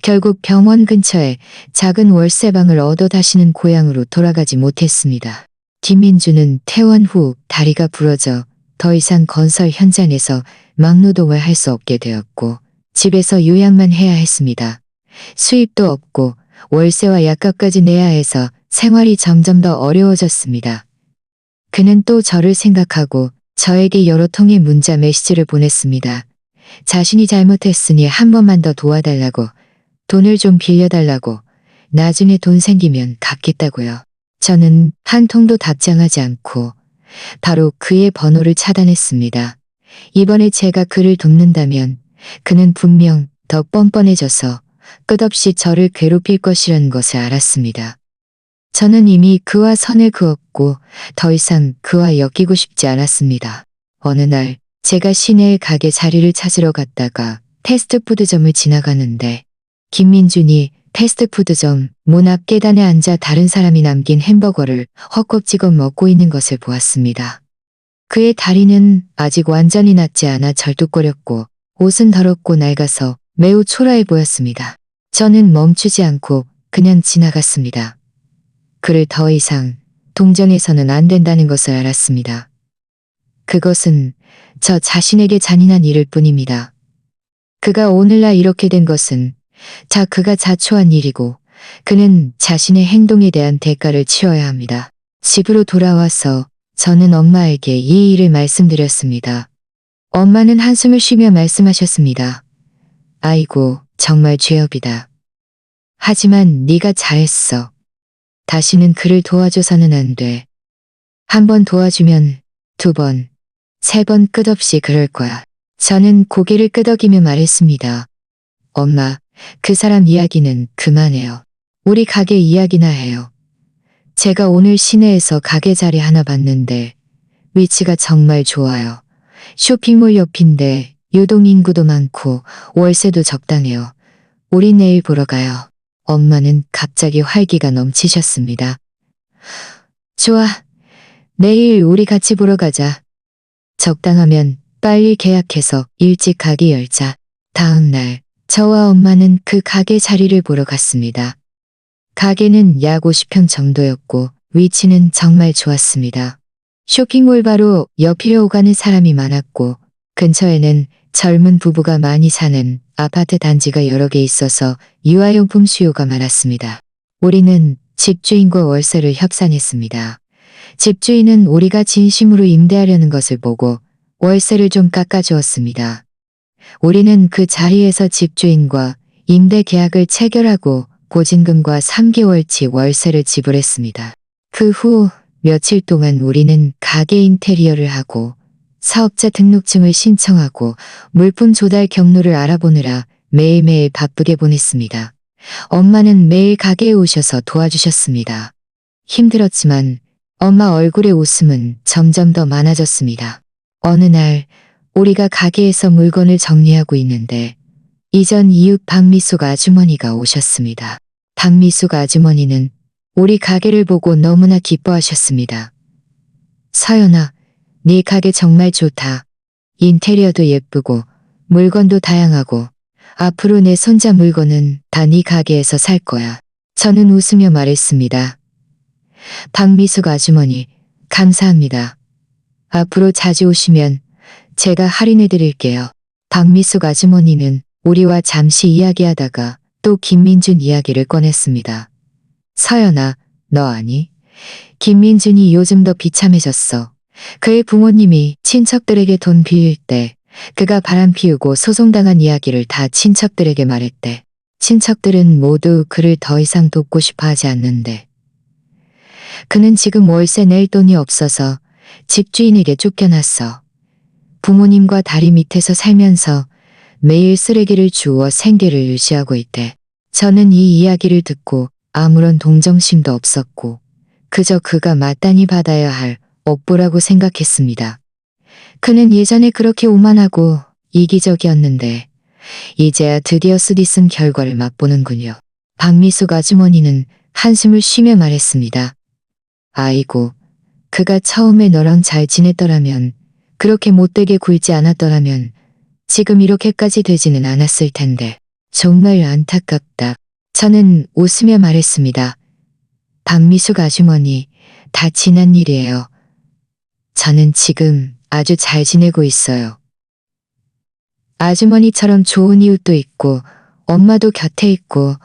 결국 병원 근처에 작은 월세방을 얻어 다시는 고향으로 돌아가지 못했습니다. 김민준은 퇴원 후 다리가 부러져 더 이상 건설 현장에서 막노동을 할 수 없게 되었고 집에서 요양만 해야 했습니다. 수입도 없고 월세와 약값까지 내야 해서 생활이 점점 더 어려워졌습니다. 그는 또 저를 생각하고 저에게 여러 통의 문자 메시지를 보냈습니다. 자신이 잘못했으니 한 번만 더 도와달라고, 돈을 좀 빌려달라고, 나중에 돈 생기면 갚겠다고요. 저는 한 통도 답장하지 않고 바로 그의 번호를 차단했습니다. 이번에 제가 그를 돕는다면 그는 분명 더 뻔뻔해져서 끝없이 저를 괴롭힐 것이라는 것을 알았습니다. 저는 이미 그와 선을 그었고 더 이상 그와 엮이고 싶지 않았습니다. 어느 날 제가 시내의 가게 자리를 찾으러 갔다가 패스트푸드점을 지나가는데 김민준이 패스트푸드점 문 앞 계단에 앉아 다른 사람이 남긴 햄버거를 헛겁지겁 먹고 있는 것을 보았습니다. 그의 다리는 아직 완전히 낫지 않아 절뚝거렸고 옷은 더럽고 낡아서 매우 초라해 보였습니다. 저는 멈추지 않고 그냥 지나갔습니다. 그를 더 이상 동정해서는 안 된다는 것을 알았습니다. 그것은 저 자신에게 잔인한 일일 뿐입니다. 그가 오늘날 이렇게 된 것은 그가 자초한 일이고 그는 자신의 행동에 대한 대가를 치러야 합니다. 집으로 돌아와서 저는 엄마에게 이 일을 말씀드렸습니다. 엄마는 한숨을 쉬며 말씀하셨습니다. 아이고, 정말 죄업이다. 하지만 네가 잘했어. 다시는 그를 도와줘서는 안 돼. 한 번 도와주면 2번, 3번 끝없이 그럴 거야. 저는 고개를 끄덕이며 말했습니다. 엄마, 그 사람 이야기는 그만해요. 우리 가게 이야기나 해요. 제가 오늘 시내에서 가게 자리 하나 봤는데 위치가 정말 좋아요. 쇼핑몰 옆인데 유동인구도 많고 월세도 적당해요. 우리 내일 보러 가요. 엄마는 갑자기 활기가 넘치셨습니다. 좋아. 내일 우리 같이 보러 가자. 적당하면 빨리 계약해서 일찍 가게 열자. 다음 날 저와 엄마는 그 가게 자리를 보러 갔습니다. 가게는 약 50평 정도였고 위치는 정말 좋았습니다. 쇼핑몰 바로 옆이려 오가는 사람이 많았고 근처에는 젊은 부부가 많이 사는 아파트 단지가 여러 개 있어서 유아용품 수요가 많았습니다. 우리는 집주인과 월세를 협상했습니다. 집주인은 우리가 진심으로 임대하려는 것을 보고 월세를 좀 깎아주었습니다. 우리는 그 자리에서 집주인과 임대 계약을 체결하고 보증금과 3개월치 월세를 지불했습니다. 그 후 며칠 동안 우리는 가게 인테리어를 하고 사업자 등록증을 신청하고 물품 조달 경로를 알아보느라 매일매일 바쁘게 보냈습니다. 엄마는 매일 가게에 오셔서 도와주셨습니다. 힘들었지만 엄마 얼굴의 웃음은 점점 더 많아졌습니다. 어느 날 우리가 가게에서 물건을 정리하고 있는데 이전 이웃 박미숙 아주머니가 오셨습니다. 박미숙 아주머니는 우리 가게를 보고 너무나 기뻐하셨습니다. 서연아, 네 가게 정말 좋다. 인테리어도 예쁘고 물건도 다양하고 앞으로 내 손자 물건은 다 네 가게에서 살 거야. 저는 웃으며 말했습니다. 박미숙 아주머니, 감사합니다. 앞으로 자주 오시면 제가 할인해 드릴게요. 박미숙 아주머니는 우리와 잠시 이야기하다가 또 김민준 이야기를 꺼냈습니다. 서연아, 너 아니? 김민준이 요즘 더 비참해졌어. 그의 부모님이 친척들에게 돈 빌릴 때 그가 바람피우고 소송당한 이야기를 다 친척들에게 말했대. 친척들은 모두 그를 더 이상 돕고 싶어 하지 않는데. 그는 지금 월세 낼 돈이 없어서 집주인에게 쫓겨났어. 부모님과 다리 밑에서 살면서 매일 쓰레기를 주워 생계를 유지하고 있대. 저는 이 이야기를 듣고 아무런 동정심도 없었고 그저 그가 마땅히 받아야 할 업보라고 생각했습니다. 그는 예전에 그렇게 오만하고 이기적이었는데 이제야 드디어 쓰디쓴 결과를 맛보는군요. 박미숙 아주머니는 한숨을 쉬며 말했습니다. 아이고, 그가 처음에 너랑 잘 지냈더라면, 그렇게 못되게 굴지 않았더라면 지금 이렇게까지 되지는 않았을 텐데 정말 안타깝다. 저는 웃으며 말했습니다. 박미숙 아주머니, 다 지난 일이에요. 저는 지금 아주 잘 지내고 있어요. 아주머니처럼 좋은 이웃도 있고 엄마도 곁에 있고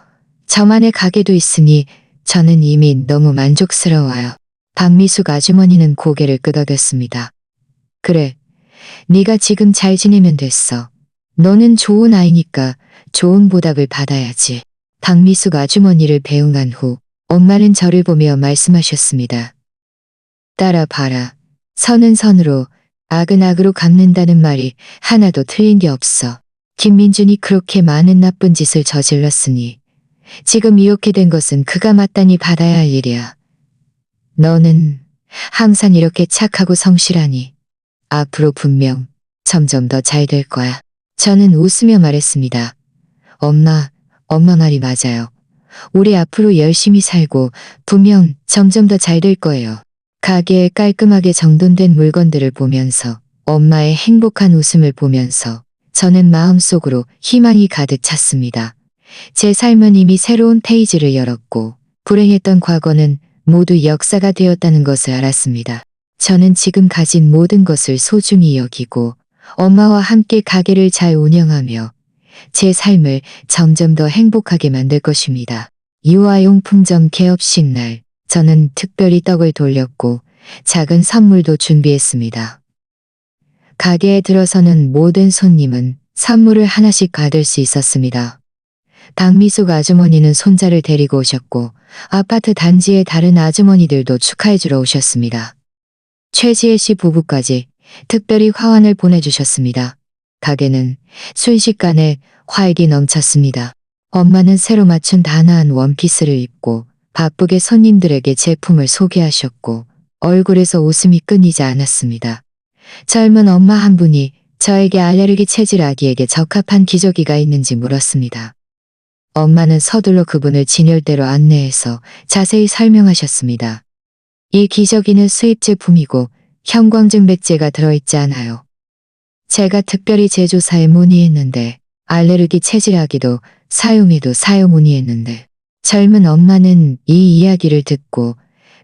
저만의 가게도 있으니 저는 이미 너무 만족스러워요. 박미숙 아주머니는 고개를 끄덕였습니다. 그래, 네가 지금 잘 지내면 됐어. 너는 좋은 아이니까 좋은 보답을 받아야지. 박미숙 아주머니를 배웅한 후 엄마는 저를 보며 말씀하셨습니다. 딸아 봐라. 선은 선으로 악은 악으로 갚는다는 말이 하나도 틀린 게 없어. 김민준이 그렇게 많은 나쁜 짓을 저질렀으니 지금 이렇게 된 것은 그가 마땅히 받아야 할 일이야. 너는 항상 이렇게 착하고 성실하니 앞으로 분명 점점 더 잘 될 거야. 저는 웃으며 말했습니다. 엄마 말이 맞아요. 우리 앞으로 열심히 살고 분명 점점 더 잘 될 거예요. 가게에 깔끔하게 정돈된 물건들을 보면서 엄마의 행복한 웃음을 보면서 저는 마음속으로 희망이 가득 찼습니다. 제 삶은 이미 새로운 페이지를 열었고 불행했던 과거는 모두 역사가 되었다는 것을 알았습니다. 저는 지금 가진 모든 것을 소중히 여기고 엄마와 함께 가게를 잘 운영하며 제 삶을 점점 더 행복하게 만들 것입니다. 유아용품점 개업식 날 저는 특별히 떡을 돌렸고 작은 선물도 준비했습니다. 가게에 들어서는 모든 손님은 선물을 하나씩 받을 수 있었습니다. 박미숙 아주머니는 손자를 데리고 오셨고 아파트 단지의 다른 아주머니들도 축하해주러 오셨습니다. 최지혜 씨 부부까지 특별히 화환을 보내주셨습니다. 가게는 순식간에 활기 넘쳤습니다. 엄마는 새로 맞춘 단아한 원피스를 입고 바쁘게 손님들에게 제품을 소개하셨고 얼굴에서 웃음이 끊이지 않았습니다. 젊은 엄마 한 분이 저에게 알레르기 체질 아기에게 적합한 기저귀가 있는지 물었습니다. 엄마는 서둘러 그분을 진열대로 안내해서 자세히 설명하셨습니다. 이 기저귀는 수입 제품이고 형광증 백제가 들어있지 않아요. 제가 특별히 제조사에 문의했는데 알레르기 체질 아기도 사용해도 사용 문의했는데 젊은 엄마는 이 이야기를 듣고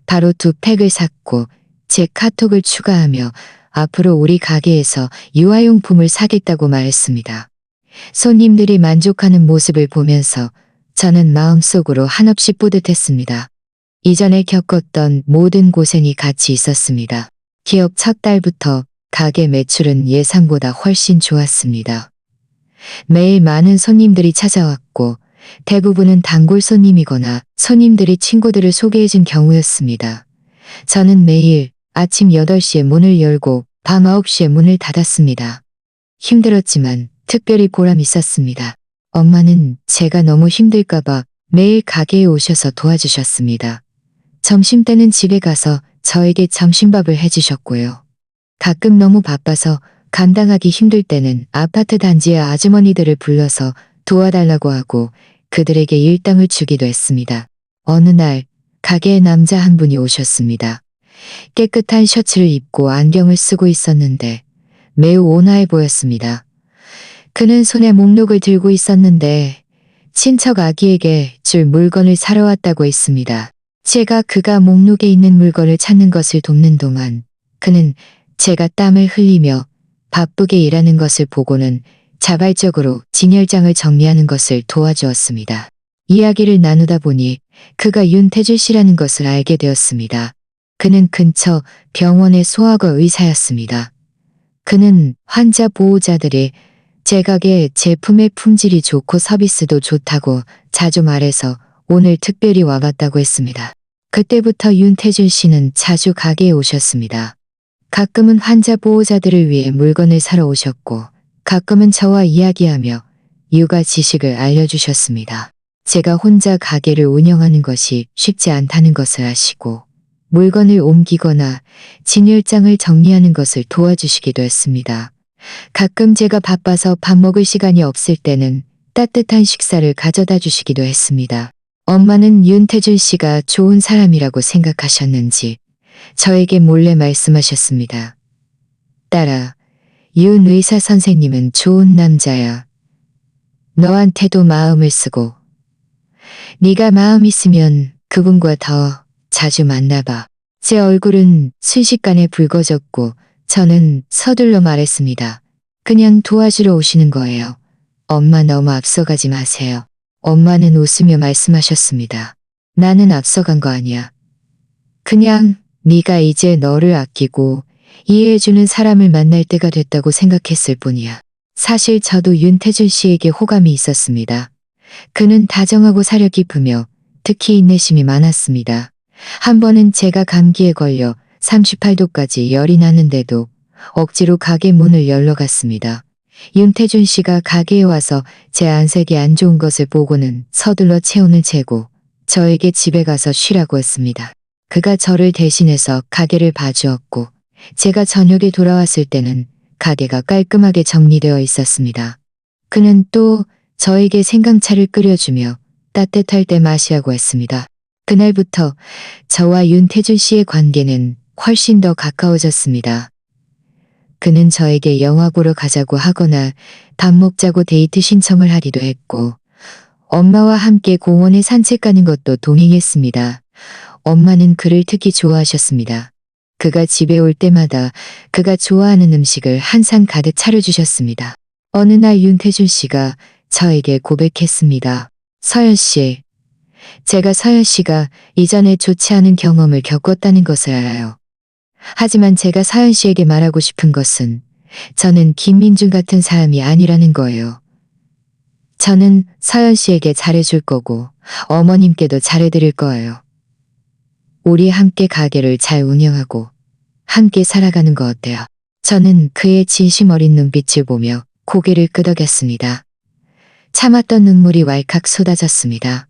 바로 2팩을 샀고 제 카톡을 추가하며 앞으로 우리 가게에서 유아용품을 사겠다고 말했습니다. 손님들이 만족하는 모습을 보면서 저는 마음속으로 한없이 뿌듯했습니다. 이전에 겪었던 모든 고생이 같이 있었습니다. 기업 첫 달부터 가게 매출은 예상보다 훨씬 좋았습니다. 매일 많은 손님들이 찾아왔고 대부분은 단골 손님이거나 손님들이 친구들을 소개해준 경우였습니다. 저는 매일 아침 8시에 문을 열고 밤 9시에 문을 닫았습니다. 힘들었지만 특별히 보람 있었습니다. 엄마는 제가 너무 힘들까봐 매일 가게에 오셔서 도와주셨습니다. 점심때는 집에 가서 저에게 점심밥을 해주셨고요. 가끔 너무 바빠서 감당하기 힘들 때는 아파트 단지의 아주머니들을 불러서 도와달라고 하고 그들에게 일당을 주기도 했습니다. 어느 날 가게에 남자 한 분이 오셨습니다. 깨끗한 셔츠를 입고 안경을 쓰고 있었는데 매우 온화해 보였습니다. 그는 손에 목록을 들고 있었는데 친척 아기에게 줄 물건을 사러 왔다고 했습니다. 제가 그가 목록에 있는 물건을 찾는 것을 돕는 동안 그는 제가 땀을 흘리며 바쁘게 일하는 것을 보고는 자발적으로 진열장을 정리하는 것을 도와주었습니다. 이야기를 나누다 보니 그가 윤태주 씨라는 것을 알게 되었습니다. 그는 근처 병원의 소아과 의사였습니다. 그는 환자 보호자들이 제 가게 제품의 품질이 좋고 서비스도 좋다고 자주 말해서 오늘 특별히 와봤다고 했습니다. 그때부터 윤태준 씨는 자주 가게에 오셨습니다. 가끔은 환자 보호자들을 위해 물건을 사러 오셨고 가끔은 저와 이야기하며 육아 지식을 알려주셨습니다. 제가 혼자 가게를 운영하는 것이 쉽지 않다는 것을 아시고 물건을 옮기거나 진열장을 정리하는 것을 도와주시기도 했습니다. 가끔 제가 바빠서 밥 먹을 시간이 없을 때는 따뜻한 식사를 가져다 주시기도 했습니다. 엄마는 윤태준 씨가 좋은 사람이라고 생각하셨는지 저에게 몰래 말씀하셨습니다. 딸아, 윤 의사 선생님은 좋은 남자야. 너한테도 마음을 쓰고 네가 마음 있으면 그분과 더 자주 만나봐. 제 얼굴은 순식간에 붉어졌고 저는 서둘러 말했습니다. 그냥 도와주러 오시는 거예요. 엄마 너무 앞서가지 마세요. 엄마는 웃으며 말씀하셨습니다. 나는 앞서간 거 아니야. 그냥 네가 이제 너를 아끼고 이해해주는 사람을 만날 때가 됐다고 생각했을 뿐이야. 사실 저도 윤태준 씨에게 호감이 있었습니다. 그는 다정하고 사려 깊으며 특히 인내심이 많았습니다. 한 번은 제가 감기에 걸려 38도까지 열이 나는데도 억지로 가게 문을 열러 갔습니다. 윤태준 씨가 가게에 와서 제 안색이 안 좋은 것을 보고는 서둘러 체온을 재고 저에게 집에 가서 쉬라고 했습니다. 그가 저를 대신해서 가게를 봐주었고 제가 저녁에 돌아왔을 때는 가게가 깔끔하게 정리되어 있었습니다. 그는 또 저에게 생강차를 끓여주며 따뜻할 때 마시라고 했습니다. 그날부터 저와 윤태준 씨의 관계는 훨씬 더 가까워졌습니다. 그는 저에게 영화 보러 가자고 하거나 밥 먹자고 데이트 신청을 하기도 했고 엄마와 함께 공원에 산책 가는 것도 동행했습니다. 엄마는 그를 특히 좋아하셨습니다. 그가 집에 올 때마다 그가 좋아하는 음식을 한 상 가득 차려주셨습니다. 어느 날 윤태준 씨가 저에게 고백했습니다. 서연 씨, 제가 서연 씨가 이전에 좋지 않은 경험을 겪었다는 것을 알아요. 하지만 제가 서연 씨에게 말하고 싶은 것은 저는 김민준 같은 사람이 아니라는 거예요. 저는 서연 씨에게 잘해줄 거고 어머님께도 잘해드릴 거예요. 우리 함께 가게를 잘 운영하고 함께 살아가는 거 어때요? 저는 그의 진심 어린 눈빛을 보며 고개를 끄덕였습니다. 참았던 눈물이 왈칵 쏟아졌습니다.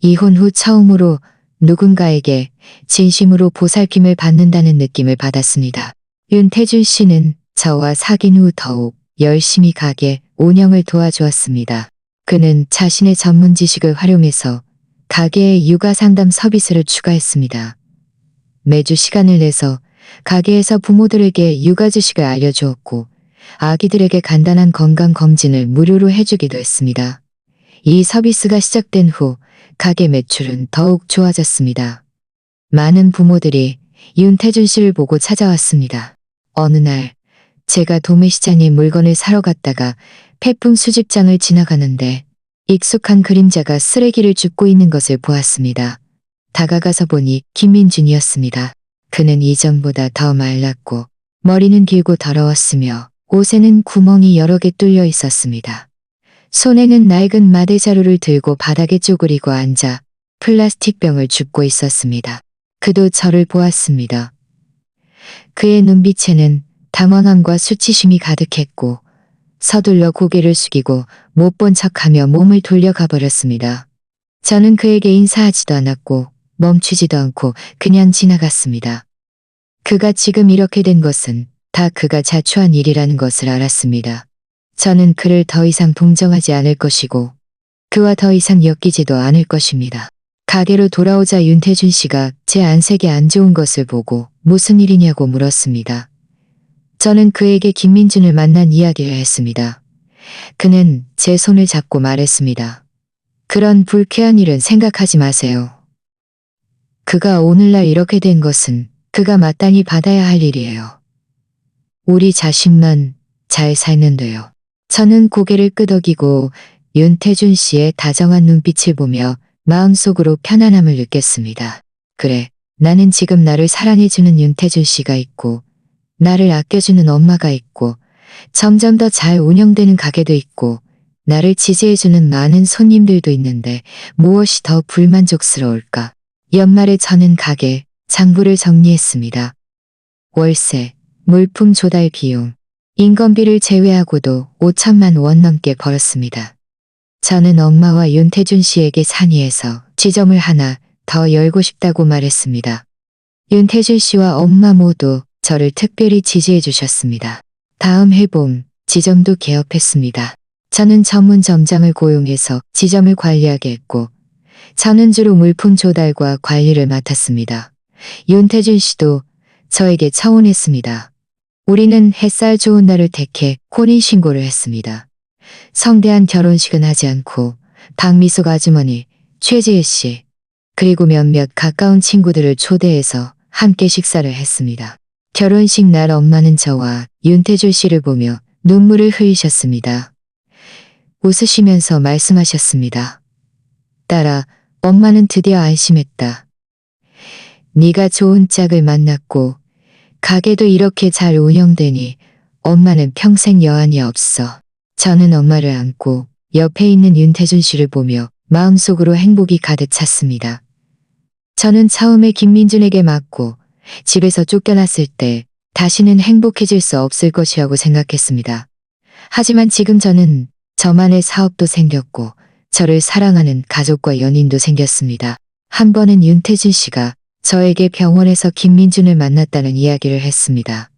이혼 후 처음으로 누군가에게 진심으로 보살핌을 받는다는 느낌을 받았습니다. 윤태준 씨는 저와 사귄 후 더욱 열심히 가게 운영을 도와주었습니다. 그는 자신의 전문 지식을 활용해서 가게에 육아 상담 서비스를 추가했습니다. 매주 시간을 내서 가게에서 부모들에게 육아 지식을 알려주었고 아기들에게 간단한 건강 검진을 무료로 해주기도 했습니다. 이 서비스가 시작된 후 가게 매출은 더욱 좋아졌습니다. 많은 부모들이 윤태준 씨를 보고 찾아왔습니다. 어느 날 제가 도매시장에 물건을 사러 갔다가 폐품 수집장을 지나가는데 익숙한 그림자가 쓰레기를 줍고 있는 것을 보았습니다. 다가가서 보니 김민준이었습니다. 그는 이전보다 더 말랐고 머리는 길고 더러웠으며 옷에는 구멍이 여러 개 뚫려 있었습니다. 손에는 낡은 마대자루를 들고 바닥에 쪼그리고 앉아 플라스틱 병을 줍고 있었습니다. 그도 저를 보았습니다. 그의 눈빛에는 당황함과 수치심이 가득했고 서둘러 고개를 숙이고 못 본 척하며 몸을 돌려가 버렸습니다. 저는 그에게 인사하지도 않았고 멈추지도 않고 그냥 지나갔습니다. 그가 지금 이렇게 된 것은 다 그가 자초한 일이라는 것을 알았습니다. 저는 그를 더 이상 동정하지 않을 것이고 그와 더 이상 엮이지도 않을 것입니다. 가게로 돌아오자 윤태준 씨가 제 안색이 안 좋은 것을 보고 무슨 일이냐고 물었습니다. 저는 그에게 김민준을 만난 이야기를 했습니다. 그는 제 손을 잡고 말했습니다. 그런 불쾌한 일은 생각하지 마세요. 그가 오늘날 이렇게 된 것은 그가 마땅히 받아야 할 일이에요. 우리 자신만 잘 살면 돼요. 저는 고개를 끄덕이고 윤태준 씨의 다정한 눈빛을 보며 마음속으로 편안함을 느꼈습니다. 그래, 나는 지금 나를 사랑해주는 윤태준 씨가 있고 나를 아껴주는 엄마가 있고 점점 더 잘 운영되는 가게도 있고 나를 지지해주는 많은 손님들도 있는데 무엇이 더 불만족스러울까? 연말에 저는 가게, 장부를 정리했습니다. 월세, 물품 조달 비용, 인건비를 제외하고도 5천만 원 넘게 벌었습니다. 저는 엄마와 윤태준 씨에게 상의해서 지점을 하나 더 열고 싶다고 말했습니다. 윤태준 씨와 엄마 모두 저를 특별히 지지해 주셨습니다. 다음 해봄 지점도 개업했습니다. 저는 전문 점장을 고용해서 지점을 관리하게 했고 저는 주로 물품 조달과 관리를 맡았습니다. 윤태준 씨도 저에게 청혼했습니다. 우리는 햇살 좋은 날을 택해 혼인신고를 했습니다. 성대한 결혼식은 하지 않고 박미숙 아주머니, 최지혜 씨, 그리고 몇몇 가까운 친구들을 초대해서 함께 식사를 했습니다. 결혼식 날 엄마는 저와 윤태준 씨를 보며 눈물을 흘리셨습니다. 웃으시면서 말씀하셨습니다. 딸아, 엄마는 드디어 안심했다. 네가 좋은 짝을 만났고 가게도 이렇게 잘 운영되니 엄마는 평생 여한이 없어. 저는 엄마를 안고 옆에 있는 윤태준 씨를 보며 마음속으로 행복이 가득 찼습니다. 저는 처음에 김민준에게 맞고 집에서 쫓겨났을 때 다시는 행복해질 수 없을 것이라고 생각했습니다. 하지만 지금 저는 저만의 사업도 생겼고 저를 사랑하는 가족과 연인도 생겼습니다. 한 번은 윤태준 씨가 저에게 병원에서 김민준을 만났다는 이야기를 했습니다.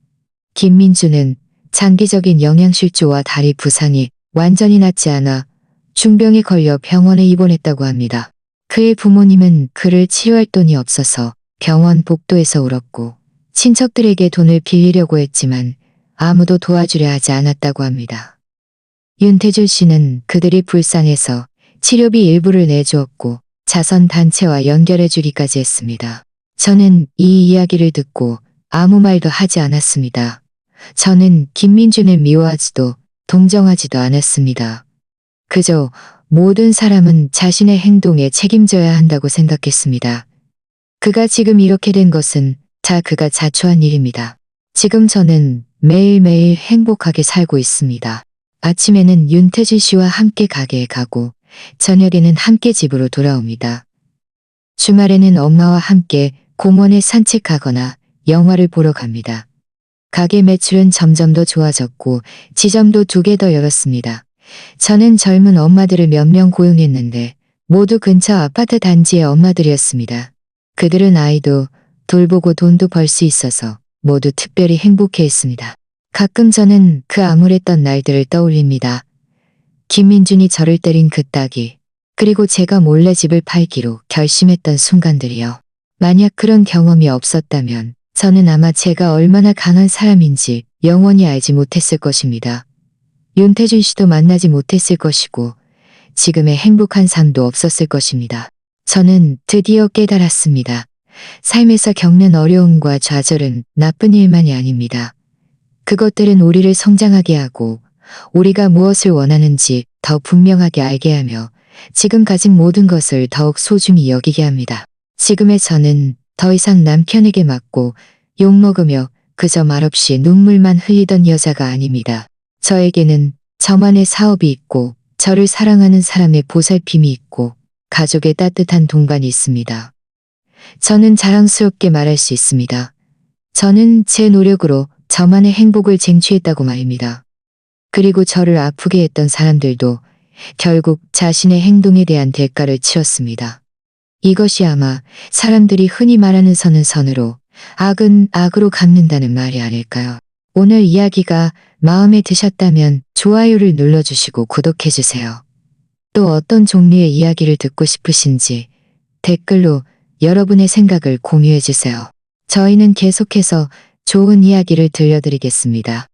김민준은 장기적인 영양실조와 다리 부상이 완전히 낫지 않아 중병에 걸려 병원에 입원했다고 합니다. 그의 부모님은 그를 치료할 돈이 없어서 병원 복도에서 울었고 친척들에게 돈을 빌리려고 했지만 아무도 도와주려 하지 않았다고 합니다. 윤태준 씨는 그들이 불쌍해서 치료비 일부를 내주었고 자선단체와 연결해 주기까지 했습니다. 저는 이 이야기를 듣고 아무 말도 하지 않았습니다. 저는 김민준을 미워하지도 동정하지도 않았습니다. 그저 모든 사람은 자신의 행동에 책임져야 한다고 생각했습니다. 그가 지금 이렇게 된 것은 다 그가 자초한 일입니다. 지금 저는 매일매일 행복하게 살고 있습니다. 아침에는 윤태준 씨와 함께 가게에 가고 저녁에는 함께 집으로 돌아옵니다. 주말에는 엄마와 함께 공원에 산책하거나 영화를 보러 갑니다. 가게 매출은 점점 더 좋아졌고 지점도 2개 더 열었습니다. 저는 젊은 엄마들을 몇 명 고용했는데 모두 근처 아파트 단지의 엄마들이었습니다. 그들은 아이도 돌보고 돈도 벌 수 있어서 모두 특별히 행복해했습니다. 가끔 저는 그 암울했던 날들을 떠올립니다. 김민준이 저를 때린 그 따기, 그리고 제가 몰래 집을 팔기로 결심했던 순간들이요. 만약 그런 경험이 없었다면 저는 아마 제가 얼마나 강한 사람인지 영원히 알지 못했을 것입니다. 윤태준 씨도 만나지 못했을 것이고 지금의 행복한 삶도 없었을 것입니다. 저는 드디어 깨달았습니다. 삶에서 겪는 어려움과 좌절은 나쁜 일만이 아닙니다. 그것들은 우리를 성장하게 하고 우리가 무엇을 원하는지 더 분명하게 알게 하며 지금 가진 모든 것을 더욱 소중히 여기게 합니다. 지금의 저는 더 이상 남편에게 맞고 욕먹으며 그저 말없이 눈물만 흘리던 여자가 아닙니다. 저에게는 저만의 사업이 있고 저를 사랑하는 사람의 보살핌이 있고 가족의 따뜻한 동반이 있습니다. 저는 자랑스럽게 말할 수 있습니다. 저는 제 노력으로 저만의 행복을 쟁취했다고 말입니다. 그리고 저를 아프게 했던 사람들도 결국 자신의 행동에 대한 대가를 치렀습니다. 이것이 아마 사람들이 흔히 말하는 선은 선으로 악은 악으로 갚는다는 말이 아닐까요? 오늘 이야기가 마음에 드셨다면 좋아요를 눌러주시고 구독해주세요. 또 어떤 종류의 이야기를 듣고 싶으신지 댓글로 여러분의 생각을 공유해주세요. 저희는 계속해서 좋은 이야기를 들려드리겠습니다.